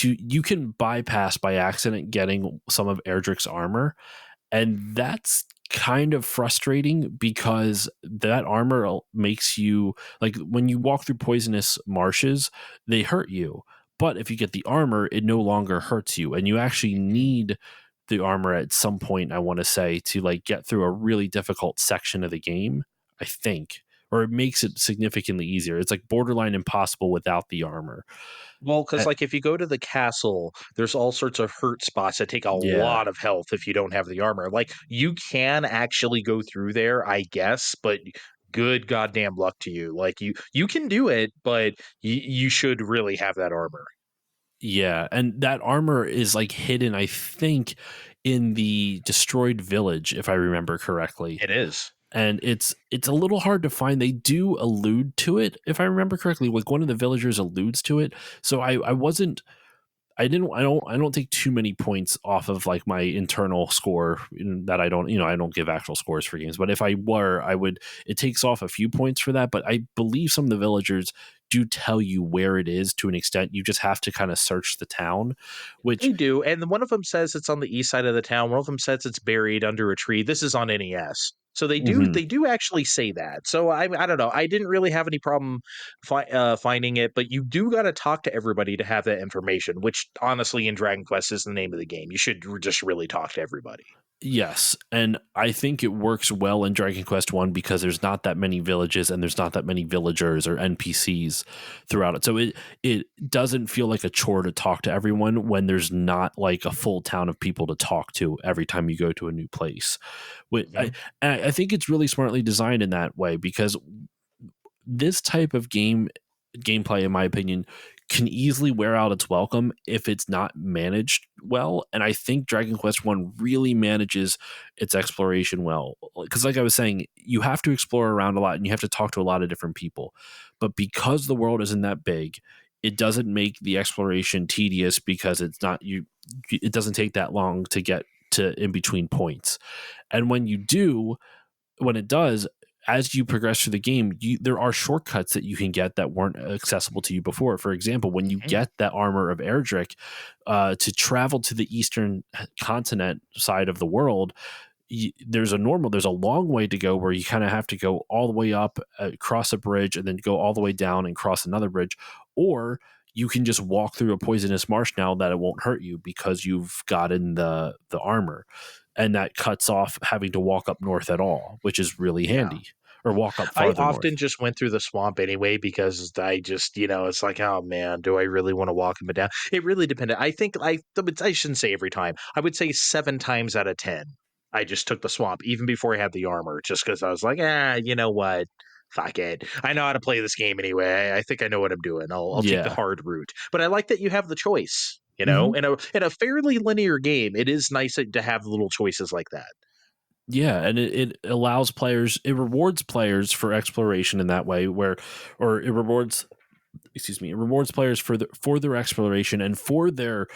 A: you can bypass by accident getting some of Erdrick's armor, and that's kind of frustrating because that armor makes you, like, when you walk through poisonous marshes, they hurt you. But if you get the armor, it no longer hurts you. And you actually
B: Mhm.
A: need the armor at some point, I want to say, to like get through a really difficult section of the game, I think. Or it makes it significantly easier. It's like borderline impossible without the armor.
B: Well, because
A: Uh,
B: like if you go to the castle, there's all sorts of hurt spots that take a
A: yeah.
B: lot of health if you don't have the armor. Like you can actually go through there, I guess, but good goddamn luck to you. Like you can do it, but you should really have that armor.
A: Yeah, and that armor is like hidden, I think, in the destroyed village, if I remember correctly.
B: It is.
A: And it's a little hard to find. They do allude to it, if I remember correctly. Like one of the villagers alludes to it. So I wasn't I don't take too many points off of like my internal score, that I don't, I don't give actual scores for games, but if I were, I would, it takes off a few points for that. But I believe some of the villagers do tell you where it is to an extent. You just have to kind of search the town, which
B: They do, and one of them says it's on the east side of the town. One of them says it's buried under a tree. This is on NES, so
A: mhm.
B: they do actually say that. So I don't know. I didn't really have any problem finding it, but you do got to talk to everybody to have that information. Which honestly, in Dragon Quest, is the name of the game. You should just really talk to everybody.
A: Yes, and I think it works well in Dragon Quest 1 because there's not that many villages and there's not that many villagers or NPCs throughout it. So it doesn't feel like a chore to talk to everyone when there's not like a full town of people to talk to every time you go to a new place.
B: Hmm.
A: I think it's really smartly designed in that way because this type of gameplay, in my opinion, can easily wear out its welcome if it's not managed well. And I think Dragon Quest One really manages its exploration well. Because, like I was saying, you have to explore around a lot and you have to talk to a lot of different people. But because the world isn't that big, it doesn't make the exploration tedious because it's not you. It doesn't take that long to get to in between points. And when it does, as you progress through the game, there are shortcuts that you can get that weren't accessible to you before. For example, when you
B: Hmm.
A: get that armor of Erdrick, to travel to the eastern continent side of the world, there's a long way to go where you kind of have to go all the way up, cross a bridge, and then go all the way down and cross another bridge, or you can just walk through a poisonous marsh now that it won't hurt you because you've gotten the armor, and that cuts off having to walk up north at all, which is really
B: Yeah.
A: handy, or walk up
B: I
A: farther north.
B: often just went through the swamp anyway because I just, it's like, oh man, do I really want to walk him down? It really depended. I think I shouldn't say every time. I would say 7 times out of 10, I just took the swamp even before I had the armor, just because I was like, you know what? Fuck it. I know how to play this game anyway. I think I know what I'm doing. I'll take the
A: Yeah.
B: hard route. But I like that you have the choice.
A: Hmm.
B: In a fairly linear game, it is nice to have little choices like that.
A: Yeah, and it allows players, it rewards players for exploration in that way, or it rewards, excuse me, it rewards players for their exploration and for their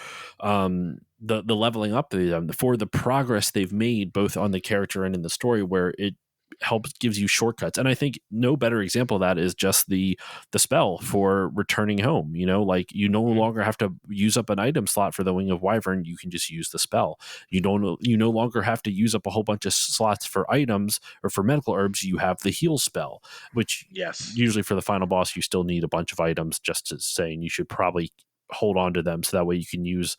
A: the leveling up of them, for the progress they've made both on the character and in the story, where it helps gives you shortcuts. And I think no better example of that is just the spell for returning home. Like, you no
B: Mhm.
A: longer have to use up an item slot for the Wing of Wyvern. You can just use the spell. You no longer have to use up a whole bunch of slots for items or for medical herbs. You have the heal spell, which
B: Yes.
A: usually for the final boss you still need a bunch of items, just to saying you should probably hold on to them so that way you can use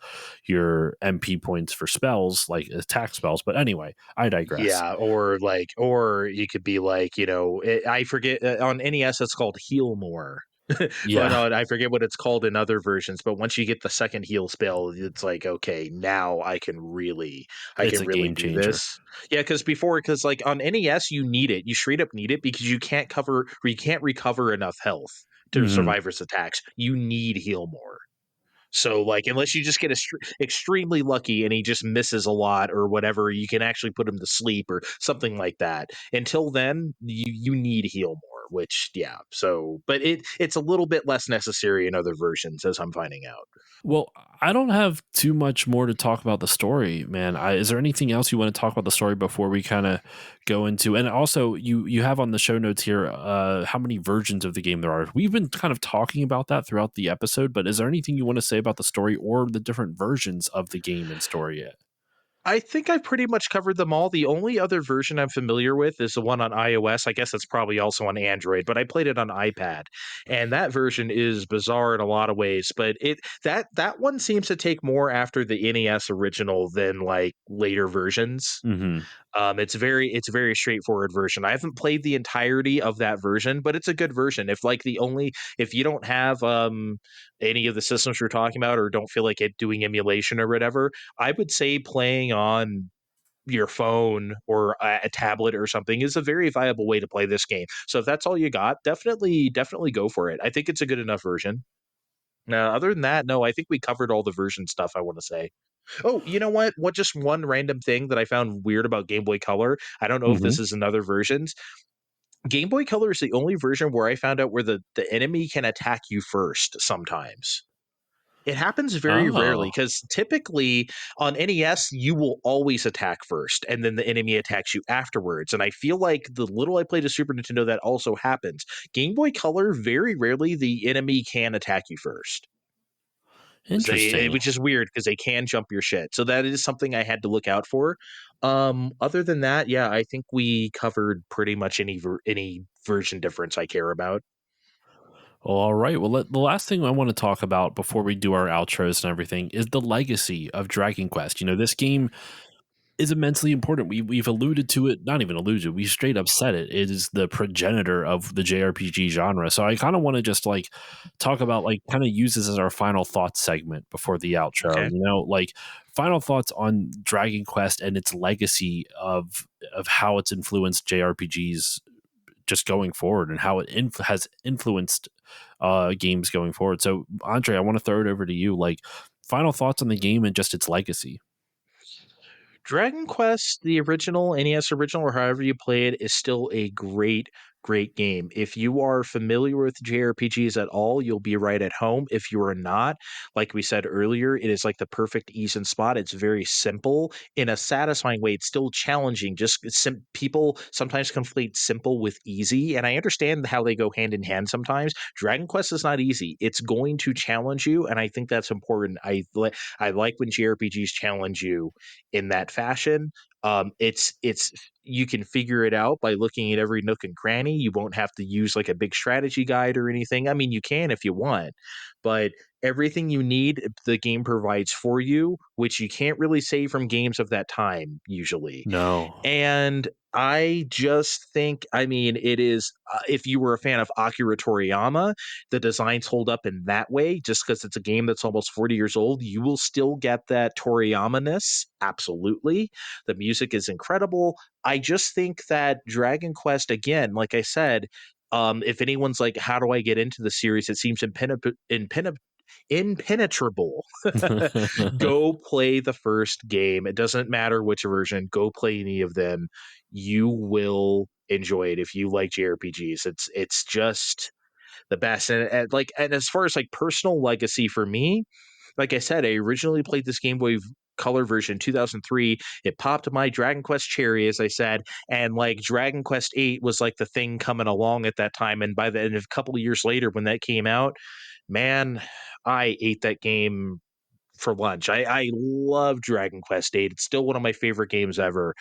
A: your MP points for spells like attack spells. But anyway, I digress.
B: Yeah, or you could be like, I forget on NES it's called Heal More, but
A: Yeah.
B: I forget what it's called in other versions. But once you get the second heal spell, it's like, okay, now I
A: It's
B: can
A: a
B: really
A: game
B: do
A: changer.
B: this. Yeah, because like on NES you need it, you straight up need it because you can't recover enough health to
A: Hmm.
B: survivors attacks. You need Heal More. So, like, unless you just get extremely lucky and he just misses a lot or whatever, you can actually put him to sleep or something like that. Until then, you need heal more. which yeah. So, but it's a little bit less necessary in other versions, as I'm finding out.
A: Well, I don't have too much more to talk about the story, man. Is there anything else you want to talk about the story before we kind of go into? And also, you have on the show notes here how many versions of the game there are. We've been kind of talking about that throughout the episode, but is there anything you want to say about the story or the different versions of the game and story yet?
B: I think I've pretty much covered them all. The only other version I'm familiar with is the one on iOS. I guess it's probably also on Android, but I played it on iPad. And that version is bizarre in a lot of ways, but that one seems to take more after the NES original than like later versions.
A: Hmm.
B: It's a very straightforward version. I haven't played the entirety of that version, but it's a good version. If you don't have any of the systems we're talking about or don't feel like it doing emulation or whatever, I would say playing on your phone or a tablet or something is a very viable way to play this game. So if that's all you got, definitely go for it. I think it's a good enough version. Other than that, no, I think we covered all the version stuff I want to say. Oh, you know what? What just one random thing that I found weird about Game Boy Color. I don't know if
A: Hmm.
B: this is in other versions. Game Boy Color is the only version where I found out where the enemy can attack you first sometimes. It happens very rarely
A: Oh,
B: because typically on NES, you will always attack first and then the enemy attacks you afterwards. And I feel like the little I played a Super Nintendo, that also happens. Game Boy Color, very rarely the enemy can attack you first.
A: interesting.
B: Which is weird because they can jump your shit. So that is something I had to look out for. Other than that, yeah, I think we covered pretty much any version difference I care about.
A: Well, all right. Well, the last thing I want to talk about before we do our outros and everything is the legacy of Dragon Quest. This game is immensely important. We've alluded to it, not even alluded to, we straight up said it. It is the progenitor of the JRPG genre. So I kind of want to just like talk about like kind of use this as our final thoughts segment before the outro.
B: Okay.
A: Like final thoughts on Dragon Quest and its legacy of how it's influenced JRPGs just going forward and how it has influenced games going forward. So Andre, I want to throw it over to you. Like final thoughts on the game and just its legacy.
B: Dragon Quest, the original, NES original, or however you play it, is still a great game. If you are familiar with JRPGs at all, you'll be right at home. If you are not, like we said earlier, it is like the perfect ease and spot. It's very simple in a satisfying way. It's still challenging. People sometimes conflate simple with easy, and I understand how they go hand in hand sometimes. Dragon Quest is not easy. It's going to challenge you, and I think that's important. I like when JRPGs challenge you in that fashion. It's you can figure it out by looking at every nook and cranny. You won't have to use like a big strategy guide or anything. I mean, you can if you want, but everything you need, the game provides for you, which you can't really say from games of that time usually.
A: No.
B: And I just think, I mean, it is, if you were a fan of Akira Toriyama, the designs hold up in that way. Just because it's a game that's almost 40 years old, you will still get that Toriyama ness. Absolutely. The music is incredible. I just think that Dragon Quest, again, like I said, if anyone's like, how do I get into the series? It seems impenetrable. Go play the first game. It doesn't matter which version. Go play any of them. You will enjoy it if you like JRPGs. It's just the best. And as far as like personal legacy for me, like I said, I originally played this Game Boy Color version 2003. It popped my Dragon Quest cherry, as I said, and like Dragon Quest 8 was like the thing coming along at that time. And by the end of a couple of years later, when that came out, man, I ate that game for lunch. I love Dragon Quest 8. It's still one of my favorite games ever.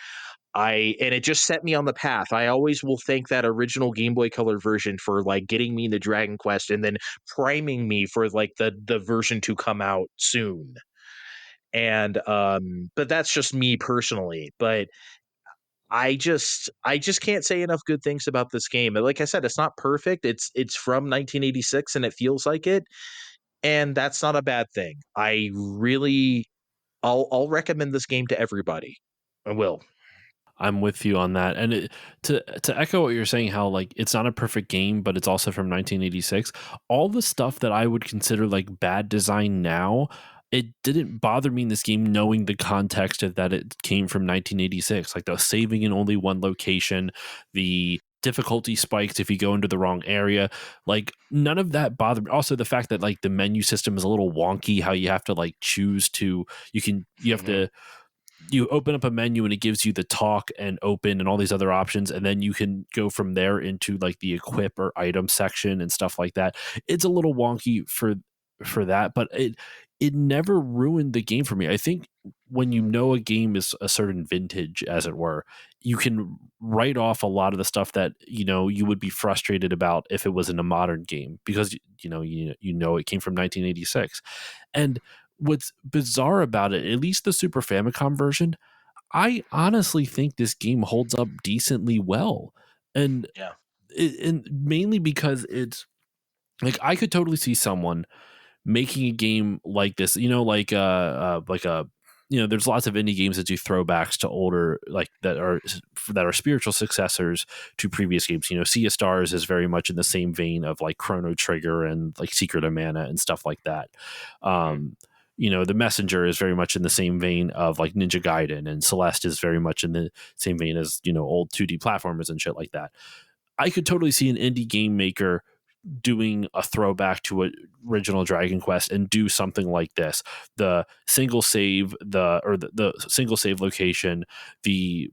B: And it just set me on the path. I always will thank that original Game Boy Color version for like getting me into Dragon Quest and then priming me for like the version to come out soon. And but that's just me personally. But I just can't say enough good things about this game. And like I said, it's not perfect. It's from 1986 and it feels like it, and that's not a bad thing. I'll recommend this game to everybody. I will.
A: I'm with you on that. And to echo what you're saying, how like it's not a perfect game, but it's also from 1986. All the stuff that I would consider like bad design now, it didn't bother me in this game knowing the context of that it came from 1986. Like the saving in only one location, the difficulty spikes if you go into the wrong area. Like none of that bothered me. Also the fact that like the menu system is a little wonky, how you have to like choose to you have
B: Mhm.
A: to you open up a menu and it gives you the talk and open and all these other options, and then you can go from there into like the equip or item section and stuff like that. It's a little wonky for that, but it never ruined the game for me. I think when you know a game is a certain vintage, as it were, you can write off a lot of the stuff that you would be frustrated about if it was in a modern game, because you know it came from 1986. And what's bizarre about it, at least the Super Famicom version, I honestly think this game holds up decently well. And
B: Yeah.
A: and mainly because it's like I could totally see someone making a game like this, like a there's lots of indie games that do throwbacks to older, like that are spiritual successors to previous games. Sea of Stars is very much in the same vein of like Chrono Trigger and like Secret of Mana and stuff like that.
B: Mhm.
A: um the Messenger is very much in the same vein of like Ninja Gaiden, and Celeste is very much in the same vein as old 2D platformers and shit like that. I could totally see an indie game maker doing a throwback to a original Dragon Quest and do something like this. The single save, the single save location, the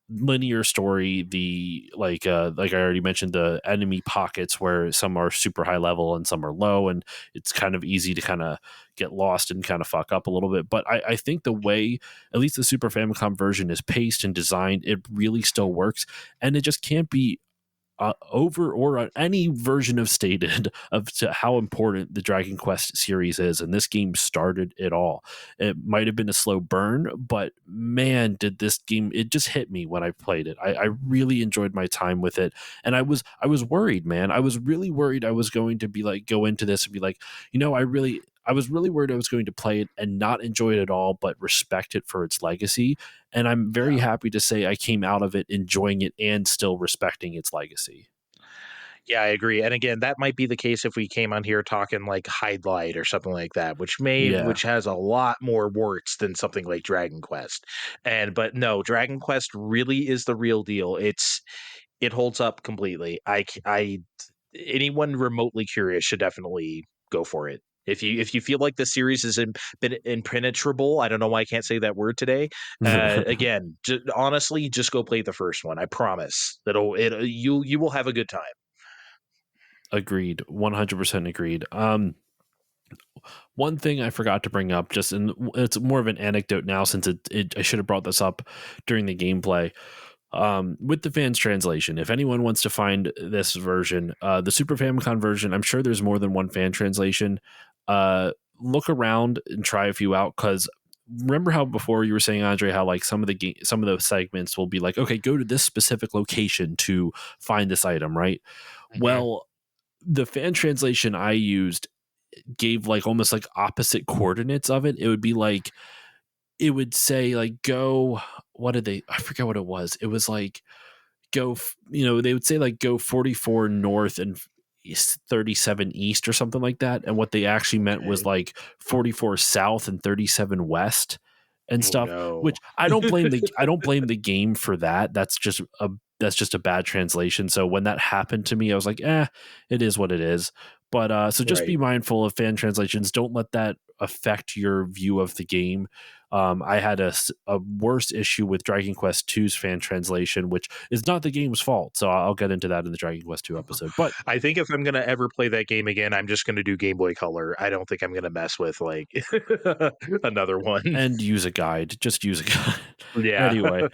A: linear story, the like I already mentioned, the enemy pockets where some are super high level and some are low, and it's kind of easy to kind of get lost and kind of fuck up a little bit. But I think the way at least the Super Famicom version is paced and designed, it really still works, and it just can't be over or any version of stated of to how important the Dragon Quest series is, and this game started it all. It might have been a slow burn, but man, did this game, it just hit me when I played it. I really enjoyed my time with it, and I was worried, man. I was really worried I was going to be like go into this and be like, I was really worried I was going to play it and not enjoy it at all, but respect it for its legacy. And I'm very
B: Yeah.
A: happy to say I came out of it enjoying it and still respecting its legacy.
B: Yeah, I agree. And again, that might be the case if we came on here talking like Hide Light or something like that,
A: Yeah.
B: which has a lot more warts than something like Dragon Quest. But no, Dragon Quest really is the real deal. It holds up completely. Anyone remotely curious should definitely go for it. If you feel like the series is been impenetrable, I don't know why I can't say that word today. Again, honestly, just go play the first one. I promise you will have a good time.
A: Agreed. 100% agreed. One thing I forgot to bring up, just and it's more of an anecdote now, since I should have brought this up during the gameplay. With the fans translation, if anyone wants to find this version, the Super Famicom version, I'm sure there's more than one fan translation. Look around and try a few out, because remember how before you were saying, Andre, how like some of those segments will be like, okay, go to this specific location to find this item, right?
B: Mhm.
A: Well, the fan translation I used gave like almost like opposite coordinates of it. It would be like, it would say like go, what did they, I forget what it was. It was like they would say like go 44 north and 37 east or something like that, and what they actually meant was
B: Okay.
A: like 44 south and 37 west and
B: Oh
A: stuff.
B: no.
A: Which I don't blame the game for that. That's just a bad translation. So when that happened to me, I was like, it is what it is. But so just be
B: Right.
A: mindful of fan translations. Don't let that affect your view of the game. I had a worse issue with Dragon Quest II's fan translation, which is not the game's fault. So I'll get into that in the Dragon Quest 2 episode. But
B: I think if I'm gonna ever play that game again, I'm just gonna do Game Boy Color. I don't think I'm gonna mess with like another one.
A: and use a guide. Just use a guide.
B: Yeah.
A: Anyway,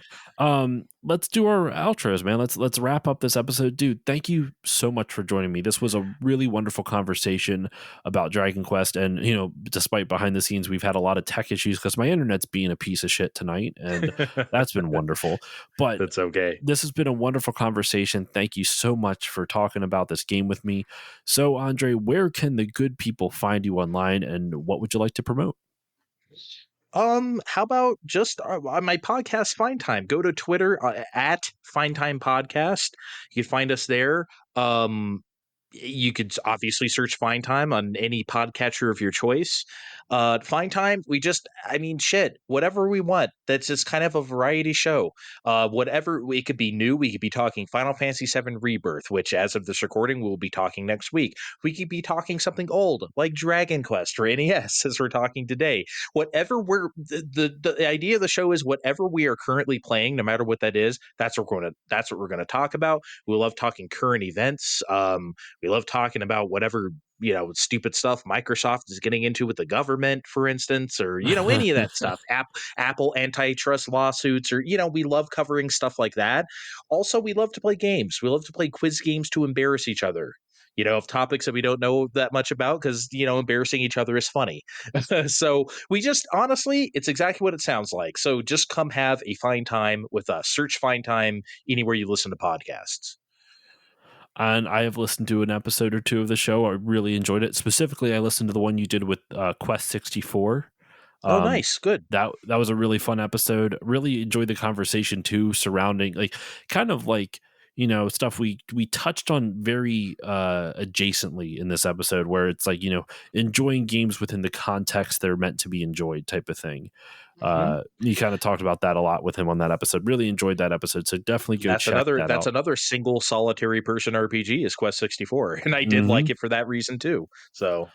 A: let's do our outros, man. Let's wrap up this episode, dude. Thank you so much for joining me. This was a really wonderful conversation about Dragon Quest, and despite behind the scenes, we've had a lot of tech issues because my internet's being a piece of shit tonight, and that's been wonderful. But
B: That's okay.
A: this has been a wonderful conversation. Thank you so much for talking about this game with me. So, Andre, where can the good people find you online, and what would you like to promote?
B: How about just on my podcast, Find Time? Go to Twitter at Find Time Podcast. You can find us there. Um, You could obviously search Find Time on any podcatcher of your choice. Find Time, I mean, shit, whatever we want. That's just kind of a variety show. Whatever, it could be new. We could be talking Final Fantasy VII Rebirth, which, as of this recording, we'll be talking next week. We could be talking something old like Dragon Quest or NES, as we're talking today. Whatever the idea of the show is, whatever we are currently playing, no matter what that is, that's what we're gonna talk about. We love talking current events. We love talking about whatever, stupid stuff Microsoft is getting into with the government, for instance, or, any of that stuff. Apple antitrust lawsuits, or, we love covering stuff like that. Also, we love to play games. We love to play quiz games to embarrass each other. Of topics that we don't know that much about, because, embarrassing each other is funny. So we just, honestly, it's exactly what it sounds like. So just come have a fine time with us. Search Fine Time anywhere you listen to podcasts.
A: And I have listened to an episode or two of the show. I really enjoyed it. Specifically, I listened to the one you did with Quest 64.
B: Oh,
A: Um,
B: nice. Good.
A: that was a really fun episode. Really enjoyed the conversation too, surrounding like kind of like stuff we touched on very adjacently in this episode, where it's like enjoying games within the context they're meant to be enjoyed, type of thing.
B: Mhm.
A: You kind of talked about that a lot with him on that episode. Really enjoyed that episode, so definitely go check that
B: That's
A: out.
B: another single solitary person RPG is Quest 64, and I did
A: Hmm.
B: like it for that reason too. So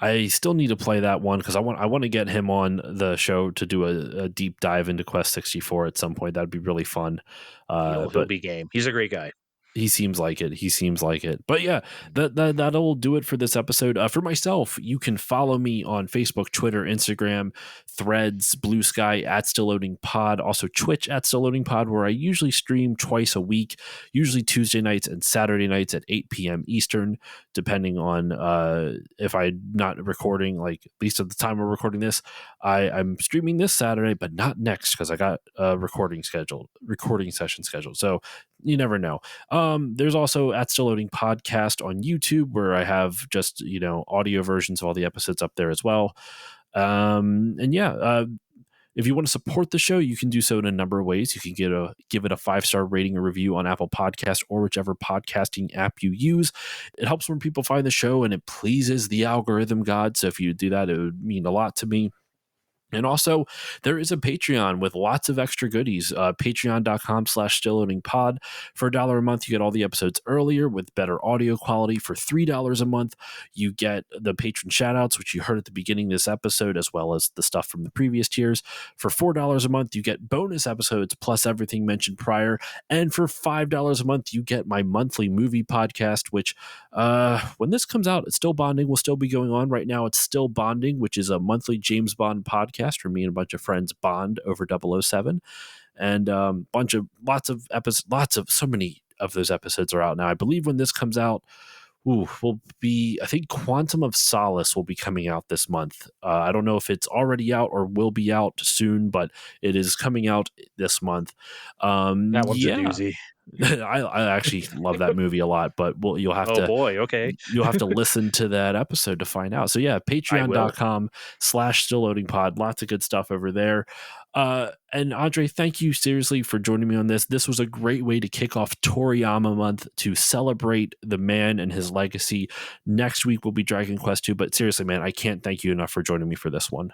A: I still need to play that one because I want to get him on the show to do a deep dive into Quest 64 at some point. That'd be really fun.
B: he'll
A: But
B: be game. He's a great guy.
A: he seems like it. He seems like it. But yeah, that'll do it for this episode. For myself, you can follow me on Facebook, Twitter, Instagram, Threads, Blue Sky at Still Loading Pod, also Twitch at Still Loading Pod, where I usually stream twice a week, usually Tuesday nights and Saturday nights at 8 p.m. Eastern, depending on if I'm not recording. Like, at least at the time we're recording this, I'm streaming this Saturday, but not next because I got a recording session scheduled. So you never know. There's also at Still Loading Podcast on YouTube, where I have just audio versions of all the episodes up there as well. And yeah, if you want to support the show, you can do so in a number of ways. You can give it a 5-star rating or review on Apple Podcasts or whichever podcasting app you use. It helps when people find the show, and it pleases the algorithm god. So if you do that, it would mean a lot to me. And also, there is a Patreon with lots of extra goodies. Patreon.com/stillloadingpod. For $1 a month, you get all the episodes earlier with better audio quality. For $3 a month, you get the patron shoutouts, which you heard at the beginning of this episode, as well as the stuff from the previous tiers. For $4 a month, you get bonus episodes plus everything mentioned prior. And for $5 a month, you get my monthly movie podcast, which when this comes out, it's Still Bonding will still be going on. Right now, it's Still Bonding, which is a monthly James Bond podcast where me and a bunch of friends bond over 007. And so many of those episodes are out now. I believe when this comes out, I think Quantum of Solace will be coming out this month. I don't know if it's already out or will be out soon, but it is coming out this month.
B: That one's a
A: Yeah.
B: doozy.
A: I actually love that movie a lot, but you'll have
B: Oh
A: to
B: boy. Okay.
A: listen to that episode to find out. So yeah,
B: I will.
A: patreon.com/stillloadingpod. Lots of good stuff over there. And Andre, thank you seriously for joining me on this. This was a great way to kick off Toriyama Month to celebrate the man and his legacy. Next week will be Dragon Quest 2, but seriously, man, I can't thank you enough for joining me for this one.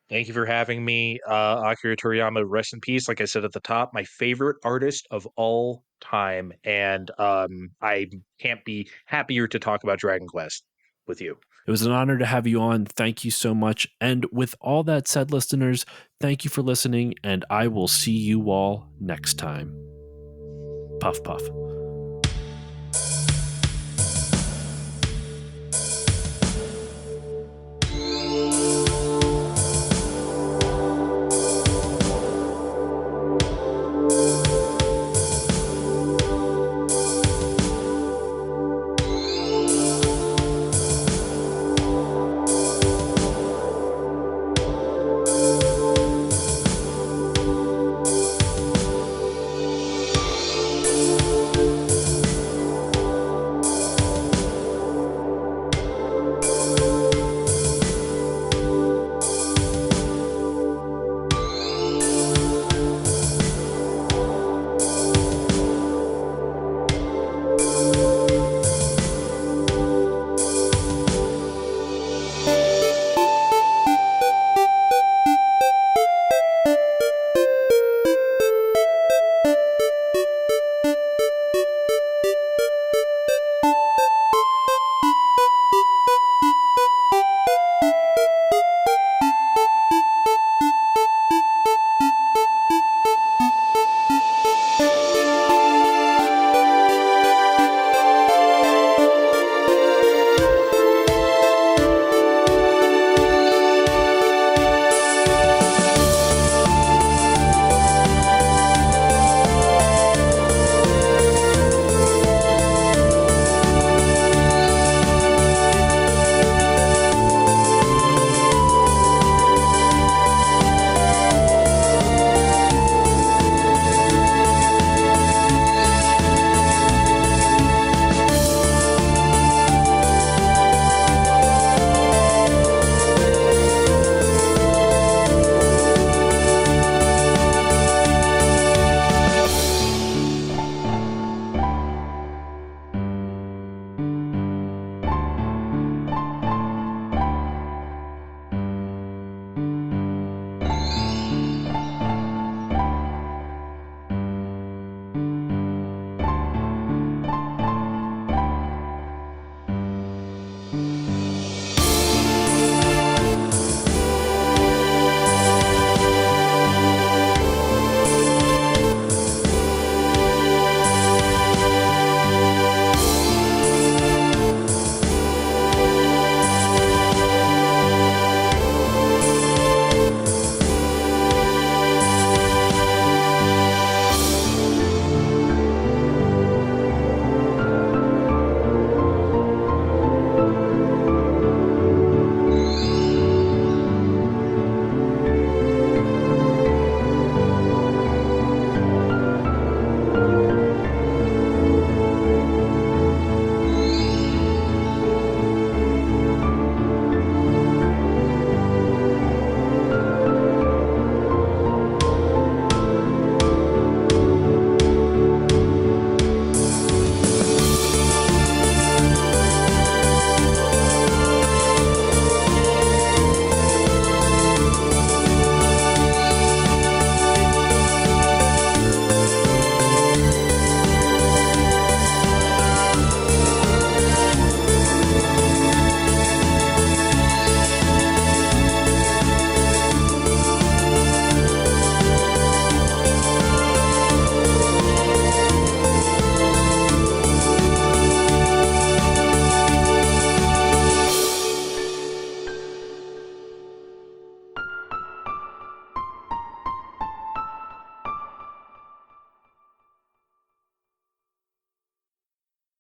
B: Thank you for having me, Akira Toriyama. Rest in peace. Like I said at the top, my favorite artist of all time, and I can't be happier to talk about Dragon Quest with you.
A: It was an honor to have you on. Thank you so much. And with all that said, listeners, thank you for listening, and I will see you all next time. Puff, puff.